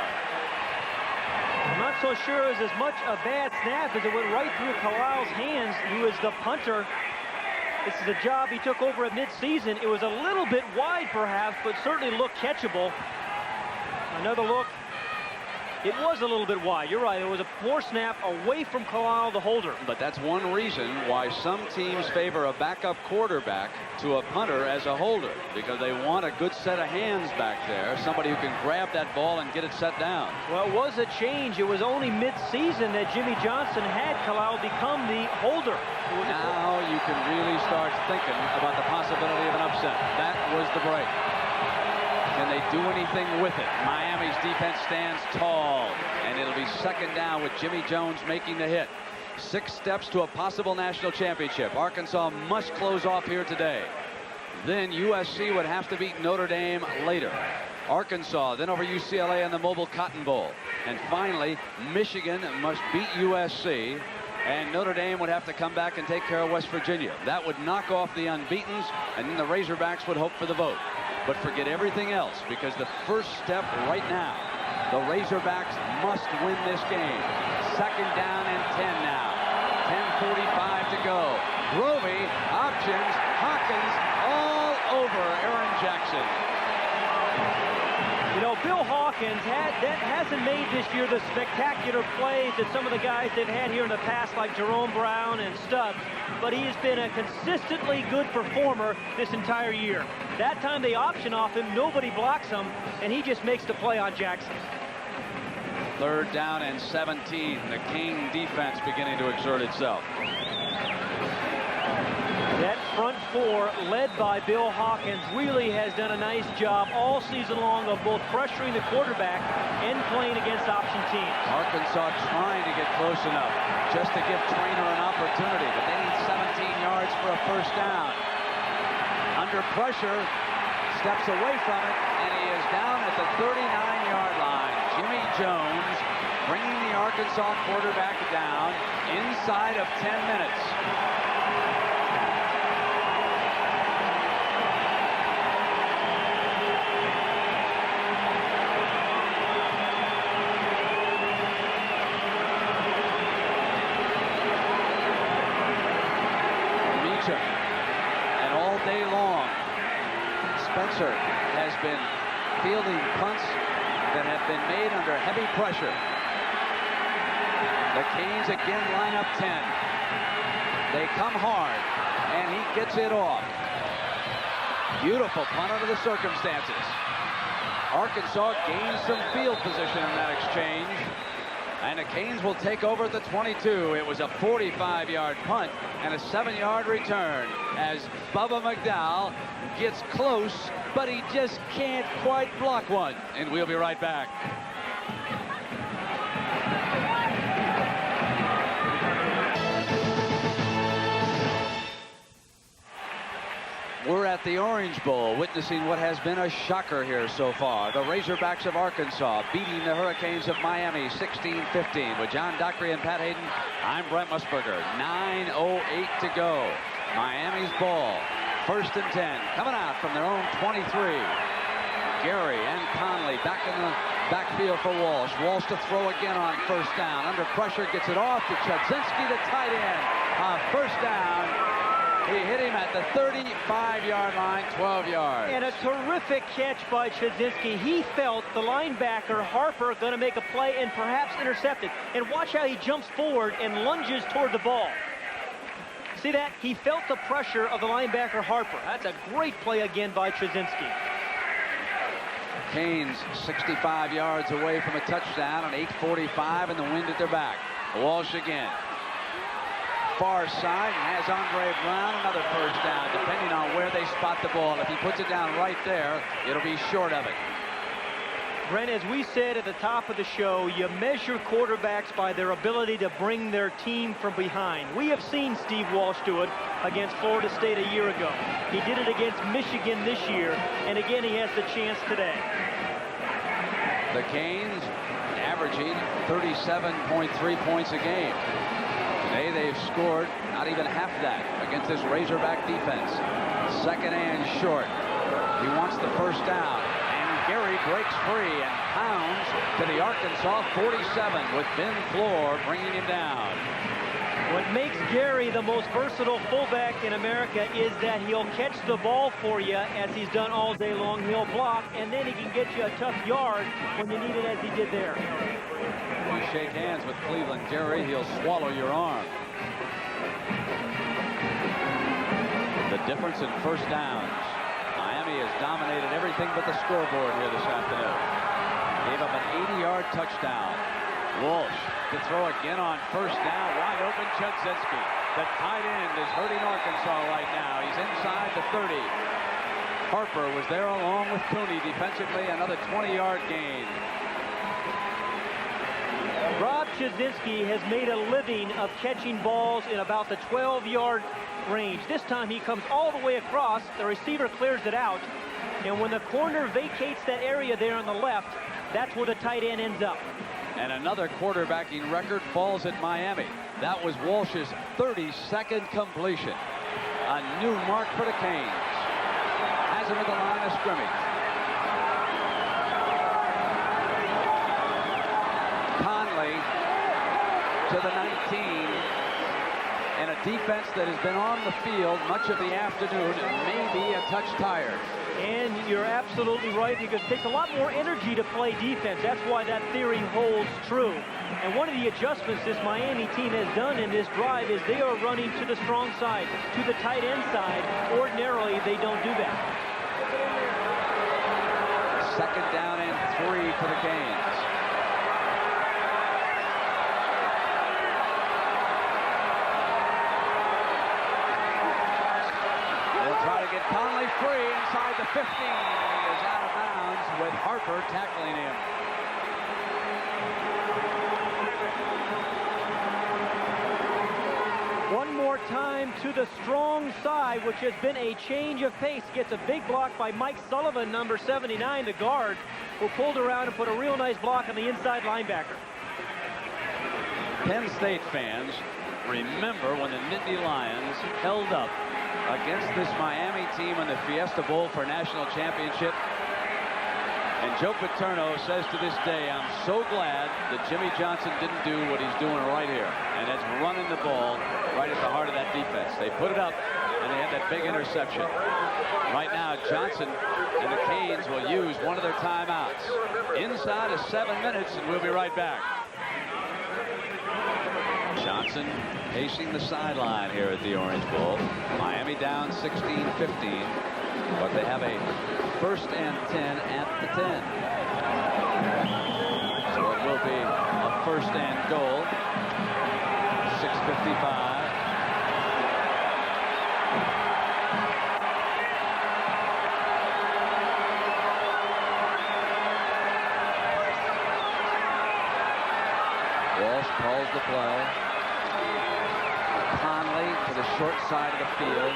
I'm not so sure it was as much a bad snap as it went right through Carlisle's hands, who is the punter. This is a job he took over at midseason. It was a little bit wide, perhaps, but certainly looked catchable. Another look. It was a little bit wide. You're right. It was a poor snap away from Carlisle, the holder. But that's one reason why some teams favor a backup quarterback to a punter as a holder, because they want a good set of hands back there, somebody who can grab that ball and get it set down. Well, it was a change. It was only mid-season that Jimmy Johnson had Carlisle become the holder. Now you can really start thinking about the possibility of an upset. That was the break. Can they do anything with it? Miami's defense stands tall, and it'll be second down with Jimmy Jones making the hit. 6 steps to a possible national championship. Arkansas must close off here today. Then USC would have to beat Notre Dame later. Arkansas, then over UCLA in the Mobile Cotton Bowl. And finally, Michigan must beat USC, and Notre Dame would have to come back and take care of West Virginia. That would knock off the unbeatens, and then the Razorbacks would hope for the vote. But forget everything else, because the first step right now, the Razorbacks must win this game. Second down and 10 now. 10:45 to go. Grovey, options, Hawkins, all over Aaron Jackson. You know, Bill Hawkins hasn't made this year the spectacular plays that some of the guys they've had here in the past, like Jerome Brown and Stubbs, but he has been a consistently good performer this entire year. That time they option off him, nobody blocks him, and he just makes the play on Jackson. Third down and 17. The King defense beginning to exert itself. That front four, led by Bill Hawkins, really has done a nice job all season long of both pressuring the quarterback and playing against option teams. Arkansas trying to get close enough just to give Traynor an opportunity, but they need 17 yards for a first down. Under pressure, steps away from it, and he is down at the 39-yard line. Jimmy Jones bringing the Arkansas quarterback down inside of 10 minutes. And all day long, Spencer has been fielding punts that have been made under heavy pressure. The Canes again line up 10. They come hard, and he gets it off. Beautiful punt under the circumstances. Arkansas gains some field position in that exchange. And the Canes will take over at the 22. It was a 45-yard punt and a 7-yard return as Bubba McDowell gets close, but he just can't quite block one. And we'll be right back. We're at the Orange Bowl, witnessing what has been a shocker here so far. The Razorbacks of Arkansas beating the Hurricanes of Miami 16-15. With John Dockery and Pat Hayden, I'm Brent Musburger. 9:08 to go. Miami's ball. 1st and 10. Coming out from their own 23. Gary and Conley back in the backfield for Walsh. Walsh to throw again on 1st down. Under pressure, gets it off to Chudzinski, the tight end. 1st down. He hit him at the 35-yard line, 12 yards. And a terrific catch by Chudzinski. He felt the linebacker, Harper, going to make a play and perhaps intercept it. And watch how he jumps forward and lunges toward the ball. See that? He felt the pressure of the linebacker, Harper. That's a great play again by Chudzinski. Canes 65 yards away from a touchdown on 8:45 and the wind at their back. Walsh again. Far side, has Andre Brown, another 1st down, depending on where they spot the ball. If he puts it down right there, it'll be short of it. Brent, as we said at the top of the show, you measure quarterbacks by their ability to bring their team from behind. We have seen Steve Walsh do it against Florida State a year ago. He did it against Michigan this year, and again he has the chance today. The Canes averaging 37.3 points a game. Today they've scored not even half that against this Razorback defense. 2nd and short. He wants the 1st down. Gary breaks free and pounds to the Arkansas 47 with Ben Floor bringing him down. What makes Gary the most versatile fullback in America is that he'll catch the ball for you as he's done all day long. He'll block, and then he can get you a tough yard when you need it, as he did there. You shake hands with Cleveland Gary, he'll swallow your arm. The difference in 1st downs. Miami has dominated everything but the scoreboard here this afternoon. Gave up an 80-yard touchdown. Walsh to throw again on 1st down. Wide open Chudzinski. The tight end is hurting Arkansas right now. He's inside the 30. Harper was there along with Cooney defensively. Another 20-yard gain. Rob Chudzinski has made a living of catching balls in about the 12-yard range. This time he comes all the way across. The receiver clears it out. And when the corner vacates that area there on the left, that's where the tight end ends up. And another quarterbacking record falls at Miami. That was Walsh's 32nd completion. A new mark for the Canes. Has him at the line of scrimmage. Conley to the 19. And a defense that has been on the field much of the afternoon and maybe a touch tired. And you're absolutely right, because it takes a lot more energy to play defense. That's why that theory holds true. And one of the adjustments this Miami team has done in this drive is they are running to the strong side, to the tight end side. Ordinarily, they don't do that. 2nd down and 3 for the Canes. Get Conley free inside the 15. He is out of bounds with Harper tackling him. One more time to the strong side, which has been a change of pace. Gets a big block by Mike Sullivan, number 79, the guard, who pulled around and put a real nice block on the inside linebacker. Penn State fans remember when the Nittany Lions held up against this Miami team in the Fiesta Bowl for a national championship. And Joe Paterno says to this day, I'm so glad that Jimmy Johnson didn't do what he's doing right here. And that's running the ball right at the heart of that defense. They put it up, and they had that big interception. Right now, Johnson and the Canes will use one of their timeouts. Inside of 7 minutes, and we'll be right back. Johnson pacing the sideline here at the Orange Bowl. Miami down 16-15, but they have a 1st and 10 at the 10. So it will be a 1st and goal. 6:55. Walsh calls the play. Conley to the short side of the field.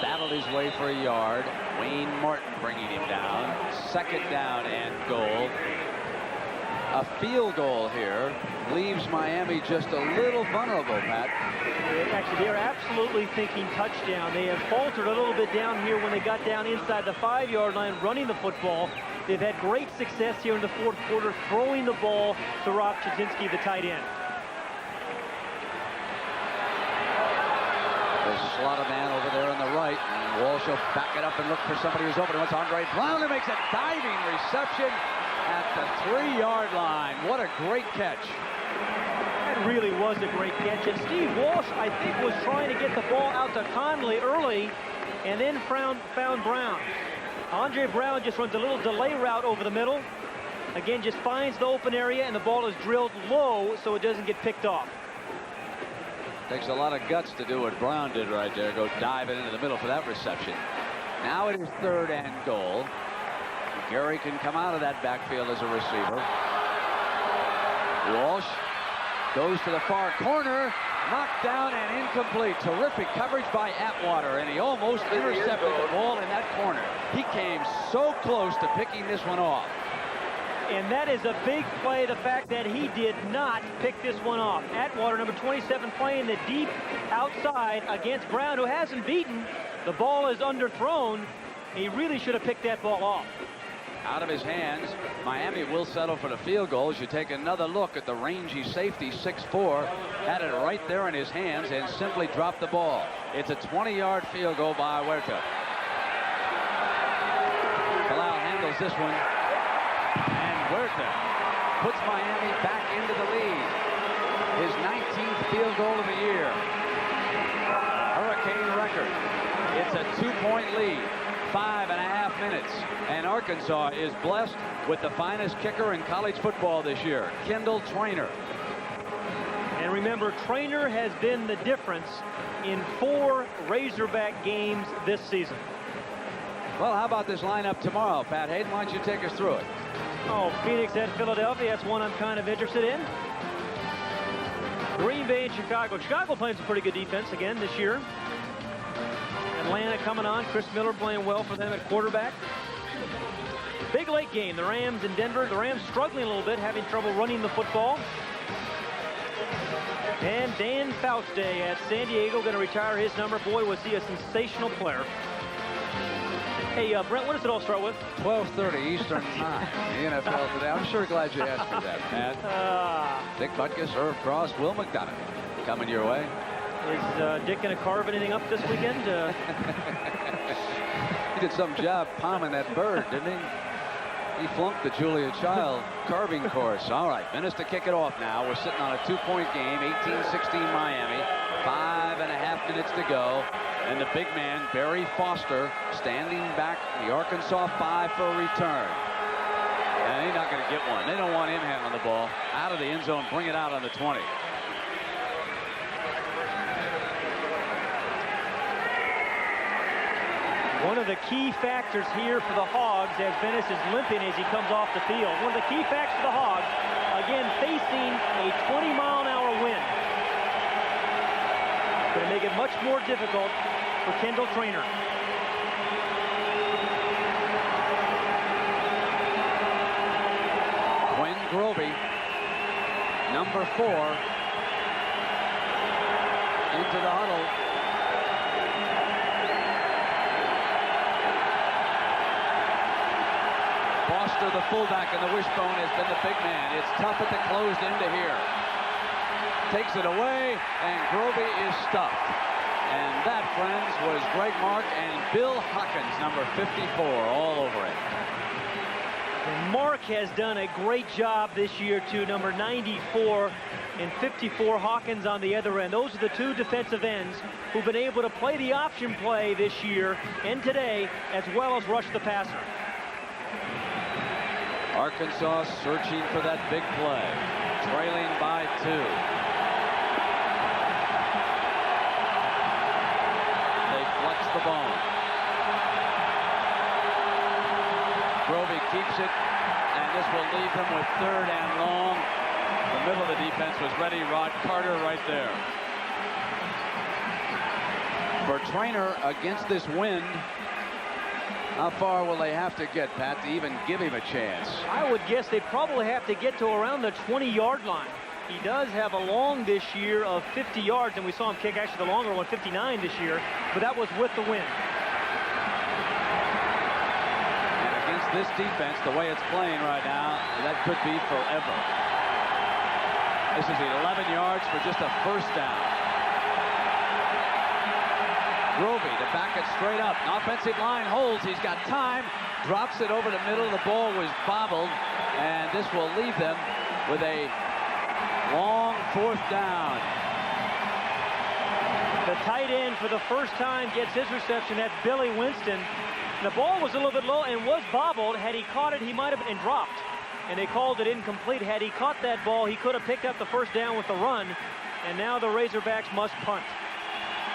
battled his way for a yard. Wayne Martin bringing him down. 2nd down and goal. A field goal here leaves Miami just a little vulnerable, Pat. Actually, they're absolutely thinking touchdown. They have faltered a little bit down here when they got down inside the 5-yard line running the football. They've had great success here in the 4th quarter throwing the ball to Rob Chudzinski, the tight end. The slaughter man over there on the right. And Walsh will back it up and look for somebody who's open. It's Andre Brown who makes a diving reception at the 3-yard line. What a great catch. That really was a great catch. And Steve Walsh, I think, was trying to get the ball out to Conley early and then found Brown. Andre Brown just runs a little delay route over the middle. Again, just finds the open area, and the ball is drilled low so it doesn't get picked off. Takes a lot of guts to do what Brown did right there. Go diving into the middle for that reception. Now it is 3rd and goal. Gary can come out of that backfield as a receiver. Walsh goes to the far corner. Knocked down and incomplete. Terrific coverage by Atwater, and he almost intercepted the ball in that corner. He came so close to picking this one off. And that is a big play, the fact that he did not pick this one off. Atwater, number 27, playing the deep outside against Brown, who hasn't beaten. The ball is underthrown. He really should have picked that ball off. Out of his hands. Miami will settle for the field goal. As you take another look at the rangy safety, 6'4", had it right there in his hands and simply dropped the ball. It's a 20-yard field goal by Huerta. Palau handles this one, and Huerta puts Miami back into the lead. His 19th field goal of the year. Hurricane record. It's a 2-point lead. 5.5 minutes, and Arkansas is blessed with the finest kicker in college football this year, Kendall Traynor. And remember, Traynor has been the difference in 4 Razorback games this season. Well, how about this lineup tomorrow, Pat Hayden? Why don't you take us through it? Oh, Phoenix at Philadelphia. That's one I'm kind of interested in. Green Bay and Chicago. Chicago playing some pretty good defense again this year. Atlanta coming on. Chris Miller playing well for them at quarterback. Big late game. The Rams in Denver. The Rams struggling a little bit, having trouble running the football. And Dan Fauste at San Diego going to retire his number. Boy, was he a sensational player. Hey, Brent, what does it all start with? 12:30 Eastern Time. The NFL today. I'm sure glad you asked for that, Pat. Dick Butkus, Irv Cross, Will McDonough coming your way. Is Dick going to carve anything up this weekend? He did some job palming that bird, didn't he? He flunked the Julia Child carving course. All right, minutes to kick it off now. We're sitting on a 2-point game, 18-16 Miami. 5.5 minutes to go. And the big man, Barry Foster, standing back the Arkansas 5 for a return. And he's not going to get one. They don't want him handling the ball. Out of the end zone, bring it out on the 20. One of the key factors here for the Hogs, as Venice is limping as he comes off the field. One of the key factors for the Hogs, again, facing a 20-mile-an-hour wind. Going to make it much more difficult for Kendall Traynor. Quinn Grovey, number 4, into the huddle. Foster, the fullback, and the wishbone has been the big man. It's tough at the closed end to here. Takes it away, and Grovey is stuffed. And that, friends, was Greg Mark and Bill Hawkins, number 54, all over it. And Mark has done a great job this year, too, number 94 and 54, Hawkins on the other end. Those are the 2 defensive ends who've been able to play the option play this year and today, as well as rush the passer. Arkansas searching for that big play, trailing by 2. They flex the bone. Grovey keeps it, and this will leave him with 3rd and long. The middle of the defense was ready. Rod Carter right there. For Trainer against this wind, how far will they have to get, Pat, to even give him a chance? I would guess they probably have to get to around the 20-yard line. He does have a long this year of 50 yards, and we saw him kick actually the longer one, 59 this year, but that was with the wind. And against this defense, the way it's playing right now, that could be forever. This is 11 yards for just a first down. Grovey to back it straight up. An offensive line holds. He's got time. Drops it over the middle. The ball was bobbled. And this will leave them with a long fourth down. The tight end for the first time gets his reception. That's Billy Winston. The ball was a little bit low and was bobbled. Had he caught it, he might have been dropped. And they called it incomplete. Had he caught that ball, he could have picked up the first down with the run. And now the Razorbacks must punt.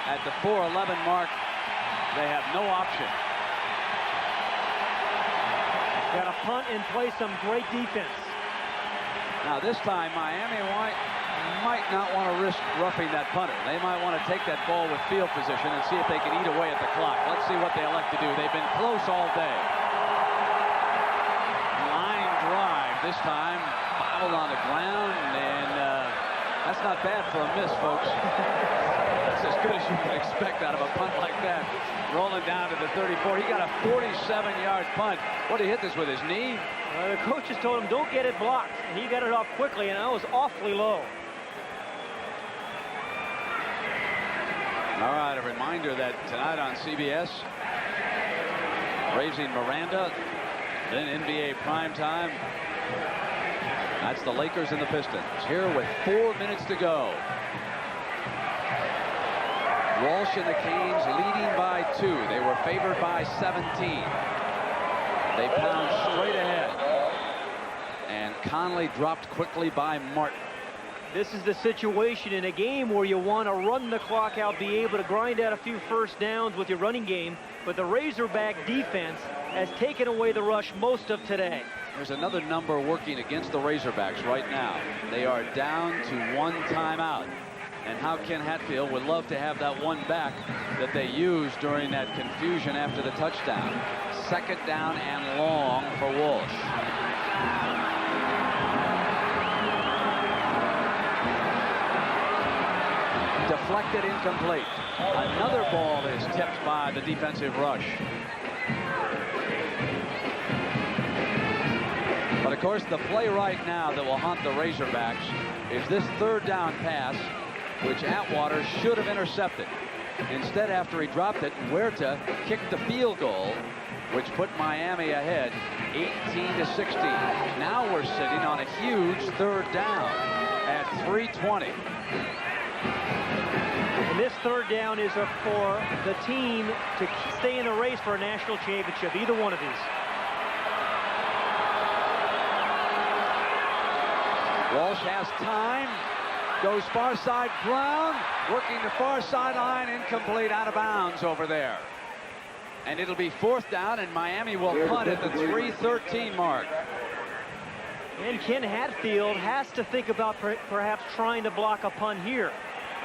At the 4:11 mark, they have no option. Got to punt and play some great defense. Now this time, Miami might not want to risk roughing that punter. They might want to take that ball with field position and see if they can eat away at the clock. Let's see what they elect to do. They've been close all day. Line drive this time, bobbled on the ground, and that's not bad for a miss, folks. That's as good as you can expect out of a punt like that. Rolling down to the 34. He got a 47-yard punt. What, did he hit this with his knee? The coaches told him, don't get it blocked. And he got it off quickly, and that was awfully low. All right, a reminder that tonight on CBS, Raising Miranda, then NBA primetime. That's the Lakers and the Pistons. Here with 4 minutes to go. Walsh and the Canes leading by 2. They were favored by 17. They pound straight ahead. And Conley dropped quickly by Martin. This is the situation in a game where you want to run the clock out, be able to grind out a few first downs with your running game, but the Razorback defense has taken away the rush most of today. There's another number working against the Razorbacks right now. They are down to 1 timeout. And how Ken Hatfield would love to have that one back that they used during that confusion after the touchdown. 2nd down and long for Walsh. Deflected, incomplete. Another ball is tipped by the defensive rush. But of course, the play right now that will haunt the Razorbacks is this 3rd down pass, which Atwater should have intercepted. Instead, after he dropped it, Huerta kicked the field goal, which put Miami ahead 18-16. Now we're sitting on a huge 3rd down at 3:20. And this 3rd down is for the team to stay in the race for a national championship, either one of these. Walsh has time. Goes far side. Brown working the far sideline, incomplete, out of bounds over there. And it'll be 4th down, and Miami will punt at the 3:13 mark. And Ken Hatfield has to think about perhaps trying to block a punt here.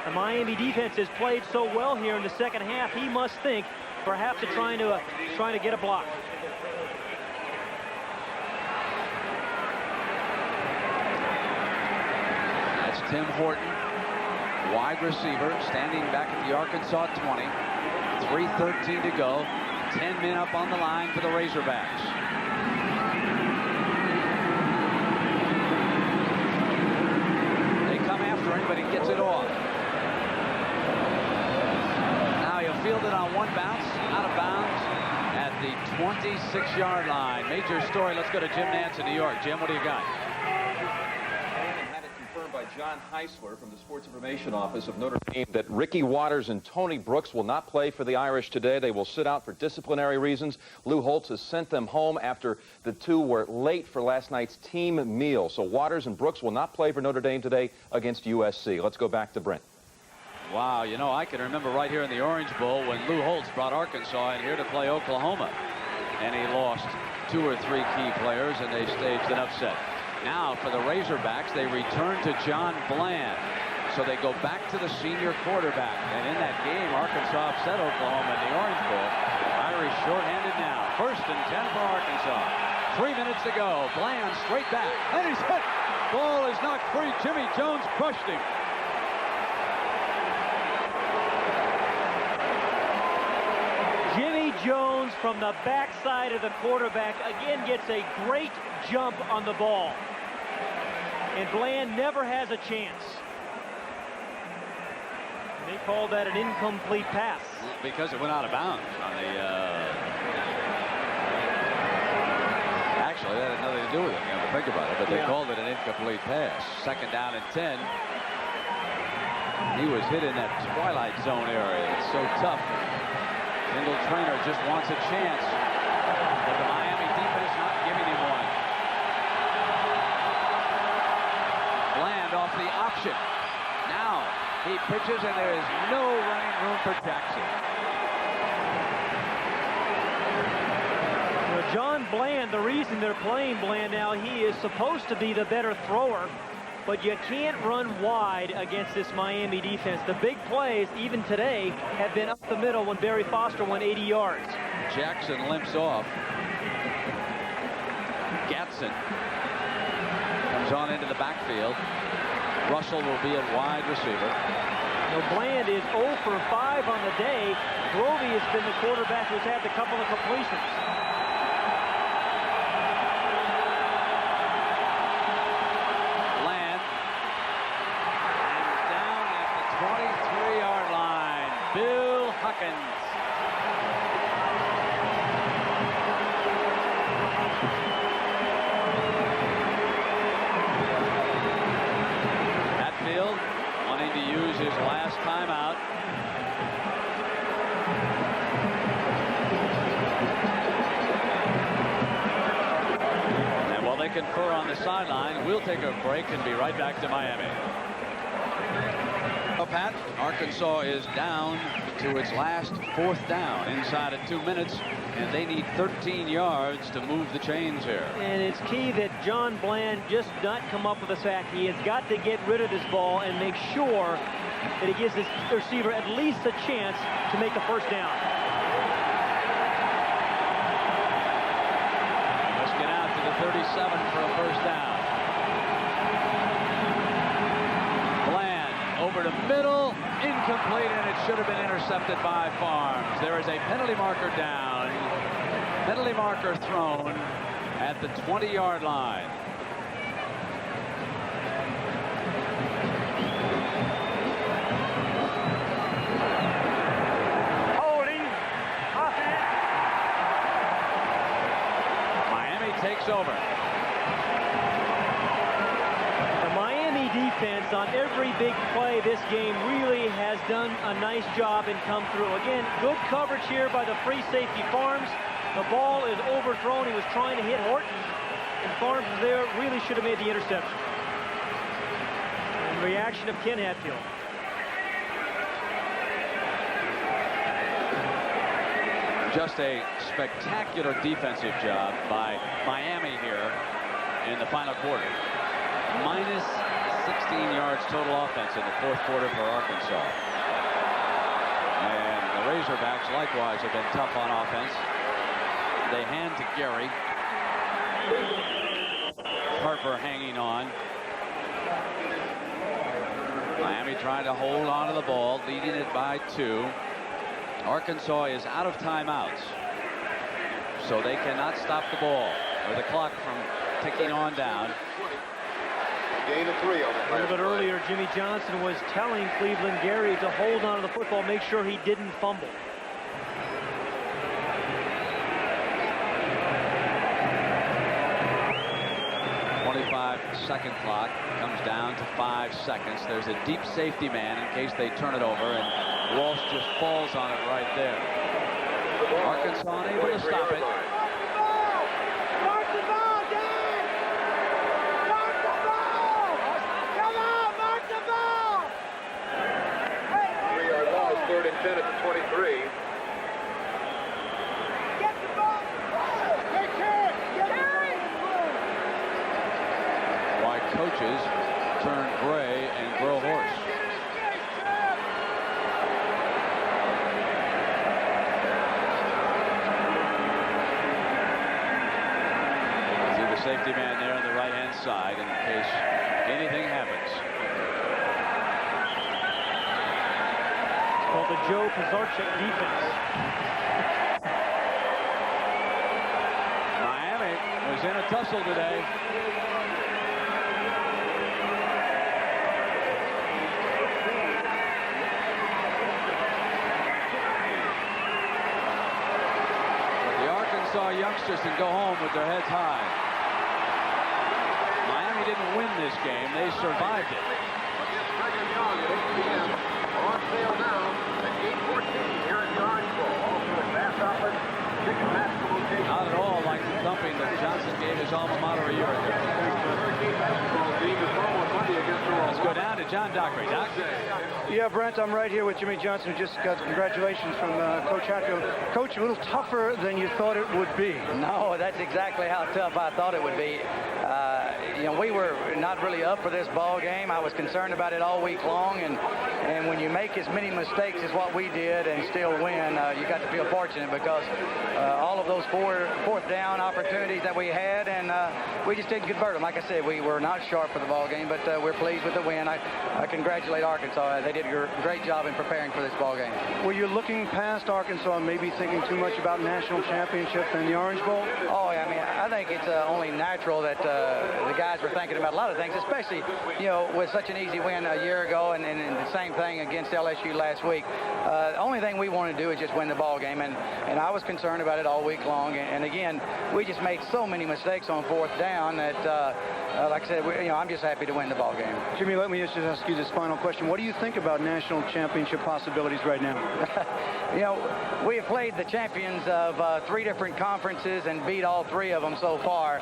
The Miami defense has played so well here in the second half. He must think perhaps of trying to get a block. Tim Horton, wide receiver, standing back at the Arkansas 20. 3:13 to go. 10 men up on the line for the Razorbacks. They come after him, but he gets it off. Now he'll field it on 1 bounce, out of bounds at the 26-yard line. Major story. Let's go to Jim Nance in New York. Jim, what do you got? By John Heisler from the Sports Information Office of Notre Dame that Ricky Waters and Tony Brooks will not play for the Irish today. They will sit out for disciplinary reasons. Lou Holtz has sent them home after the 2 were late for last night's team meal. So Waters and Brooks will not play for Notre Dame today against USC. Let's go back to Brent. Wow, you know, I can remember right here in the Orange Bowl when Lou Holtz brought Arkansas in here to play Oklahoma. And he lost 2 or 3 key players, and they staged an upset. Now for the Razorbacks, they return to John Bland. So they go back to the senior quarterback. And in that game, Arkansas upset Oklahoma in the Orange Bowl. Irish shorthanded now. 1st and 10 for Arkansas. 3 minutes to go. Bland straight back. And he's hit. Ball is knocked free. Jimmy Jones crushed him. Jimmy Jones from the backside of the quarterback again gets a great jump on the ball. And Bland never has a chance. They called that an incomplete pass. Because it went out of bounds on the... Actually, that had nothing to do with it, you have to think about it, but they called it an incomplete pass. 2nd down and 10. He was hit in that twilight zone area. It's so tough. Kendall Traynor just wants a chance, but the Miami defense not giving him one. Bland off the option. Now he pitches, and there is no running room for Jackson. Well, John Bland, the reason they're playing Bland now, he is supposed to be the better thrower, but you can't run wide against this Miami defense. The big plays, even today, have been up the middle when Barry Foster went 80 yards. Jackson limps off. Gatson comes on into the backfield. Russell will be a wide receiver. Now Bland is 0 for 5 on the day. Grovey has been the quarterback who's had the couple of completions. Bland. And he's down at the 23-yard line. Bill Huckins. Wanting to use his last timeout. And while they confer on the sideline, we'll take a break and be right back to Miami. Pat, Arkansas is down to its last 4th down inside of 2 minutes, and they need 13 yards to move the chains here. And it's key that John Bland just not come up with a sack. He has got to get rid of this ball and make sure that he gives his receiver at least a chance to make the 1st down. Let's get out to the 37 for a 1st down. Over the middle, incomplete, and it should have been intercepted by Farms. There is a penalty marker down. Penalty marker thrown at the 20-yard line. Holding. Offense. Miami takes over. Defense on every big play this game really has done a nice job and come through. Again, good coverage here by the free safety Farms. The ball is overthrown. He was trying to hit Horton, and Farms was there, really should have made the interception. And reaction of Ken Hatfield. Just a spectacular defensive job by Miami here in the final quarter. Minus 16 yards total offense in the 4th quarter for Arkansas. And the Razorbacks likewise have been tough on offense. They hand to Gary. Harper hanging on. Miami trying to hold on to the ball, leading it by 2. Arkansas is out of timeouts, so they cannot stop the ball or the clock from ticking on down. Gain of 3 on the A little bit earlier, Jimmy Johnson was telling Cleveland Gary to hold on to the football, make sure he didn't fumble. Second clock comes down to 5 seconds. There's a deep safety man in case they turn it over, and Walsh just falls on it right there. Arkansas unable to stop it. Mark the ball, Dan! Mark the ball! Come on, mark the ball! 3-yard line, 3rd and 10 at the 23. Get the ball! Hey, kid! Get the ball! Why coaches turn gray and grow hoarse. safety man there on the right-hand side in case anything happens. It's called the Joe Pizarchik defense. Miami was in a tussle today. Saw youngsters can go home with their heads high. Miami didn't win this game. They survived it. On sale now at 8:14 here at the Orange Bowl. Also at Bass Outlet, Ticketmaster location. Not at all like the thumping that Johnson gave his alma mater a year ago. Let's go down to John Dockery. Doc? Yeah, Brent, I'm right here with Jimmy Johnson, who just got congratulations from Coach Hatfield. Coach, a little tougher than you thought it would be. No, that's exactly how tough I thought it would be. You know, we were not really up for this ball game. I was concerned about it all week long, and when you make as many mistakes as what we did and still win, you got to feel fortunate because all of those fourth down opportunities that we had, and we just didn't convert them. Like I said, we were not sharp for the ball game, but we're pleased with the win. I congratulate Arkansas. They did a great job in preparing for this ball game. Were you looking past Arkansas and maybe thinking too much about national championship and the Orange Bowl? Oh, I mean, I think it's only natural that the guys were thinking about a lot of things, especially, you know, with such an easy win a year ago and the same thing against LSU last week. The only thing we want to do is just win the ball game, and I was concerned about it all week long. And again, we just made so many mistakes on fourth down that, like I said, I'm just happy to win the ball game. Jimmy, let me just ask you this final question. What do you think about national championship possibilities right now? You know, we have played the champions of 3 different conferences and beat all 3 of them so far,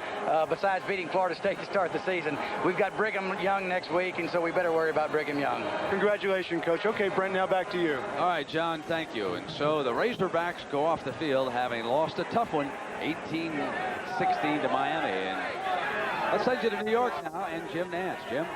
besides beating Florida State to start the season. We've got Brigham Young next week, and so we better worry about Brigham Young. Congratulations, Coach. Okay, Brent, now back to you. All right, John, thank you. And so the Razorbacks go off the field having lost a tough one, 18-16 to Miami. And let's send you to New York now and Jim Nance. Jim?